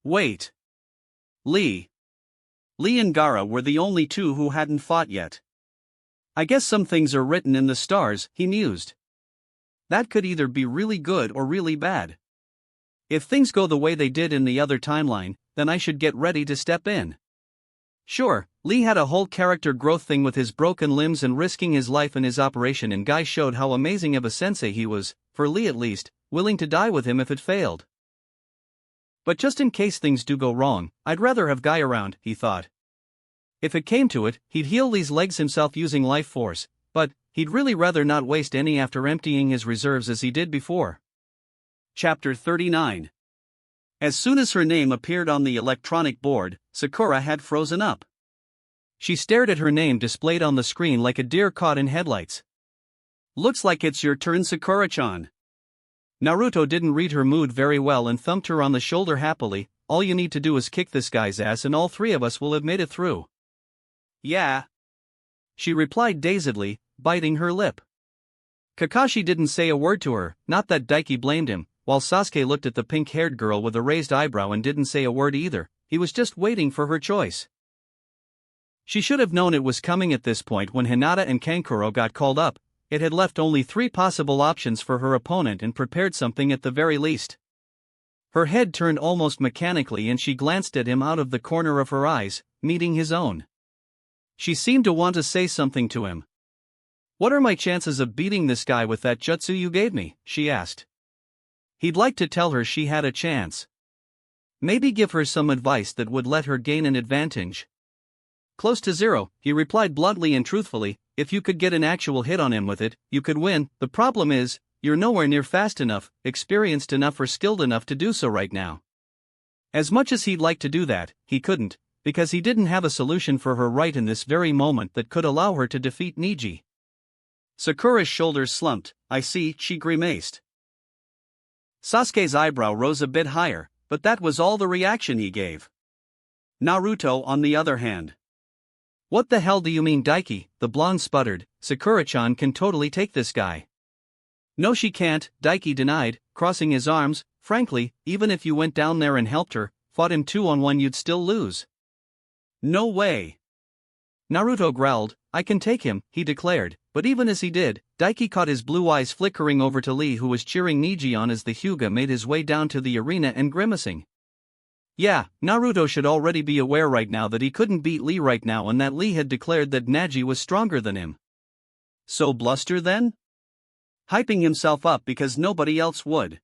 Wait. Lee and Gaara were the only 2 who hadn't fought yet. I guess some things are written in the stars, he mused. That could either be really good or really bad. If things go the way they did in the other timeline, then I should get ready to step in. Sure, Lee had a whole character growth thing with his broken limbs and risking his life in his operation, and Guy showed how amazing of a sensei he was, for Lee at least, willing to die with him if it failed. But just in case things do go wrong, I'd rather have Guy around, he thought. If it came to it, he'd heal Lee's legs himself using life force, but he'd really rather not waste any after emptying his reserves as he did before. Chapter 39. As soon as her name appeared on the electronic board, Sakura had frozen up. She stared at her name displayed on the screen like a deer caught in headlights. Looks like it's your turn, Sakura-chan. Naruto didn't read her mood very well and thumped her on the shoulder happily. All you need to do is kick this guy's ass and all 3 of us will have made it through. Yeah. She replied dazedly, biting her lip. Kakashi didn't say a word to her, not that Daiki blamed him, while Sasuke looked at the pink-haired girl with a raised eyebrow and didn't say a word either. He was just waiting for her choice. She should have known it was coming at this point when Hinata and Kankuro got called up. It had left only 3 possible options for her opponent and prepared something at the very least. Her head turned almost mechanically and she glanced at him out of the corner of her eyes, meeting his own. She seemed to want to say something to him. What are my chances of beating this guy with that jutsu you gave me? She asked. He'd like to tell her she had a chance. Maybe give her some advice that would let her gain an advantage. Close to 0, he replied bluntly and truthfully. If you could get an actual hit on him with it, you could win. The problem is, you're nowhere near fast enough, experienced enough or skilled enough to do so right now. As much as he'd like to do that, he couldn't, because he didn't have a solution for her right in this very moment that could allow her to defeat Niji. Sakura's shoulders slumped. I see, she grimaced. Sasuke's eyebrow rose a bit higher, but that was all the reaction he gave. Naruto, on the other hand. What the hell do you mean, Daiki? The blonde sputtered. Sakura-chan can totally take this guy. No, she can't, Daiki denied, crossing his arms. Frankly, even if you went down there and helped her, fought him 2-on-1, you'd still lose. No way. Naruto growled. I can take him, he declared, but even as he did, Daiki caught his blue eyes flickering over to Lee, who was cheering Niji on as the Hyuga made his way down to the arena and grimacing. Yeah, Naruto should already be aware right now that he couldn't beat Lee right now and that Lee had declared that Naji was stronger than him. So bluster then? Hyping himself up because nobody else would.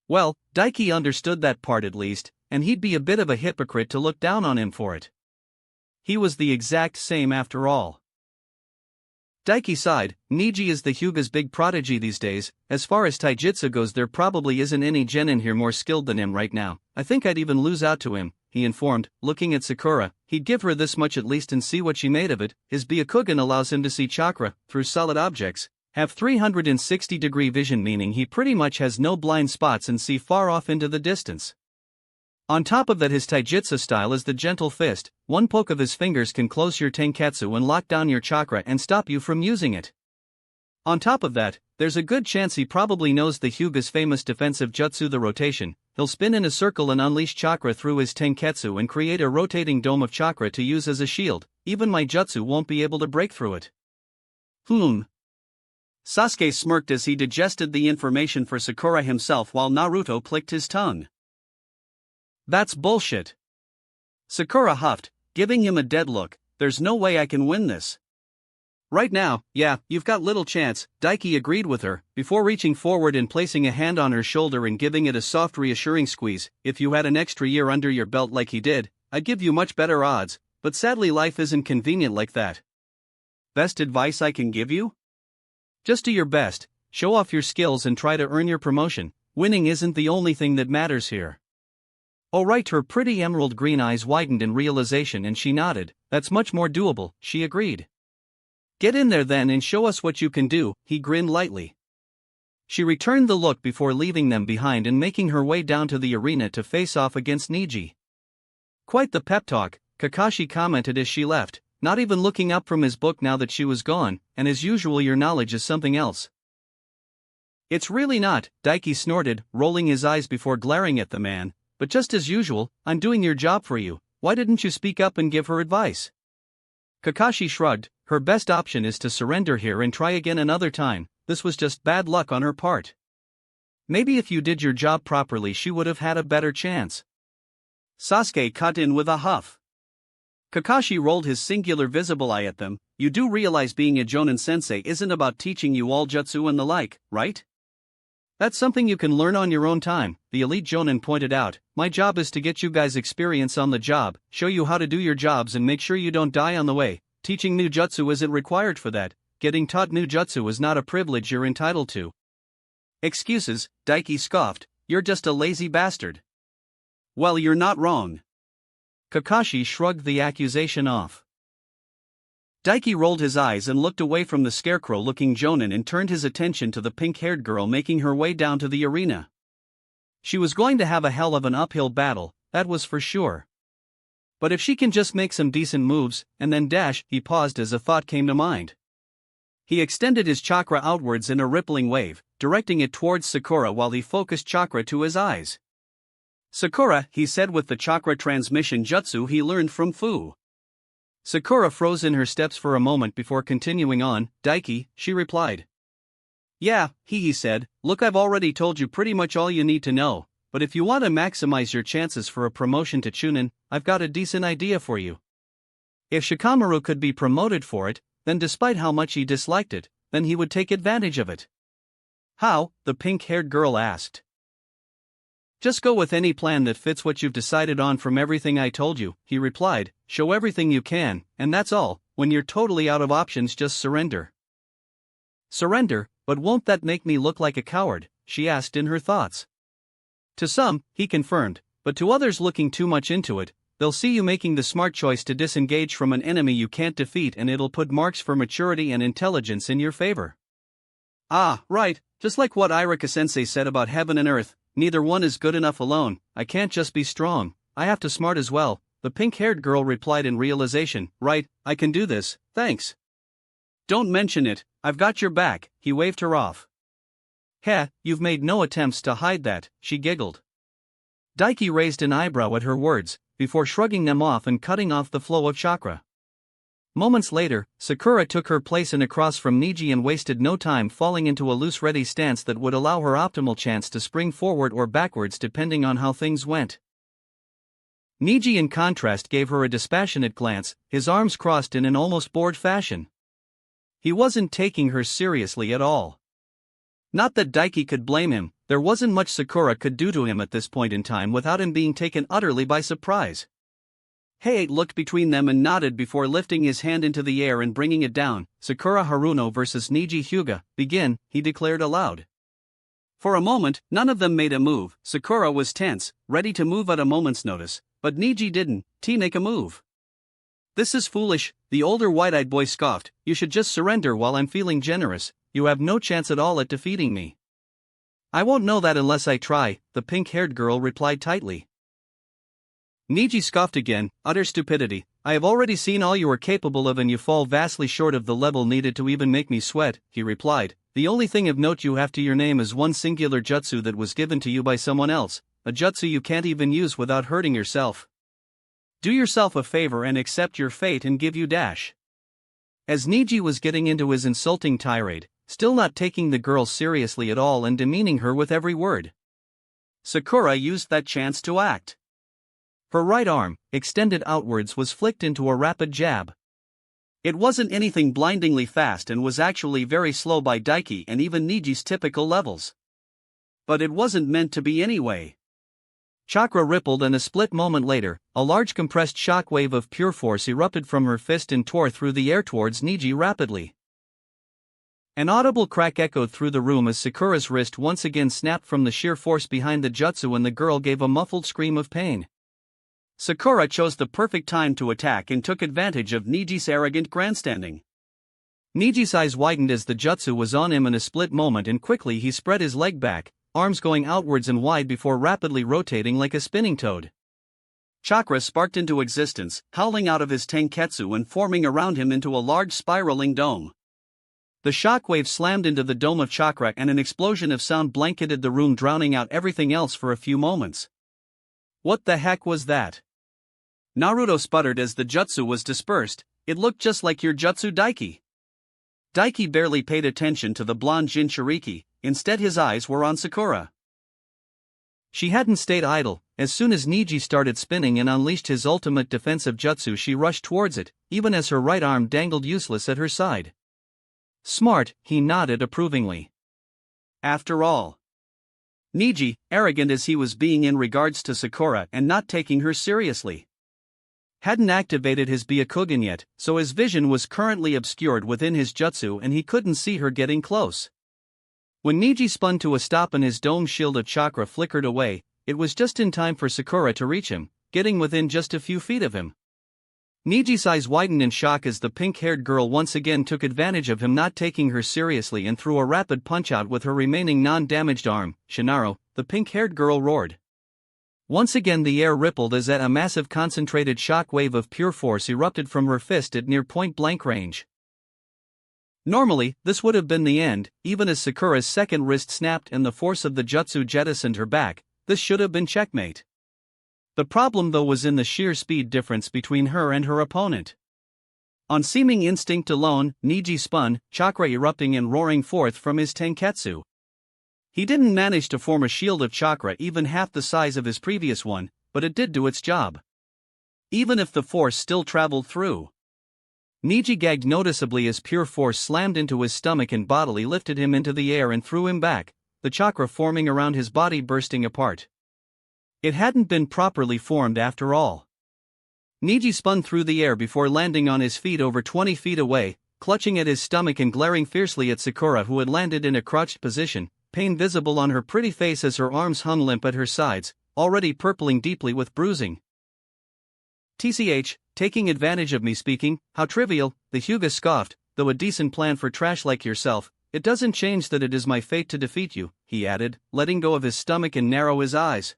Well, Daiki understood that part at least, and he'd be a bit of a hypocrite to look down on him for it. He was the exact same after all. Daiki sighed. Niji is the Hyuga's big prodigy these days. As far as taijutsu goes, there probably isn't any genin here more skilled than him right now. I think I'd even lose out to him, he informed, looking at Sakura. He'd give her this much at least and see what she made of it. His Byakugan allows him to see chakra through solid objects, have 360-degree vision, meaning he pretty much has no blind spots and see far off into the distance. On top of that, his taijutsu style is the gentle fist. One poke of his fingers can close your tenketsu and lock down your chakra and stop you from using it. On top of that, there's a good chance he probably knows the Hyuga's famous defensive jutsu, the rotation. He'll spin in a circle and unleash chakra through his tenketsu and create a rotating dome of chakra to use as a shield. Even my jutsu won't be able to break through it. Sasuke smirked as he digested the information for Sakura himself while Naruto clicked his tongue. That's bullshit. Sakura huffed, giving him a dead look. There's no way I can win this. Right now, yeah, you've got little chance, Daiki agreed with her, before reaching forward and placing a hand on her shoulder and giving it a soft reassuring squeeze. If you had an extra year under your belt like he did, I'd give you much better odds, but sadly life isn't convenient like that. Best advice I can give you? Just do your best, show off your skills and try to earn your promotion. Winning isn't the only thing that matters here. Oh right, her pretty emerald green eyes widened in realization and she nodded. That's much more doable, she agreed. Get in there then and show us what you can do, he grinned lightly. She returned the look before leaving them behind and making her way down to the arena to face off against Niji. Quite the pep talk, Kakashi commented as she left, not even looking up from his book now that she was gone, and as usual your knowledge is something else. It's really not, Daiki snorted, rolling his eyes before glaring at the man. But just as usual, I'm doing your job for you. Why didn't you speak up and give her advice? Kakashi shrugged. Her best option is to surrender here and try again another time. This was just bad luck on her part. Maybe if you did your job properly she would have had a better chance. Sasuke cut in with a huff. Kakashi rolled his singular visible eye at them. You do realize being a Jonin sensei isn't about teaching you all jutsu and the like, right? That's something you can learn on your own time, the elite Jonin pointed out. My job is to get you guys experience on the job, show you how to do your jobs and make sure you don't die on the way. Teaching new jutsu isn't required for that. Getting taught new jutsu is not a privilege you're entitled to. Excuses, Daiki scoffed, you're just a lazy bastard. Well, you're not wrong. Kakashi shrugged the accusation off. Daiki rolled his eyes and looked away from the scarecrow-looking Jonin and turned his attention to the pink-haired girl making her way down to the arena. She was going to have a hell of an uphill battle, that was for sure. But if she can just make some decent moves, and then dash, he paused as a thought came to mind. He extended his chakra outwards in a rippling wave, directing it towards Sakura while he focused chakra to his eyes. Sakura, he said with the chakra transmission jutsu he learned from Fu. Sakura froze in her steps for a moment before continuing on. Daiki, she replied. Yeah, he said, look, I've already told you pretty much all you need to know, but if you want to maximize your chances for a promotion to Chunin, I've got a decent idea for you. If Shikamaru could be promoted for it, then despite how much he disliked it, then he would take advantage of it. How? The pink-haired girl asked. Just go with any plan that fits what you've decided on from everything I told you, he replied. Show everything you can, and that's all. When you're totally out of options, just surrender. Surrender, but won't that make me look like a coward? She asked in her thoughts. To some, he confirmed, but to others looking too much into it, they'll see you making the smart choice to disengage from an enemy you can't defeat and it'll put marks for maturity and intelligence in your favor. Ah, right, just like what Irika-sensei said about heaven and earth. Neither one is good enough alone. I can't just be strong, I have to smart as well, the pink-haired girl replied in realization. Right, I can do this, thanks. Don't mention it, I've got your back, he waved her off. Heh, you've made no attempts to hide that, she giggled. Daiki raised an eyebrow at her words, before shrugging them off and cutting off the flow of chakra. Moments later, Sakura took her place in across from Niji and wasted no time falling into a loose ready stance that would allow her optimal chance to spring forward or backwards depending on how things went. Niji in contrast gave her a dispassionate glance, his arms crossed in an almost bored fashion. He wasn't taking her seriously at all. Not that Daiki could blame him, there wasn't much Sakura could do to him at this point in time without him being taken utterly by surprise. Heiei looked between them and nodded before lifting his hand into the air and bringing it down. Sakura Haruno vs. Niji Hyuga, begin, he declared aloud. For a moment, none of them made a move. Sakura was tense, ready to move at a moment's notice, but Niji didn't make a move. This is foolish, the older wide-eyed boy scoffed. You should just surrender while I'm feeling generous. You have no chance at all at defeating me. I won't know that unless I try, the pink-haired girl replied tightly. Niji scoffed again, utter stupidity. I have already seen all you are capable of and you fall vastly short of the level needed to even make me sweat, he replied. The only thing of note you have to your name is one singular jutsu that was given to you by someone else, a jutsu you can't even use without hurting yourself. Do yourself a favor and accept your fate and give you dash. As Niji was getting into his insulting tirade, still not taking the girl seriously at all and demeaning her with every word, Sakura used that chance to act. Her right arm, extended outwards, was flicked into a rapid jab. It wasn't anything blindingly fast and was actually very slow by Daiki and even Niji's typical levels. But it wasn't meant to be anyway. Chakra rippled and a split moment later, a large compressed shock wave of pure force erupted from her fist and tore through the air towards Niji rapidly. An audible crack echoed through the room as Sakura's wrist once again snapped from the sheer force behind the jutsu and the girl gave a muffled scream of pain. Sakura chose the perfect time to attack and took advantage of Niji's arrogant grandstanding. Niji's eyes widened as the jutsu was on him in a split moment and quickly he spread his leg back, arms going outwards and wide before rapidly rotating like a spinning toad. Chakra sparked into existence, howling out of his tenketsu and forming around him into a large spiraling dome. The shockwave slammed into the dome of chakra and an explosion of sound blanketed the room, drowning out everything else for a few moments. What the heck was that? Naruto sputtered as the jutsu was dispersed. It looked just like your jutsu Daiki. Daiki barely paid attention to the blonde Jinchuriki, instead his eyes were on Sakura. She hadn't stayed idle. As soon as Niji started spinning and unleashed his ultimate defensive jutsu, she rushed towards it, even as her right arm dangled useless at her side. Smart, he nodded approvingly. After all, Niji, arrogant as he was being in regards to Sakura and not taking her seriously, hadn't activated his Byakugan yet, so his vision was currently obscured within his jutsu and he couldn't see her getting close. When Niji spun to a stop and his dome shield of chakra flickered away, it was just in time for Sakura to reach him, getting within just a few feet of him. Niji's eyes widened in shock as the pink-haired girl once again took advantage of him not taking her seriously and threw a rapid punch-out with her remaining non-damaged arm. Shinaro, the pink-haired girl roared. Once again the air rippled as a massive concentrated shock wave of pure force erupted from her fist at near point-blank range. Normally, this would have been the end, even as Sakura's second wrist snapped and the force of the jutsu jettisoned her back. This should have been checkmate. The problem though was in the sheer speed difference between her and her opponent. On seeming instinct alone, Niji spun, chakra erupting and roaring forth from his tenketsu. He didn't manage to form a shield of chakra even half the size of his previous one, but it did do its job. Even if the force still traveled through. Niji gagged noticeably as pure force slammed into his stomach and bodily lifted him into the air and threw him back, the chakra forming around his body bursting apart. It hadn't been properly formed after all. Niji spun through the air before landing on his feet over 20 feet away, clutching at his stomach and glaring fiercely at Sakura, who had landed in a crouched position, pain visible on her pretty face as her arms hung limp at her sides, already purpling deeply with bruising. TCH, taking advantage of me speaking, how trivial, the Hyuga scoffed, though a decent plan for trash like yourself. It doesn't change that it is my fate to defeat you, he added, letting go of his stomach and narrow his eyes.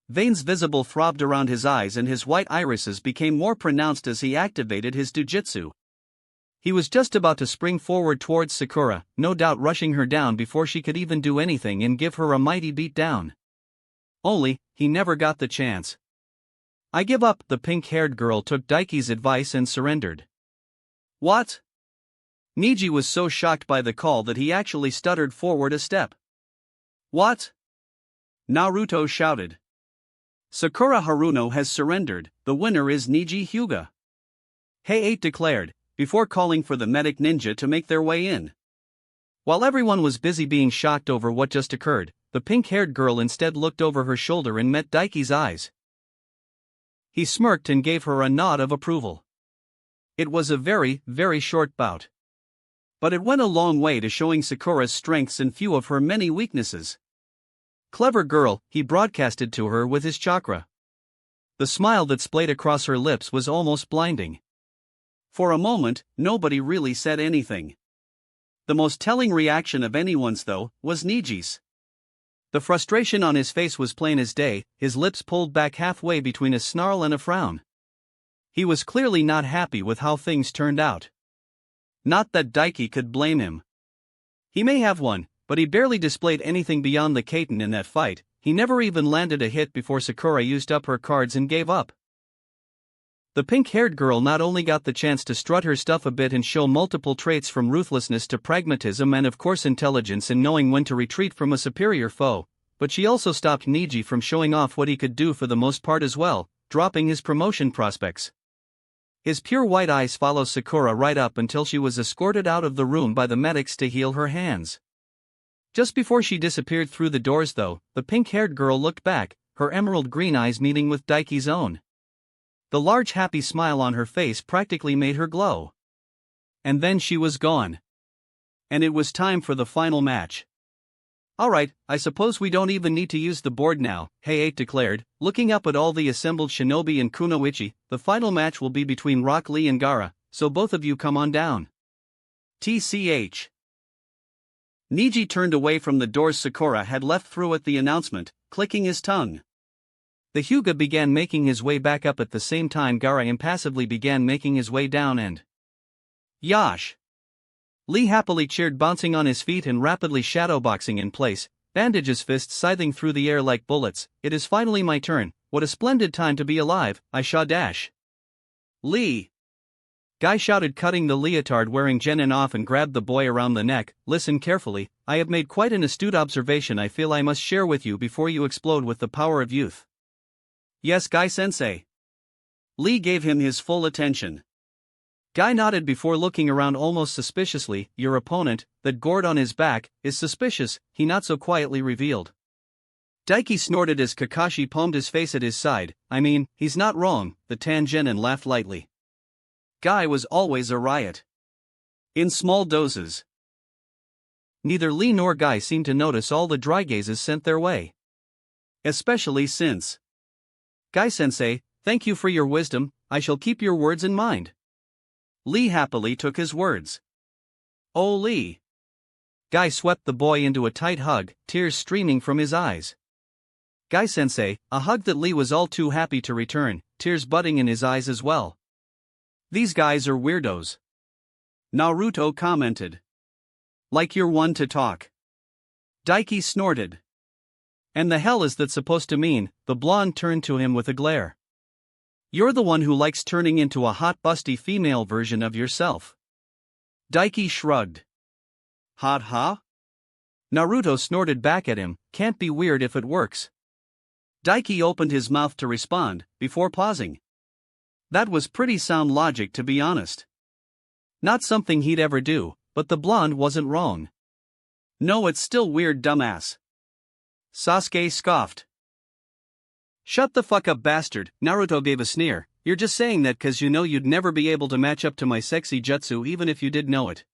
Veins visible throbbed around his eyes and his white irises became more pronounced as he activated his jujitsu. He was just about to spring forward towards Sakura, no doubt rushing her down before she could even do anything and give her a mighty beat down. Only, he never got the chance. I give up, the pink-haired girl took Daiki's advice and surrendered. What? Niji was so shocked by the call that he actually stuttered forward a step. What? Naruto shouted. Sakura Haruno has surrendered, the winner is Niji Hyuga. Heiei declared, before calling for the medic ninja to make their way in. While everyone was busy being shocked over what just occurred, the pink-haired girl instead looked over her shoulder and met Daiki's eyes. He smirked and gave her a nod of approval. It was a very, very short bout. But it went a long way to showing Sakura's strengths and few of her many weaknesses. Clever girl, he broadcasted to her with his chakra. The smile that splayed across her lips was almost blinding. For a moment, nobody really said anything. The most telling reaction of anyone's, though, was Niji's. The frustration on his face was plain as day, his lips pulled back halfway between a snarl and a frown. He was clearly not happy with how things turned out. Not that Daiki could blame him. He may have won, but he barely displayed anything beyond the Kaiten in that fight. He never even landed a hit before Sakura used up her cards and gave up. The pink-haired girl not only got the chance to strut her stuff a bit and show multiple traits from ruthlessness to pragmatism and of course intelligence in knowing when to retreat from a superior foe, but she also stopped Niji from showing off what he could do for the most part as well, dropping his promotion prospects. His pure white eyes followed Sakura right up until she was escorted out of the room by the medics to heal her hands. Just before she disappeared through the doors though, the pink-haired girl looked back, her emerald green eyes meeting with Daiki's own. The large happy smile on her face practically made her glow. And then she was gone. And it was time for the final match. Alright, I suppose we don't even need to use the board now, Heiei declared, looking up at all the assembled shinobi and kunoichi. The final match will be between Rock Lee and Gaara, so both of you come on down. TCH. Niji turned away from the doors Sakura had left through at the announcement, clicking his tongue. The Hyuga began making his way back up at the same time Gaara impassively began making his way down and... Yash! Lee happily cheered, bouncing on his feet and rapidly shadowboxing in place, Bandage's fists scything through the air like bullets. It is finally my turn, what a splendid time to be alive, I shall dash. Lee! Guy shouted, cutting the leotard wearing Genin off and grabbed the boy around the neck. Listen carefully, I have made quite an astute observation I feel I must share with you before you explode with the power of youth. Yes, Guy-sensei. Lee gave him his full attention. Guy nodded before looking around almost suspiciously. Your opponent, that gourd on his back, is suspicious, he not so quietly revealed. Daiki snorted as Kakashi palmed his face at his side. I mean, he's not wrong, the Tan Genin laughed lightly. Guy was always a riot. In small doses. Neither Lee nor Guy seemed to notice all the dry gazes sent their way. Especially since... Guy-sensei, thank you for your wisdom, I shall keep your words in mind. Lee happily took his words. Oh Lee! Guy swept the boy into a tight hug, tears streaming from his eyes. Guy-sensei, a hug that Lee was all too happy to return, tears budding in his eyes as well. These guys are weirdos. Naruto commented. Like you're one to talk. Daiki snorted. And the hell is that supposed to mean? The blonde turned to him with a glare. You're the one who likes turning into a hot busty female version of yourself. Daiki shrugged. Hot huh? Naruto snorted back at him, can't be weird if it works. Daiki opened his mouth to respond, before pausing. That was pretty sound logic, to be honest. Not something he'd ever do, but the blonde wasn't wrong. No, it's still weird, dumbass. Sasuke scoffed. Shut the fuck up, bastard, Naruto gave a sneer. You're just saying that 'cause you know you'd never be able to match up to my sexy jutsu even if you did know it.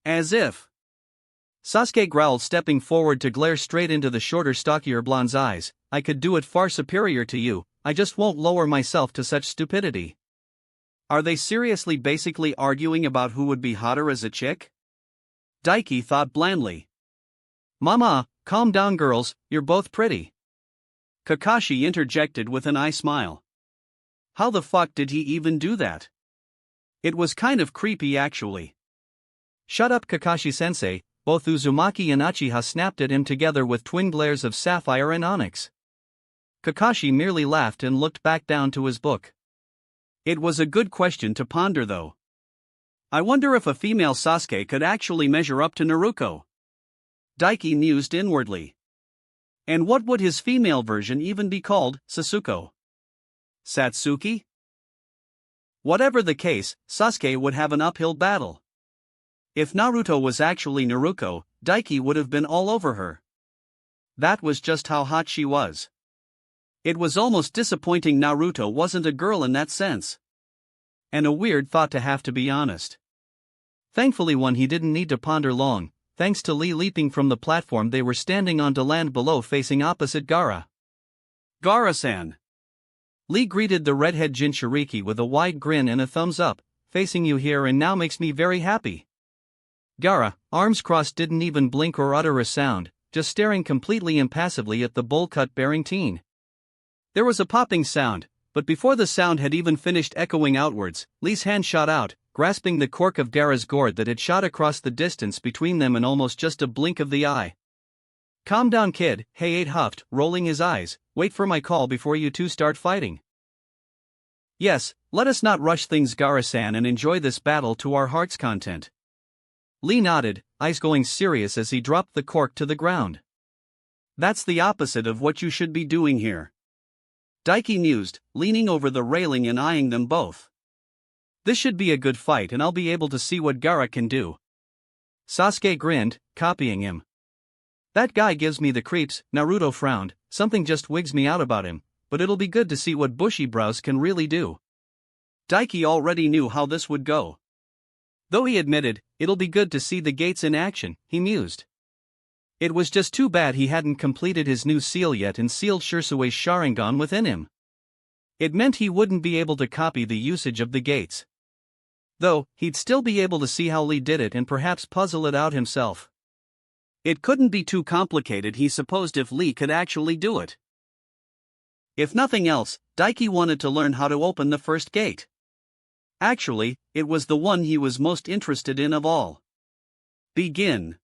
As if. Sasuke growled, stepping forward to glare straight into the shorter, stockier blonde's eyes. I could do it far superior to you, I just won't lower myself to such stupidity. Are they seriously basically arguing about who would be hotter as a chick? Daiki thought blandly. Mama, calm down girls, you're both pretty. Kakashi interjected with an eye smile. How the fuck did he even do that? It was kind of creepy actually. Shut up, Kakashi-sensei, both Uzumaki and Uchiha snapped at him together with twin glares of sapphire and onyx. Kakashi merely laughed and looked back down to his book. It was a good question to ponder though. I wonder if a female Sasuke could actually measure up to Naruto. Daiki mused inwardly. And what would his female version even be called, Sasuko? Satsuki? Whatever the case, Sasuke would have an uphill battle. If Naruto was actually Naruto, Daiki would have been all over her. That was just how hot she was. It was almost disappointing Naruto wasn't a girl in that sense. And a weird thought to have, to be honest. Thankfully one he didn't need to ponder long, thanks to Lee leaping from the platform they were standing on to land below facing opposite Gaara. "Gaara-san." Lee greeted the redhead Jinchuriki with a wide grin and a thumbs up, "Facing you here and now makes me very happy." Gaara, arms crossed, didn't even blink or utter a sound, just staring completely impassively at the bowl-cut bearing teen. There was a popping sound, but before the sound had even finished echoing outwards, Lee's hand shot out, grasping the cork of Gaara's gourd that had shot across the distance between them in almost just a blink of the eye. "Calm down, kid," Hey-8 huffed, rolling his eyes. "Wait for my call before you two start fighting." "Yes, let us not rush things, Gaara-san, and enjoy this battle to our heart's content." Lee nodded, eyes going serious as he dropped the cork to the ground. "That's the opposite of what you should be doing here," Daiki mused, leaning over the railing and eyeing them both. "This should be a good fight and I'll be able to see what Gaara can do." Sasuke grinned, copying him. "That guy gives me the creeps," Naruto frowned, "something just wigs me out about him, but it'll be good to see what bushy brows can really do." Daiki already knew how this would go. Though he admitted, "It'll be good to see the gates in action," he mused. It was just too bad he hadn't completed his new seal yet and sealed Shirsui's Sharingan within him. It meant he wouldn't be able to copy the usage of the gates. Though, he'd still be able to see how Lee did it and perhaps puzzle it out himself. It couldn't be too complicated, he supposed, if Lee could actually do it. If nothing else, Daiki wanted to learn how to open the first gate. Actually, it was the one he was most interested in of all. "Begin,"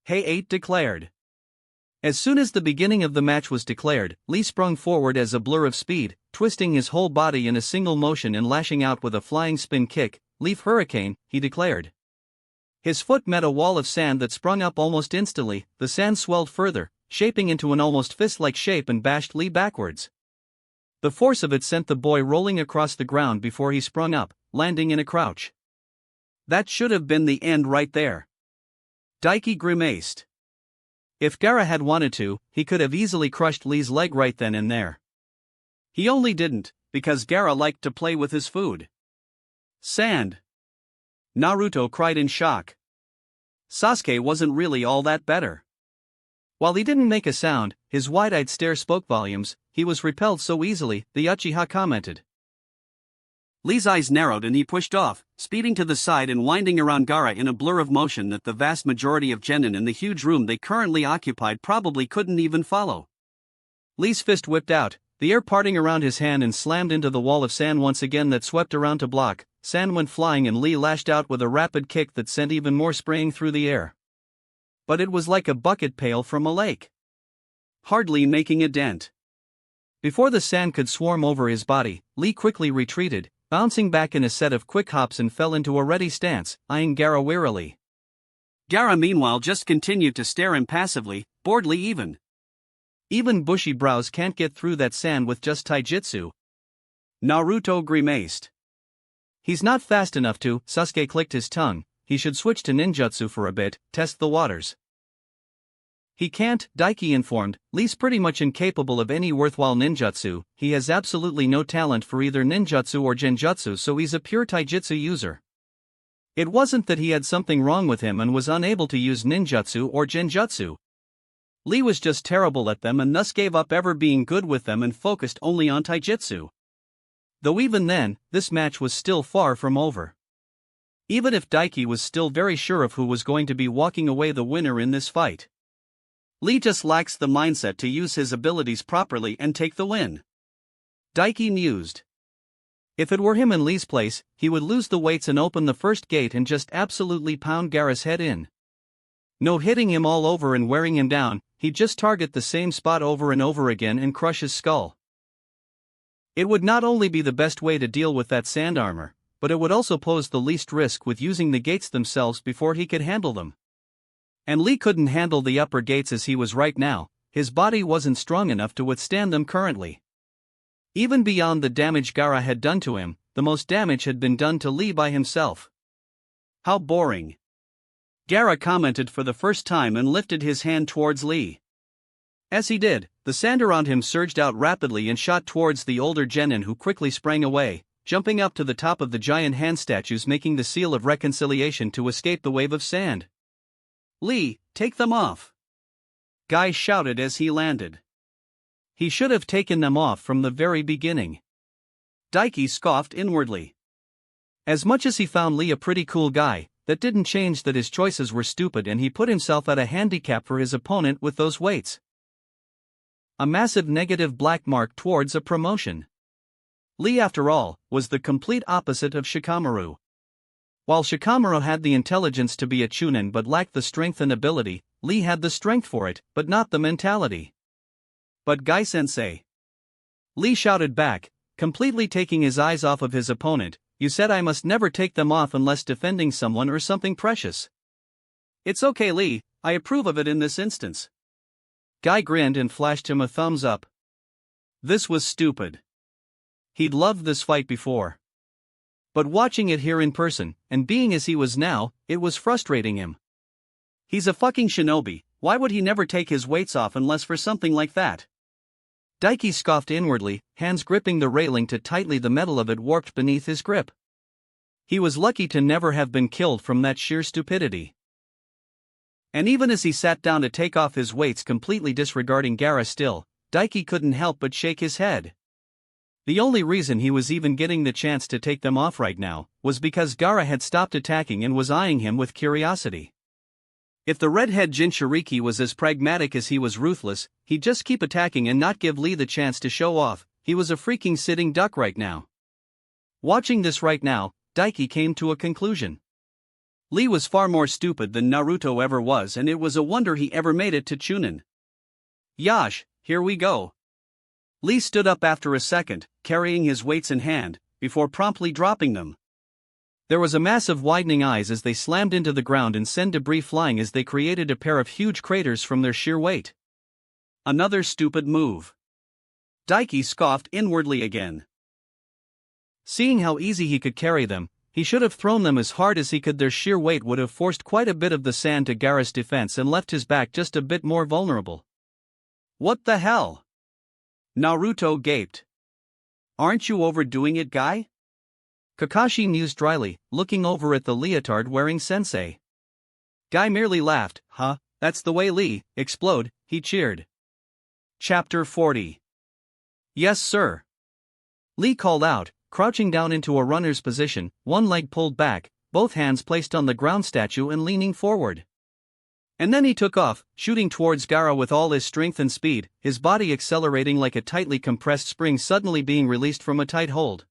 Hey-8 declared. As soon as the beginning of the match was declared, Lee sprung forward as a blur of speed, twisting his whole body in a single motion and lashing out with a flying spin kick. "Leaf Hurricane," he declared. His foot met a wall of sand that sprung up almost instantly. The sand swelled further, shaping into an almost fist-like shape, and bashed Lee backwards. The force of it sent the boy rolling across the ground before he sprung up, landing in a crouch. That should have been the end right there. Daiki grimaced. If Gaara had wanted to, he could have easily crushed Lee's leg right then and there. He only didn't, because Gaara liked to play with his food. Sand. Naruto cried in shock. Sasuke wasn't really all that better. While he didn't make a sound, his wide-eyed stare spoke volumes. He was repelled so easily, the Uchiha commented. Lee's eyes narrowed and he pushed off, speeding to the side and winding around Gaara in a blur of motion that the vast majority of genin in the huge room they currently occupied probably couldn't even follow. Lee's fist whipped out, the air parting around his hand, and slammed into the wall of sand once again that swept around to block. Sand went flying and Lee lashed out with a rapid kick that sent even more spraying through the air. But it was like a bucket pail from a lake, hardly making a dent. Before the sand could swarm over his body, Lee quickly retreated, bouncing back in a set of quick hops, and fell into a ready stance, eyeing Gaara wearily. Gaara meanwhile just continued to stare impassively, boredly even. Even bushy brows can't get through that sand with just taijutsu. Naruto grimaced. He's not fast enough to, Sasuke clicked his tongue. He should switch to ninjutsu for a bit, test the waters. He can't, Daiki informed. Lee's pretty much incapable of any worthwhile ninjutsu. He has absolutely no talent for either ninjutsu or genjutsu, so he's a pure taijutsu user. It wasn't that he had something wrong with him and was unable to use ninjutsu or genjutsu. Lee was just terrible at them and thus gave up ever being good with them and focused only on taijutsu. Though even then, this match was still far from over. Even if Daiki was still very sure of who was going to be walking away the winner in this fight, Lee just lacks the mindset to use his abilities properly and take the win. Daiki mused. If it were him in Lee's place, he would lose the weights and open the first gate and just absolutely pound Gaara's head in. No hitting him all over and wearing him down, he'd just target the same spot over and over again and crush his skull. It would not only be the best way to deal with that sand armor, but it would also pose the least risk with using the gates themselves before he could handle them. And Lee couldn't handle the upper gates as he was right now. His body wasn't strong enough to withstand them currently. Even beyond the damage Gaara had done to him, the most damage had been done to Lee by himself. How boring. Gaara commented for the first time and lifted his hand towards Lee. As he did, the sand around him surged out rapidly and shot towards the older genin, who quickly sprang away, jumping up to the top of the giant hand statues, making the seal of reconciliation to escape the wave of sand. "Lee, take them off!" Guy shouted as he landed. He should have taken them off from the very beginning. Daiki scoffed inwardly. As much as he found Lee a pretty cool guy, that didn't change that his choices were stupid and he put himself at a handicap for his opponent with those weights. A massive negative black mark towards a promotion. Lee, after all, was the complete opposite of Shikamaru. While Shikamaru had the intelligence to be a chunin but lacked the strength and ability, Lee had the strength for it, but not the mentality. "But Guy-sensei," Lee shouted back, completely taking his eyes off of his opponent, "you said I must never take them off unless defending someone or something precious." "It's okay, Lee, I approve of it in this instance." Guy grinned and flashed him a thumbs up. This was stupid. He'd loved this fight before. But watching it here in person, and being as he was now, it was frustrating him. He's a fucking shinobi, why would he never take his weights off unless for something like that? Daiki scoffed inwardly, hands gripping the railing to tightly the metal of it warped beneath his grip. He was lucky to never have been killed from that sheer stupidity. And even as he sat down to take off his weights, completely disregarding Gaara still, Daiki couldn't help but shake his head. The only reason he was even getting the chance to take them off right now was because Gaara had stopped attacking and was eyeing him with curiosity. If the redhead Jinchuriki was as pragmatic as he was ruthless, he'd just keep attacking and not give Lee the chance to show off. He was a freaking sitting duck right now. Watching this right now, Daiki came to a conclusion. Lee was far more stupid than Naruto ever was, and it was a wonder he ever made it to Chunin. "Yash, here we go." Lee stood up after a second, carrying his weights in hand, before promptly dropping them. There was a massive widening eyes as they slammed into the ground and sent debris flying as they created a pair of huge craters from their sheer weight. Another stupid move. Daiki scoffed inwardly again. Seeing how easy he could carry them, he should have thrown them as hard as he could. Their sheer weight would have forced quite a bit of the sand to Gaara's defense and left his back just a bit more vulnerable. "What the hell?" Naruto gaped. "Aren't you overdoing it, Guy?" Kakashi mused dryly, looking over at the leotard-wearing sensei. Guy merely laughed. "Huh, that's the way Lee explode," he cheered. Chapter 40. "Yes, sir." Lee called out, crouching down into a runner's position, one leg pulled back, both hands placed on the ground statue and leaning forward. And then he took off, shooting towards Gaara with all his strength and speed, his body accelerating like a tightly compressed spring suddenly being released from a tight hold.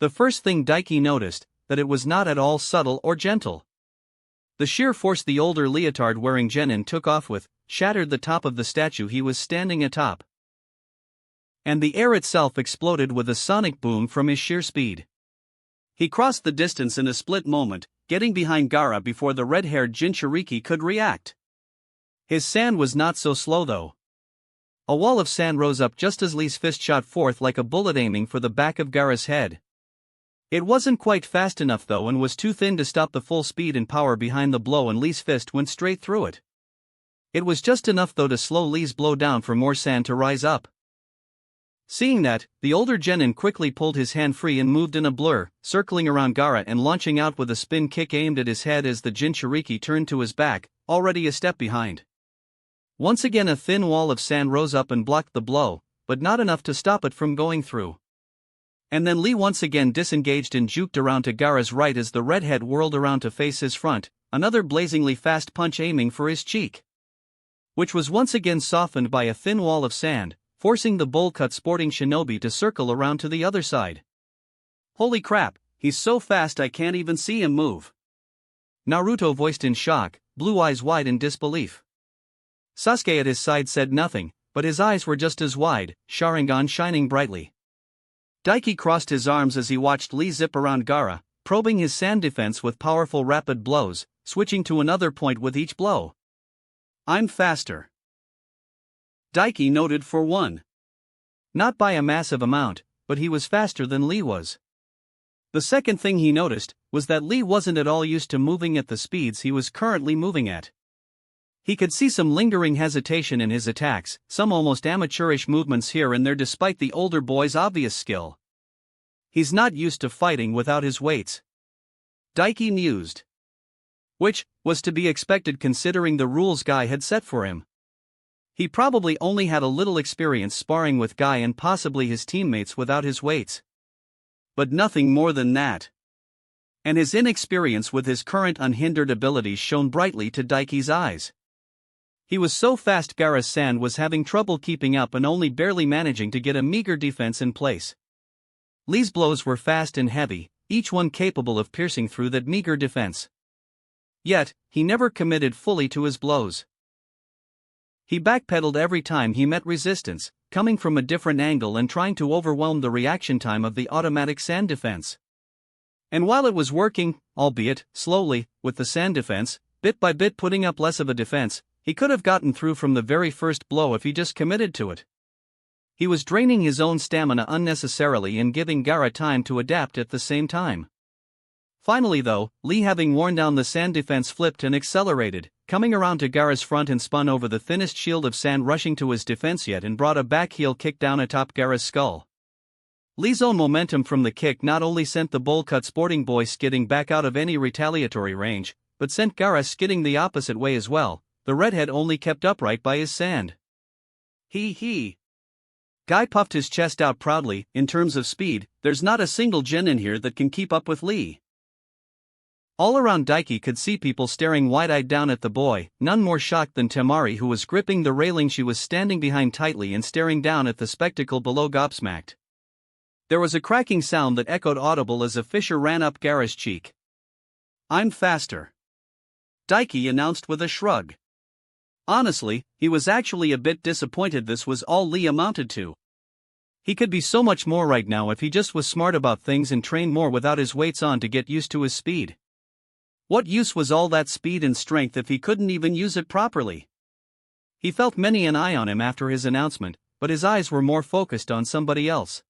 The first thing Daiki noticed, that it was not at all subtle or gentle. The sheer force the older leotard-wearing genin took off with, shattered the top of the statue he was standing atop. And the air itself exploded with a sonic boom from his sheer speed. He crossed the distance in a split moment, getting behind Gaara before the red-haired Jinchuriki could react. His sand was not so slow though. A wall of sand rose up just as Lee's fist shot forth like a bullet, aiming for the back of Gaara's head. It wasn't quite fast enough though and was too thin to stop the full speed and power behind the blow, and Lee's fist went straight through it. It was just enough though to slow Lee's blow down for more sand to rise up. Seeing that, the older genin quickly pulled his hand free and moved in a blur, circling around Gaara and launching out with a spin kick aimed at his head as the Jinchuriki turned to his back, already a step behind. Once again a thin wall of sand rose up and blocked the blow, but not enough to stop it from going through. And then Lee once again disengaged and juked around to Gaara's right as the redhead whirled around to face his front, another blazingly fast punch aiming for his cheek, which was once again softened by a thin wall of sand, forcing the bowl-cut sporting shinobi to circle around to the other side. "Holy crap, he's so fast I can't even see him move," Naruto voiced in shock, blue eyes wide in disbelief. Sasuke at his side said nothing, but his eyes were just as wide, Sharingan shining brightly. Daiki crossed his arms as he watched Lee zip around Gaara, probing his sand defense with powerful rapid blows, switching to another point with each blow. "I'm faster," Daiki noted for one. Not by a massive amount, but he was faster than Lee was. The second thing he noticed was that Lee wasn't at all used to moving at the speeds he was currently moving at. He could see some lingering hesitation in his attacks, some almost amateurish movements here and there despite the older boy's obvious skill. He's not used to fighting without his weights, Daiki mused. Which was to be expected considering the rules Guy had set for him. He probably only had a little experience sparring with Guy and possibly his teammates without his weights. But nothing more than that. And his inexperience with his current unhindered abilities shone brightly to Daiki's eyes. He was so fast Gaara-san was having trouble keeping up and only barely managing to get a meager defense in place. Lee's blows were fast and heavy, each one capable of piercing through that meager defense. Yet, he never committed fully to his blows. He backpedaled every time he met resistance, coming from a different angle and trying to overwhelm the reaction time of the automatic sand defense. And while it was working, albeit slowly, with the sand defense, bit by bit putting up less of a defense, he could have gotten through from the very first blow if he just committed to it. He was draining his own stamina unnecessarily and giving Gaara time to adapt at the same time. Finally though, Lee having worn down the sand defense flipped and accelerated, coming around to Gaara's front and spun over the thinnest shield of sand rushing to his defense yet and brought a back heel kick down atop Gaara's skull. Lee's own momentum from the kick not only sent the bowl-cut sporting boy skidding back out of any retaliatory range, but sent Gaara skidding the opposite way as well, the redhead only kept upright by his sand. He. Guy puffed his chest out proudly. In terms of speed, there's not a single Jin in here that can keep up with Lee. All around Daiki could see people staring wide-eyed down at the boy, none more shocked than Temari, who was gripping the railing she was standing behind tightly and staring down at the spectacle below gobsmacked. There was a cracking sound that echoed audible as a fissure ran up Gaara's cheek. "I'm faster," Daiki announced with a shrug. Honestly, he was actually a bit disappointed this was all Lee amounted to. He could be so much more right now if he just was smart about things and trained more without his weights on to get used to his speed. What use was all that speed and strength if he couldn't even use it properly? He felt many an eye on him after his announcement, but his eyes were more focused on somebody else.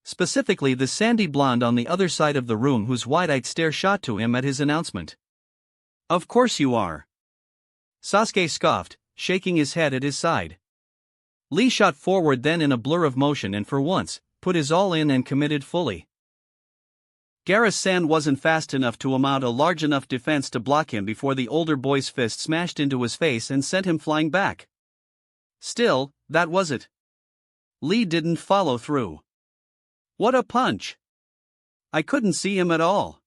Specifically the sandy blonde on the other side of the room whose wide-eyed stare shot to him at his announcement. "Of course you are," Sasuke scoffed, shaking his head at his side. Lee shot forward then in a blur of motion and for once, put his all in and committed fully. Gaara-san wasn't fast enough to mount a large enough defense to block him before the older boy's fist smashed into his face and sent him flying back. Still, that was it. Lee didn't follow through. What a punch! I couldn't see him at all.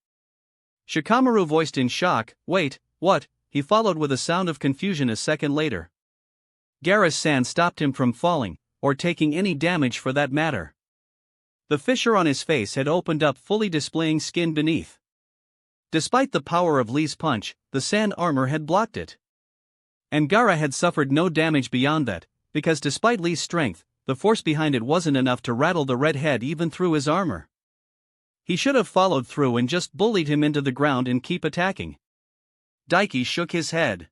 Shikamaru voiced in shock, "Wait, what?" He followed with a sound of confusion a second later. Gaara-san stopped him from falling, or taking any damage for that matter. The fissure on his face had opened up, fully displaying skin beneath. Despite the power of Lee's punch, the sand armor had blocked it. And Gaara had suffered no damage beyond that, because despite Lee's strength, the force behind it wasn't enough to rattle the redhead even through his armor. He should have followed through and just bullied him into the ground and keep attacking. Daiki shook his head.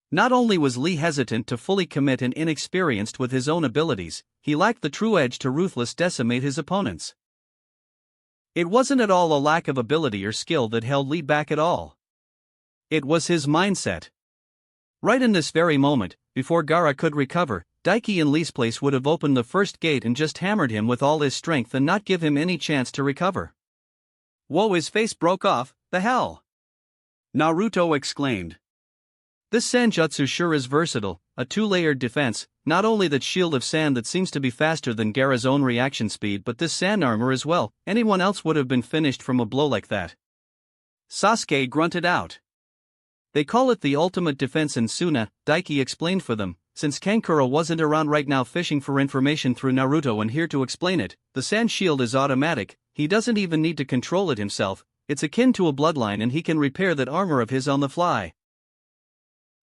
Not only was Lee hesitant to fully commit and inexperienced with his own abilities, he lacked the true edge to ruthless decimate his opponents. It wasn't at all a lack of ability or skill that held Lee back at all. It was his mindset. Right in this very moment, before Gaara could recover, Daiki in Lee's place would have opened the first gate and just hammered him with all his strength and not give him any chance to recover. Whoa, his face broke off, the hell! Naruto exclaimed. This Sanjutsu sure is versatile, a two-layered defense, not only that shield of sand that seems to be faster than Gaara's own reaction speed but this sand armor as well. Anyone else would have been finished from a blow like that. Sasuke grunted out. They call it the ultimate defense in Suna, Daiki explained for them, since Kankuro wasn't around right now fishing for information through Naruto and here to explain it. The sand shield is automatic, he doesn't even need to control it himself, it's akin to a bloodline and he can repair that armor of his on the fly.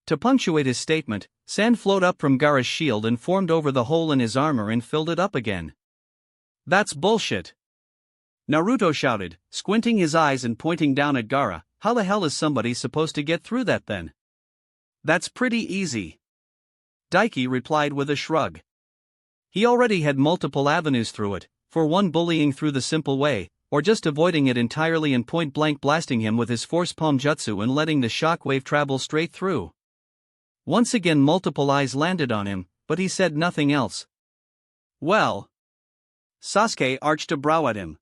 To punctuate his statement, sand flowed up from Gaara's shield and formed over the hole in his armor and filled it up again. That's bullshit! Naruto shouted, squinting his eyes and pointing down at Gaara. How the hell is somebody supposed to get through that then? That's pretty easy. Daiki replied with a shrug. He already had multiple avenues through it, for one bullying through the simple way, or just avoiding it entirely and point-blank blasting him with his force palm jutsu and letting the shockwave travel straight through. Once again multiple eyes landed on him, but he said nothing else. Well. Sasuke arched a brow at him.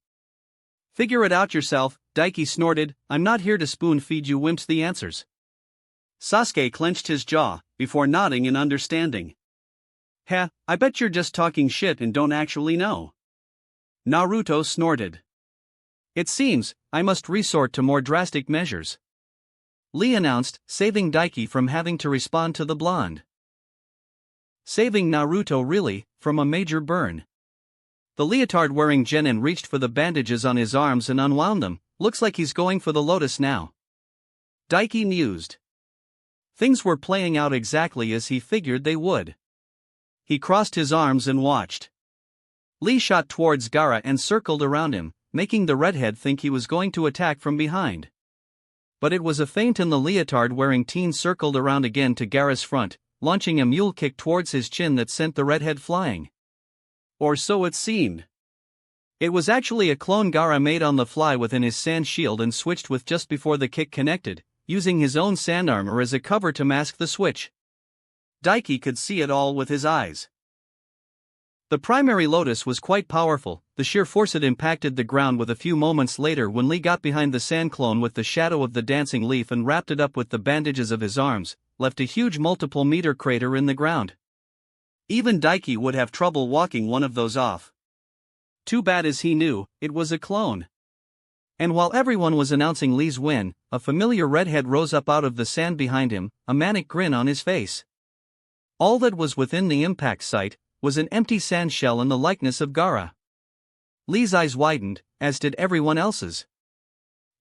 Figure it out yourself, Daiki snorted, I'm not here to spoon feed you wimps the answers. Sasuke clenched his jaw, before nodding in understanding. Heh, I bet you're just talking shit and don't actually know. Naruto snorted. It seems, I must resort to more drastic measures. Lee announced, saving Daiki from having to respond to the blonde. Saving Naruto really, from a major burn. The leotard-wearing genin reached for the bandages on his arms and unwound them, looks like he's going for the lotus now. Daiki mused. Things were playing out exactly as he figured they would. He crossed his arms and watched. Lee shot towards Gaara and circled around him, making the redhead think he was going to attack from behind. But it was a feint and the leotard-wearing teen circled around again to Gaara's front, launching a mule kick towards his chin that sent the redhead flying. Or so it seemed. It was actually a clone Gaara made on the fly within his sand shield and switched with just before the kick connected, using his own sand armor as a cover to mask the switch. Daiki could see it all with his eyes. The primary lotus was quite powerful, the sheer force it impacted the ground with a few moments later when Lee got behind the sand clone with the shadow of the dancing leaf and wrapped it up with the bandages of his arms, left a huge multiple meter crater in the ground. Even Daiki would have trouble walking one of those off. Too bad as he knew, it was a clone. And while everyone was announcing Lee's win, a familiar redhead rose up out of the sand behind him, a manic grin on his face. All that was within the impact site was an empty sand shell in the likeness of Gaara. Lee's eyes widened, as did everyone else's.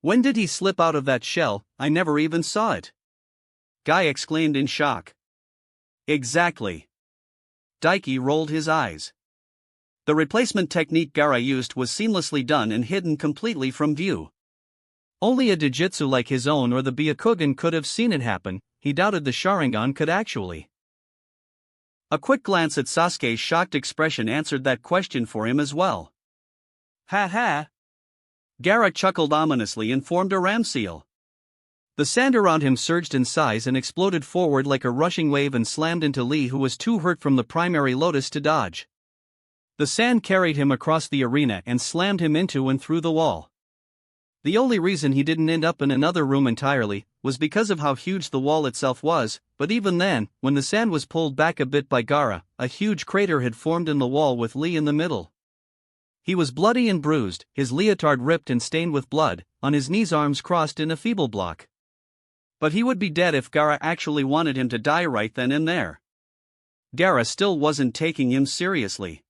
When did he slip out of that shell? I never even saw it. Guy exclaimed in shock. Exactly. Daiki rolled his eyes. The replacement technique Gaara used was seamlessly done and hidden completely from view. Only a Dojutsu like his own or the Byakugan could have seen it happen. He doubted the Sharingan could actually. A quick glance at Sasuke's shocked expression answered that question for him as well. Ha ha! Gaara chuckled ominously and formed a ram seal. The sand around him surged in size and exploded forward like a rushing wave and slammed into Lee, who was too hurt from the primary lotus to dodge. The sand carried him across the arena and slammed him into and through the wall. The only reason he didn't end up in another room entirely was because of how huge the wall itself was, but even then, when the sand was pulled back a bit by Gaara, a huge crater had formed in the wall with Lee in the middle. He was bloody and bruised, his leotard ripped and stained with blood, on his knees, arms crossed in a feeble block. But he would be dead if Gaara actually wanted him to die right then and there. Gaara still wasn't taking him seriously.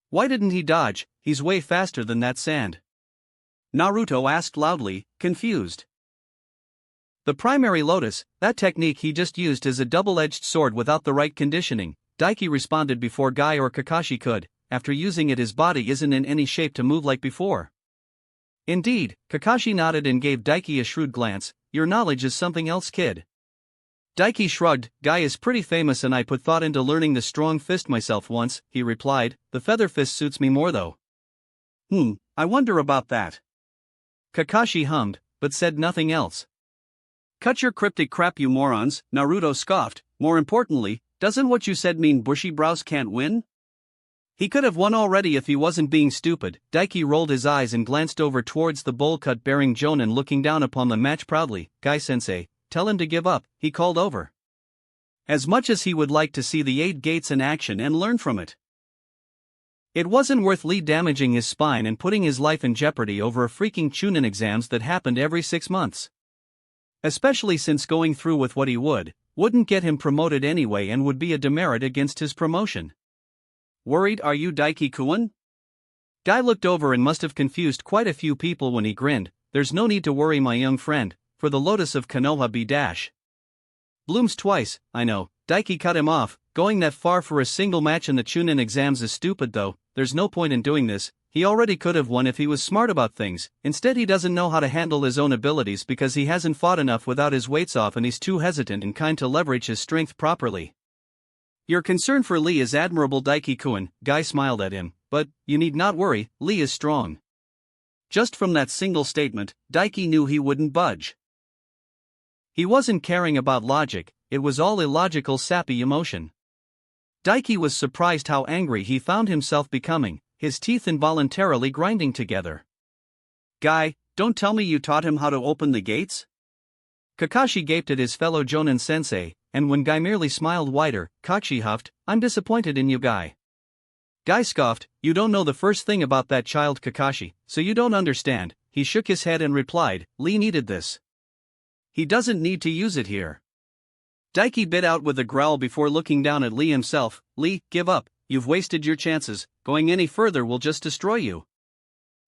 Why didn't he dodge? He's way faster than that sand. Naruto asked loudly, confused. The primary lotus, that technique he just used is a double-edged sword without the right conditioning, Daiki responded before Guy or Kakashi could. After using it, his body isn't in any shape to move like before. Indeed, Kakashi nodded and gave Daiki a shrewd glance. Your knowledge is something else, kid. Daiki shrugged. Guy is pretty famous and I put thought into learning the strong fist myself once, he replied. The feather fist suits me more though. I wonder about that. Kakashi hummed, but said nothing else. Cut your cryptic crap, you morons, Naruto scoffed. More importantly, doesn't what you said mean bushy brows can't win? He could have won already if he wasn't being stupid. Daiki rolled his eyes and glanced over towards the bowl cut bearing Jonin looking down upon the match proudly. Guy-sensei, tell him to give up, he called over. As much as he would like to see the 8 gates in action and learn from it. It wasn't worth Lee damaging his spine and putting his life in jeopardy over a freaking Chunin exams that happened every 6 months. Especially since going through with what he wouldn't get him promoted anyway and would be a demerit against his promotion. Worried are you, Daiki-kun? Guy looked over and must have confused quite a few people when he grinned. There's no need to worry, my young friend, for the lotus of Konoha blooms twice, I know. Daiki cut him off. Going that far for a single match in the Chunin exams is stupid though. There's no point in doing this. He already could have won if he was smart about things. Instead, he doesn't know how to handle his own abilities because he hasn't fought enough without his weights off and he's too hesitant and kind to leverage his strength properly. Your concern for Lee is admirable, Daiki-kun, Guy smiled at him, but you need not worry, Lee is strong. Just from that single statement, Daiki knew he wouldn't budge. He wasn't caring about logic, it was all illogical sappy emotion. Daiki was surprised how angry he found himself becoming, his teeth involuntarily grinding together. "Guy, don't tell me you taught him how to open the gates?" Kakashi gaped at his fellow Jonin sensei, and when Guy merely smiled wider, Kakashi huffed, "I'm disappointed in you, Guy." Guy scoffed, "You don't know the first thing about that child, Kakashi, so you don't understand." He shook his head and replied, "Lee needed this. He doesn't need to use it here." Daiki bit out with a growl before looking down at Lee himself. "Lee, give up, you've wasted your chances, going any further will just destroy you."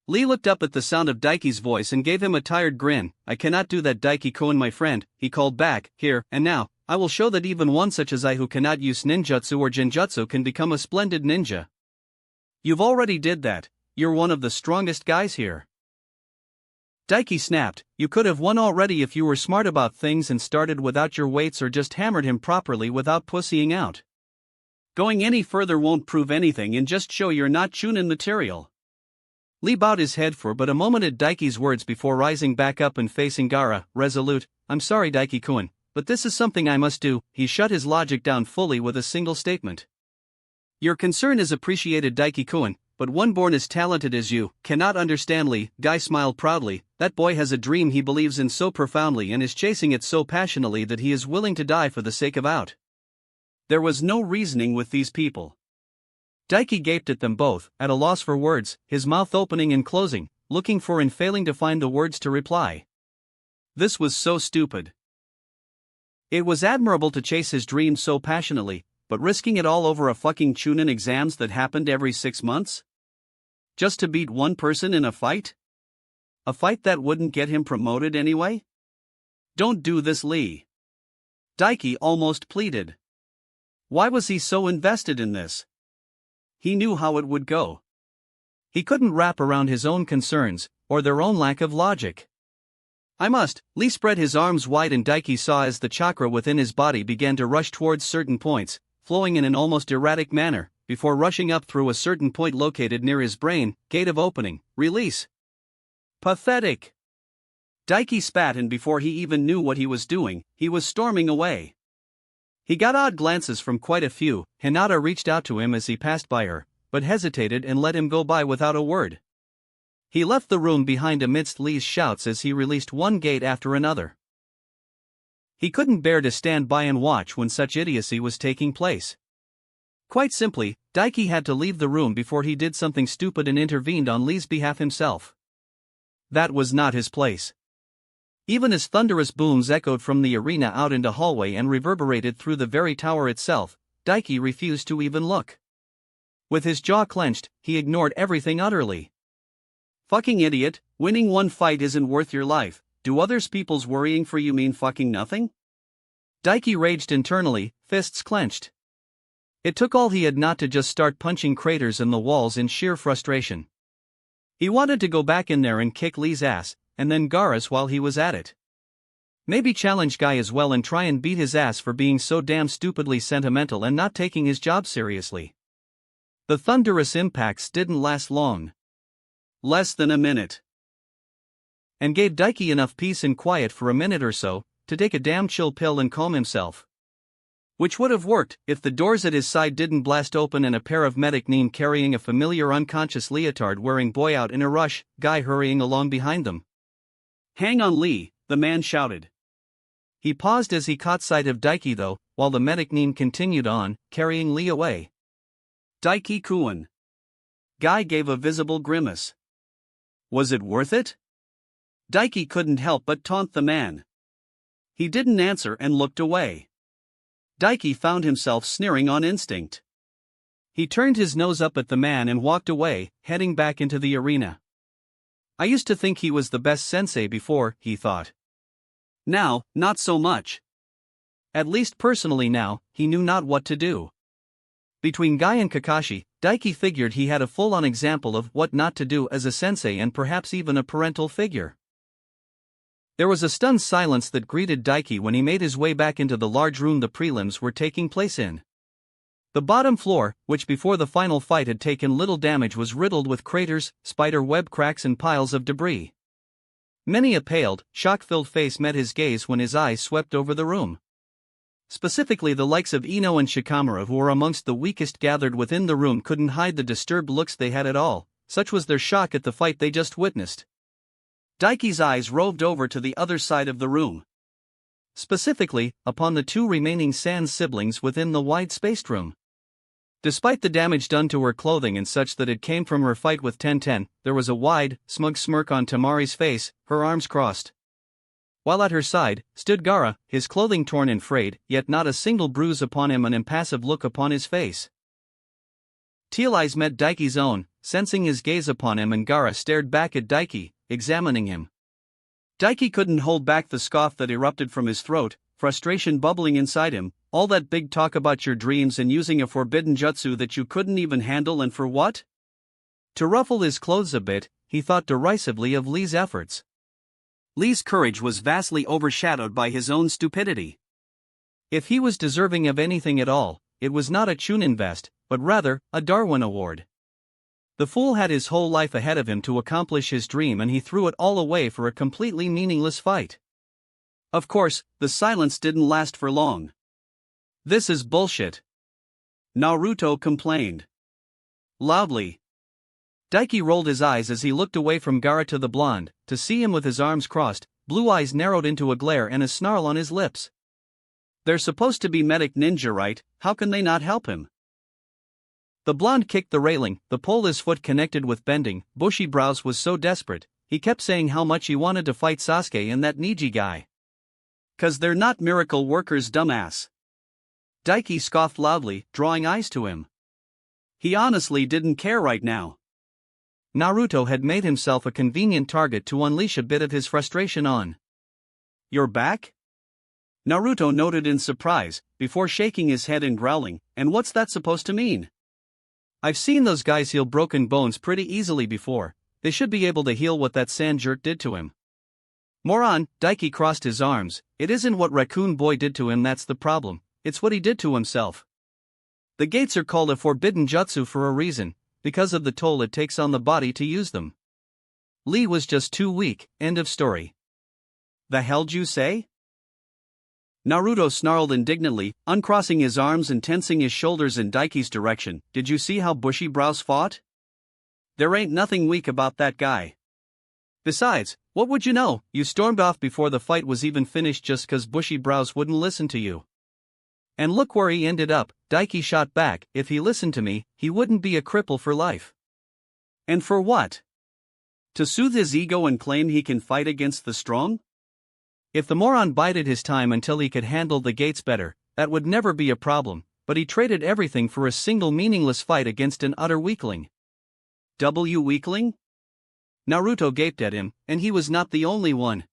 Lee looked up at the sound of Daiki's voice and gave him a tired grin. "I cannot do that, Daiki-kun, my friend," he called back. "Here, and now, I will show that even one such as I who cannot use ninjutsu or genjutsu can become a splendid ninja." "You've already did that, you're one of the strongest guys here." Daiki snapped, "You could have won already if you were smart about things and started without your weights or just hammered him properly without pussying out. Going any further won't prove anything and just show you're not Chunin material." Lee bowed his head for but a moment at Daiki's words before rising back up and facing Gaara, resolute. "I'm sorry, Daiki-kun, but this is something I must do." He shut his logic down fully with a single statement. "Your concern is appreciated, Daiki-kun, but one born as talented as you cannot understand, Lee." Guy smiled proudly. "That boy has a dream he believes in so profoundly and is chasing it so passionately that he is willing to die for the sake of out." There was no reasoning with these people. Daiki gaped at them both, at a loss for words, his mouth opening and closing, looking for and failing to find the words to reply. This was so stupid. It was admirable to chase his dreams so passionately, but risking it all over a fucking Chunin exams that happened every 6 months? Just to beat one person in a fight? A fight that wouldn't get him promoted anyway? "Don't do this, Lee." Daiki almost pleaded. Why was he so invested in this? He knew how it would go. He couldn't wrap around his own concerns, or their own lack of logic. "I must." Lee spread his arms wide and Daiki saw as the chakra within his body began to rush towards certain points, flowing in an almost erratic manner, before rushing up through a certain point located near his brain. Gate of opening, release. Pathetic. Daiki spat, and before he even knew what he was doing, he was storming away. He got odd glances from quite a few. Hinata reached out to him as he passed by her, but hesitated and let him go by without a word. He left the room behind amidst Lee's shouts as he released one gate after another. He couldn't bear to stand by and watch when such idiocy was taking place. Quite simply, Daiki had to leave the room before he did something stupid and intervened on Lee's behalf himself. That was not his place. Even as thunderous booms echoed from the arena out into hallway and reverberated through the very tower itself, Daiki refused to even look. With his jaw clenched, he ignored everything utterly. Fucking idiot, winning one fight isn't worth your life. Do others people's worrying for you mean fucking nothing? Daiki raged internally, fists clenched. It took all he had not to just start punching craters in the walls in sheer frustration. He wanted to go back in there and kick Lee's ass, and then Gaara's while he was at it. Maybe challenge Guy as well and try and beat his ass for being so damn stupidly sentimental and not taking his job seriously. The thunderous impacts didn't last long. Less than a minute. And gave Daiki enough peace and quiet for a minute or so, to take a damn chill pill and calm himself. Which would have worked, if the doors at his side didn't blast open and a pair of medic neem carrying a familiar unconscious leotard wearing boy out in a rush, Guy hurrying along behind them. Hang on, Lee, the man shouted. He paused as he caught sight of Daiki though, while the medic neem continued on, carrying Lee away. Daiki-kun. Guy gave a visible grimace. Was it worth it? Daiki couldn't help but taunt the man. He didn't answer and looked away. Daiki found himself sneering on instinct. He turned his nose up at the man and walked away, heading back into the arena. I used to think he was the best sensei before, he thought. Now, not so much. At least personally now, he knew not what to do. Between Guy and Kakashi, Daiki figured he had a full-on example of what not to do as a sensei and perhaps even a parental figure. There was a stunned silence that greeted Daiki when he made his way back into the large room the prelims were taking place in. The bottom floor, which before the final fight had taken little damage, was riddled with craters, spider web cracks and piles of debris. Many a paled, shock-filled face met his gaze when his eyes swept over the room. Specifically, the likes of Ino and Shikamaru, who were amongst the weakest gathered within the room, couldn't hide the disturbed looks they had at all, such was their shock at the fight they just witnessed. Daiki's eyes roved over to the other side of the room. Specifically, upon the two remaining Sans siblings within the wide-spaced room. Despite the damage done to her clothing and such that it came from her fight with Tenten, there was a wide, smug smirk on Tamari's face, her arms crossed. While at her side, stood Gaara, his clothing torn and frayed, yet not a single bruise upon him, an impassive look upon his face. Teal eyes met Daiki's own, sensing his gaze upon him, and Gaara stared back at Daiki, examining him. Daiki couldn't hold back the scoff that erupted from his throat, frustration bubbling inside him. All that big talk about your dreams and using a forbidden jutsu that you couldn't even handle, and for what? To ruffle his clothes a bit, he thought derisively of Lee's efforts. Lee's courage was vastly overshadowed by his own stupidity. If he was deserving of anything at all, it was not a Chunin vest, but rather, a Darwin Award. The fool had his whole life ahead of him to accomplish his dream, and he threw it all away for a completely meaningless fight. Of course, the silence didn't last for long. "This is bullshit," Naruto complained. Loudly. Daiki rolled his eyes as he looked away from Gaara to the blonde, to see him with his arms crossed, blue eyes narrowed into a glare and a snarl on his lips. They're supposed to be medic ninja, right? How can they not help him? The blonde kicked the railing, the pole his foot connected with bending, bushy brows was so desperate, he kept saying how much he wanted to fight Sasuke and that Neji guy. "'Cause they're not miracle workers, dumbass." Daiki scoffed loudly, drawing eyes to him. He honestly didn't care right now. Naruto had made himself a convenient target to unleash a bit of his frustration on. "You're back?" Naruto noted in surprise, before shaking his head and growling, "And what's that supposed to mean? I've seen those guys heal broken bones pretty easily before, they should be able to heal what that sand jerk did to him." "Moron," Daiki crossed his arms, "it isn't what Raccoon Boy did to him that's the problem. It's what he did to himself. The gates are called a forbidden jutsu for a reason, because of the toll it takes on the body to use them. Lee was just too weak, end of story." "The hell'd you say?" Naruto snarled indignantly, uncrossing his arms and tensing his shoulders in Daiki's direction. "Did you see how Bushy Brows fought? There ain't nothing weak about that guy. Besides, what would you know, you stormed off before the fight was even finished just 'cause Bushy Brows wouldn't listen to you. And look where he ended up," Daiki shot back. "If he listened to me, he wouldn't be a cripple for life." "And for what? To soothe his ego and claim he can fight against the strong? If the moron bided his time until he could handle the gates better, that would never be a problem, but he traded everything for a single meaningless fight against an utter weakling." Weakling? Naruto gaped at him, and he was not the only one.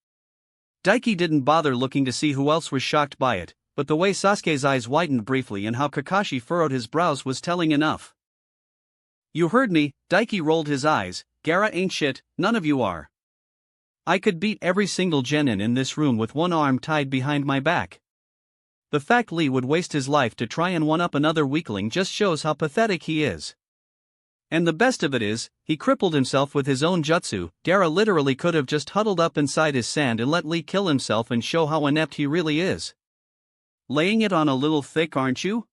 Daiki didn't bother looking to see who else was shocked by it, but the way Sasuke's eyes widened briefly and how Kakashi furrowed his brows was telling enough. "You heard me," Daiki rolled his eyes. "Gaara ain't shit, none of you are. I could beat every single genin in this room with one arm tied behind my back. The fact Lee would waste his life to try and one-up another weakling just shows how pathetic he is. And the best of it is, he crippled himself with his own jutsu. Gaara literally could have just huddled up inside his sand and let Lee kill himself and show how inept he really is. Laying it on a little thick, aren't you?"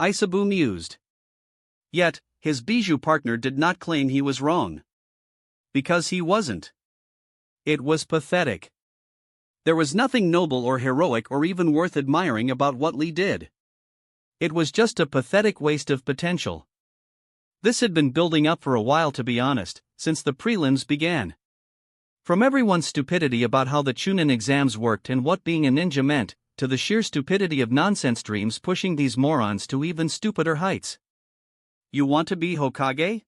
Isabu mused. Yet, his bijou partner did not claim he was wrong. Because he wasn't. It was pathetic. There was nothing noble or heroic or even worth admiring about what Lee did. It was just a pathetic waste of potential. This had been building up for a while, to be honest, since the prelims began. From everyone's stupidity about how the Chunin exams worked and what being a ninja meant, to the sheer stupidity of nonsense dreams pushing these morons to even stupider heights. "You want to be Hokage?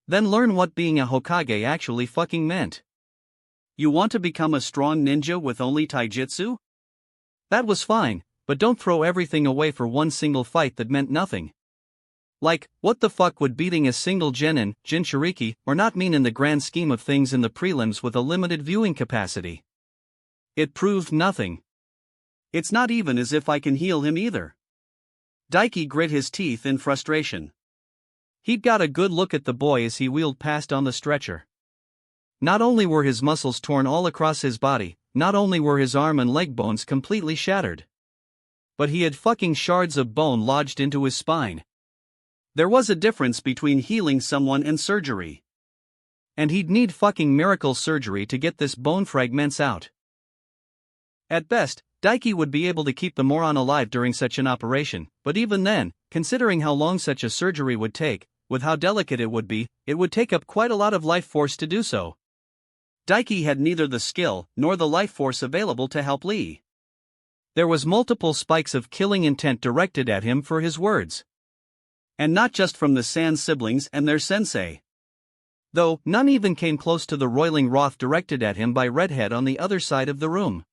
Then learn what being a Hokage actually fucking meant. You want to become a strong ninja with only taijutsu? That was fine, but don't throw everything away for one single fight that meant nothing. Like, what the fuck would beating a single Jinchuriki, or not mean in the grand scheme of things in the prelims with a limited viewing capacity? It proved nothing. It's not even as if I can heal him either." Daiki grit his teeth in frustration. He'd got a good look at the boy as he wheeled past on the stretcher. Not only were his muscles torn all across his body, not only were his arm and leg bones completely shattered. But he had fucking shards of bone lodged into his spine. There was a difference between healing someone and surgery. And he'd need fucking miracle surgery to get this bone fragments out. At best, Daiki would be able to keep the moron alive during such an operation, but even then, considering how long such a surgery would take, with how delicate it would take up quite a lot of life force to do so. Daiki had neither the skill nor the life force available to help Lee. There was multiple spikes of killing intent directed at him for his words. And not just from the Sand siblings and their sensei. Though, none even came close to the roiling wrath directed at him by Redhead on the other side of the room.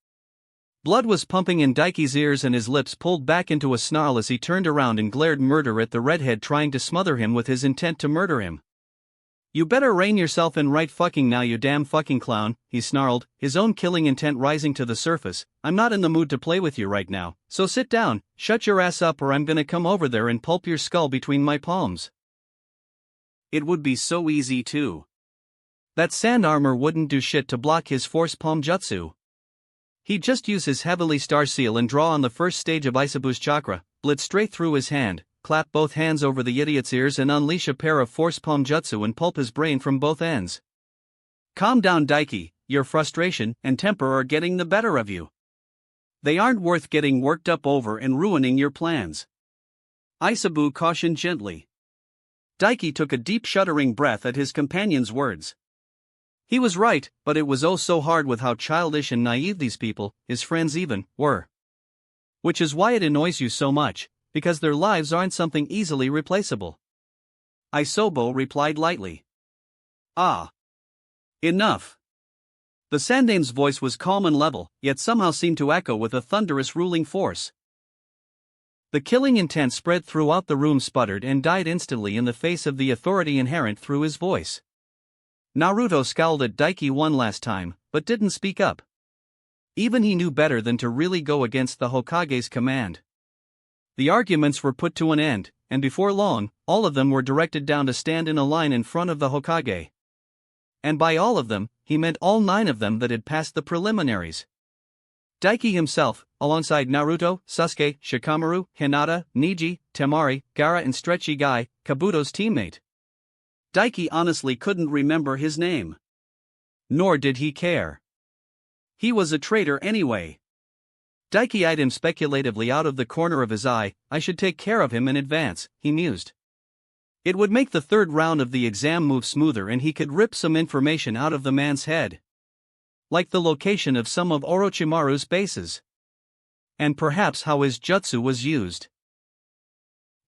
Blood was pumping in Daiki's ears and his lips pulled back into a snarl as he turned around and glared murder at the Redhead trying to smother him with his intent to murder him. "You better rein yourself in right fucking now, you damn fucking clown," he snarled, his own killing intent rising to the surface. "I'm not in the mood to play with you right now, so sit down, shut your ass up or I'm gonna come over there and pulp your skull between my palms." It would be so easy too. That sand armor wouldn't do shit to block his force palm jutsu. He'd just use his heavily star seal and draw on the first stage of Isabu's chakra, blitz straight through his hand, clap both hands over the idiot's ears and unleash a pair of force palm jutsu and pulp his brain from both ends. "Calm down, Daiki, your frustration and temper are getting the better of you. They aren't worth getting worked up over and ruining your plans," Isabu cautioned gently. Daiki took a deep shuddering breath at his companion's words. He was right, but it was oh so hard with how childish and naive these people, his friends even, were. Which is why it annoys you so much, because their lives aren't something easily replaceable. Isobo replied lightly. "Ah. Enough." The Sandame's voice was calm and level, yet somehow seemed to echo with a thunderous ruling force. The killing intent spread throughout the room, sputtered and died instantly in the face of the authority inherent through his voice. Naruto scowled at Daiki one last time, but didn't speak up. Even he knew better than to really go against the Hokage's command. The arguments were put to an end, and before long, all of them were directed down to stand in a line in front of the Hokage. And by all of them, he meant all 9 of them that had passed the preliminaries. Daiki himself, alongside Naruto, Sasuke, Shikamaru, Hinata, Neji, Temari, Gaara and Stretchy Guy, Kabuto's teammate. Daiki honestly couldn't remember his name. Nor did he care. He was a traitor anyway. Daiki eyed him speculatively out of the corner of his eye. "I should take care of him in advance," he mused. It would make the 3rd round of the exam move smoother and he could rip some information out of the man's head. Like the location of some of Orochimaru's bases. And perhaps how his jutsu was used.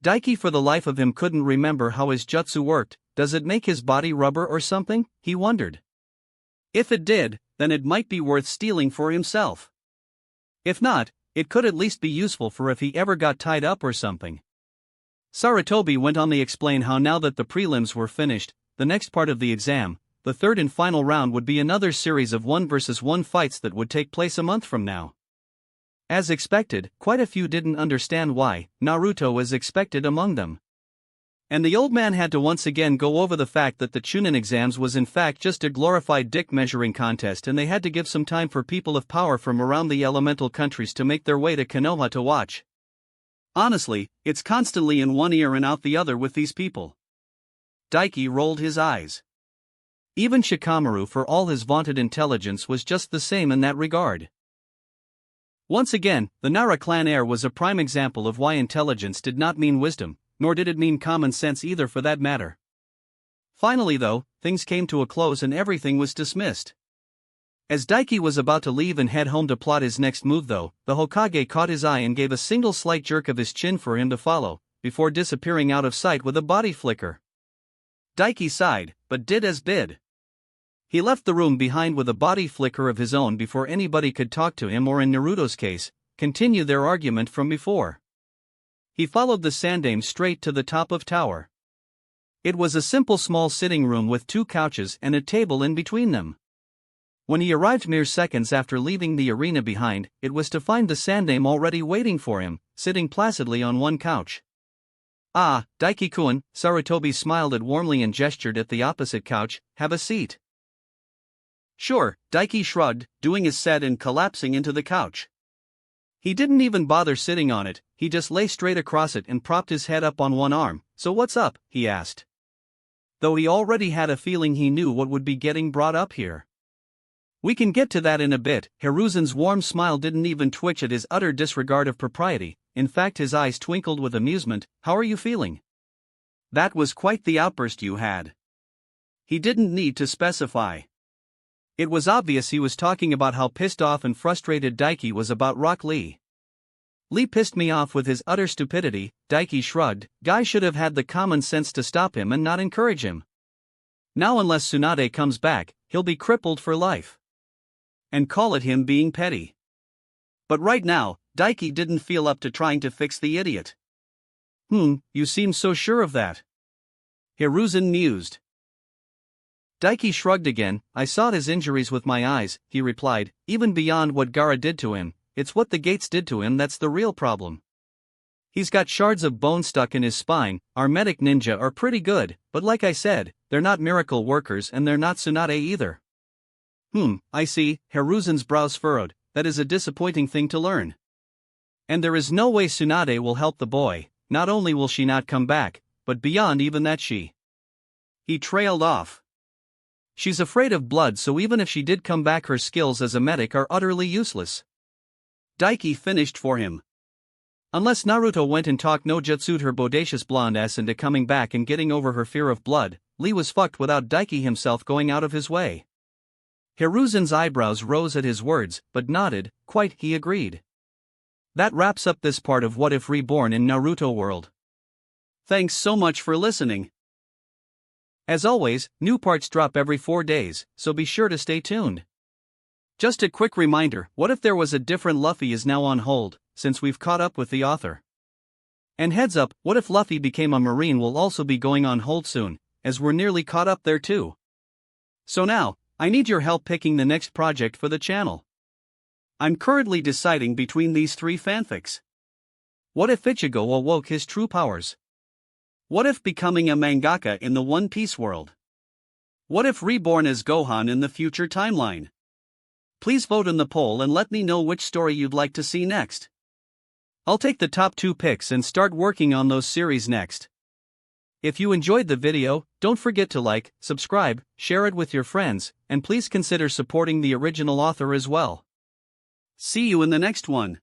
Daiki for the life of him couldn't remember how his jutsu worked. Does it make his body rubber or something? He wondered. If it did, then it might be worth stealing for himself. If not, it could at least be useful for if he ever got tied up or something. Sarutobi went on to explain how now that the prelims were finished, the next part of the exam, the 3rd and final round, would be another series of 1-versus-1 fights that would take place a month from now. As expected, quite a few didn't understand why. Naruto was expected among them. And the old man had to once again go over the fact that the Chunin exams was in fact just a glorified dick measuring contest, and they had to give some time for people of power from around the elemental countries to make their way to Konoha to watch. Honestly, it's constantly in one ear and out the other with these people. Daiki rolled his eyes. Even Shikamaru, for all his vaunted intelligence, was just the same in that regard. Once again, the Nara clan heir was a prime example of why intelligence did not mean wisdom, nor did it mean common sense either for that matter. Finally though, things came to a close and everything was dismissed. As Daiki was about to leave and head home to plot his next move though, the Hokage caught his eye and gave a single slight jerk of his chin for him to follow, before disappearing out of sight with a body flicker. Daiki sighed, but did as bid. He left the room behind with a body flicker of his own before anybody could talk to him or, in Naruto's case, continue their argument from before. He followed the Sandame straight to the top of tower. It was a simple small sitting room with 2 couches and a table in between them. When he arrived mere seconds after leaving the arena behind, it was to find the Sandame already waiting for him, sitting placidly on one couch. "Ah, Daiki-kun," Sarutobi smiled at warmly and gestured at the opposite couch. "Have a seat." "Sure," Daiki shrugged, doing his set and collapsing into the couch. He didn't even bother sitting on it, he just lay straight across it and propped his head up on one arm. "So what's up?" he asked. Though he already had a feeling he knew what would be getting brought up here. "We can get to that in a bit." Hiruzen's warm smile didn't even twitch at his utter disregard of propriety, in fact his eyes twinkled with amusement. "How are you feeling? That was quite the outburst you had." He didn't need to specify. It was obvious he was talking about how pissed off and frustrated Daiki was about Rock Lee. "Lee pissed me off with his utter stupidity," Daiki shrugged. "Guy should have had the common sense to stop him and not encourage him. Now unless Tsunade comes back, he'll be crippled for life. And call it him being petty." But right now, Daiki didn't feel up to trying to fix the idiot. You seem so sure of that," Hiruzen mused. Daiki shrugged again. "I saw his injuries with my eyes," he replied. "Even beyond what Gaara did to him, it's what the gates did to him that's the real problem. He's got shards of bone stuck in his spine. Our medic ninja are pretty good, but like I said, they're not miracle workers and they're not Tsunade either." I see," Hiruzen's brows furrowed. "That is a disappointing thing to learn. And there is no way Tsunade will help the boy. Not only will she not come back, but beyond even that He trailed off. "She's afraid of blood, so even if she did come back her skills as a medic are utterly useless." Daiki finished for him. Unless Naruto went and talked no jutsu'd her bodacious blonde ass into coming back and getting over her fear of blood, Lee was fucked without Daiki himself going out of his way. Hiruzen's eyebrows rose at his words, but nodded. "Quite," he agreed. That wraps up this part of What If Reborn in Naruto World. Thanks so much for listening. As always, new parts drop every 4 days, so be sure to stay tuned. Just a quick reminder, What If There Was a Different Luffy is now on hold, since we've caught up with the author. And heads up, What If Luffy Became a Marine will also be going on hold soon, as we're nearly caught up there too. So now, I need your help picking the next project for the channel. I'm currently deciding between these 3 fanfics. What if Ichigo awoke his true powers? What if becoming a mangaka in the One Piece world? What if reborn as Gohan in the future timeline? Please vote in the poll and let me know which story you'd like to see next. I'll take the top 2 picks and start working on those series next. If you enjoyed the video, don't forget to like, subscribe, share it with your friends, and please consider supporting the original author as well. See you in the next one.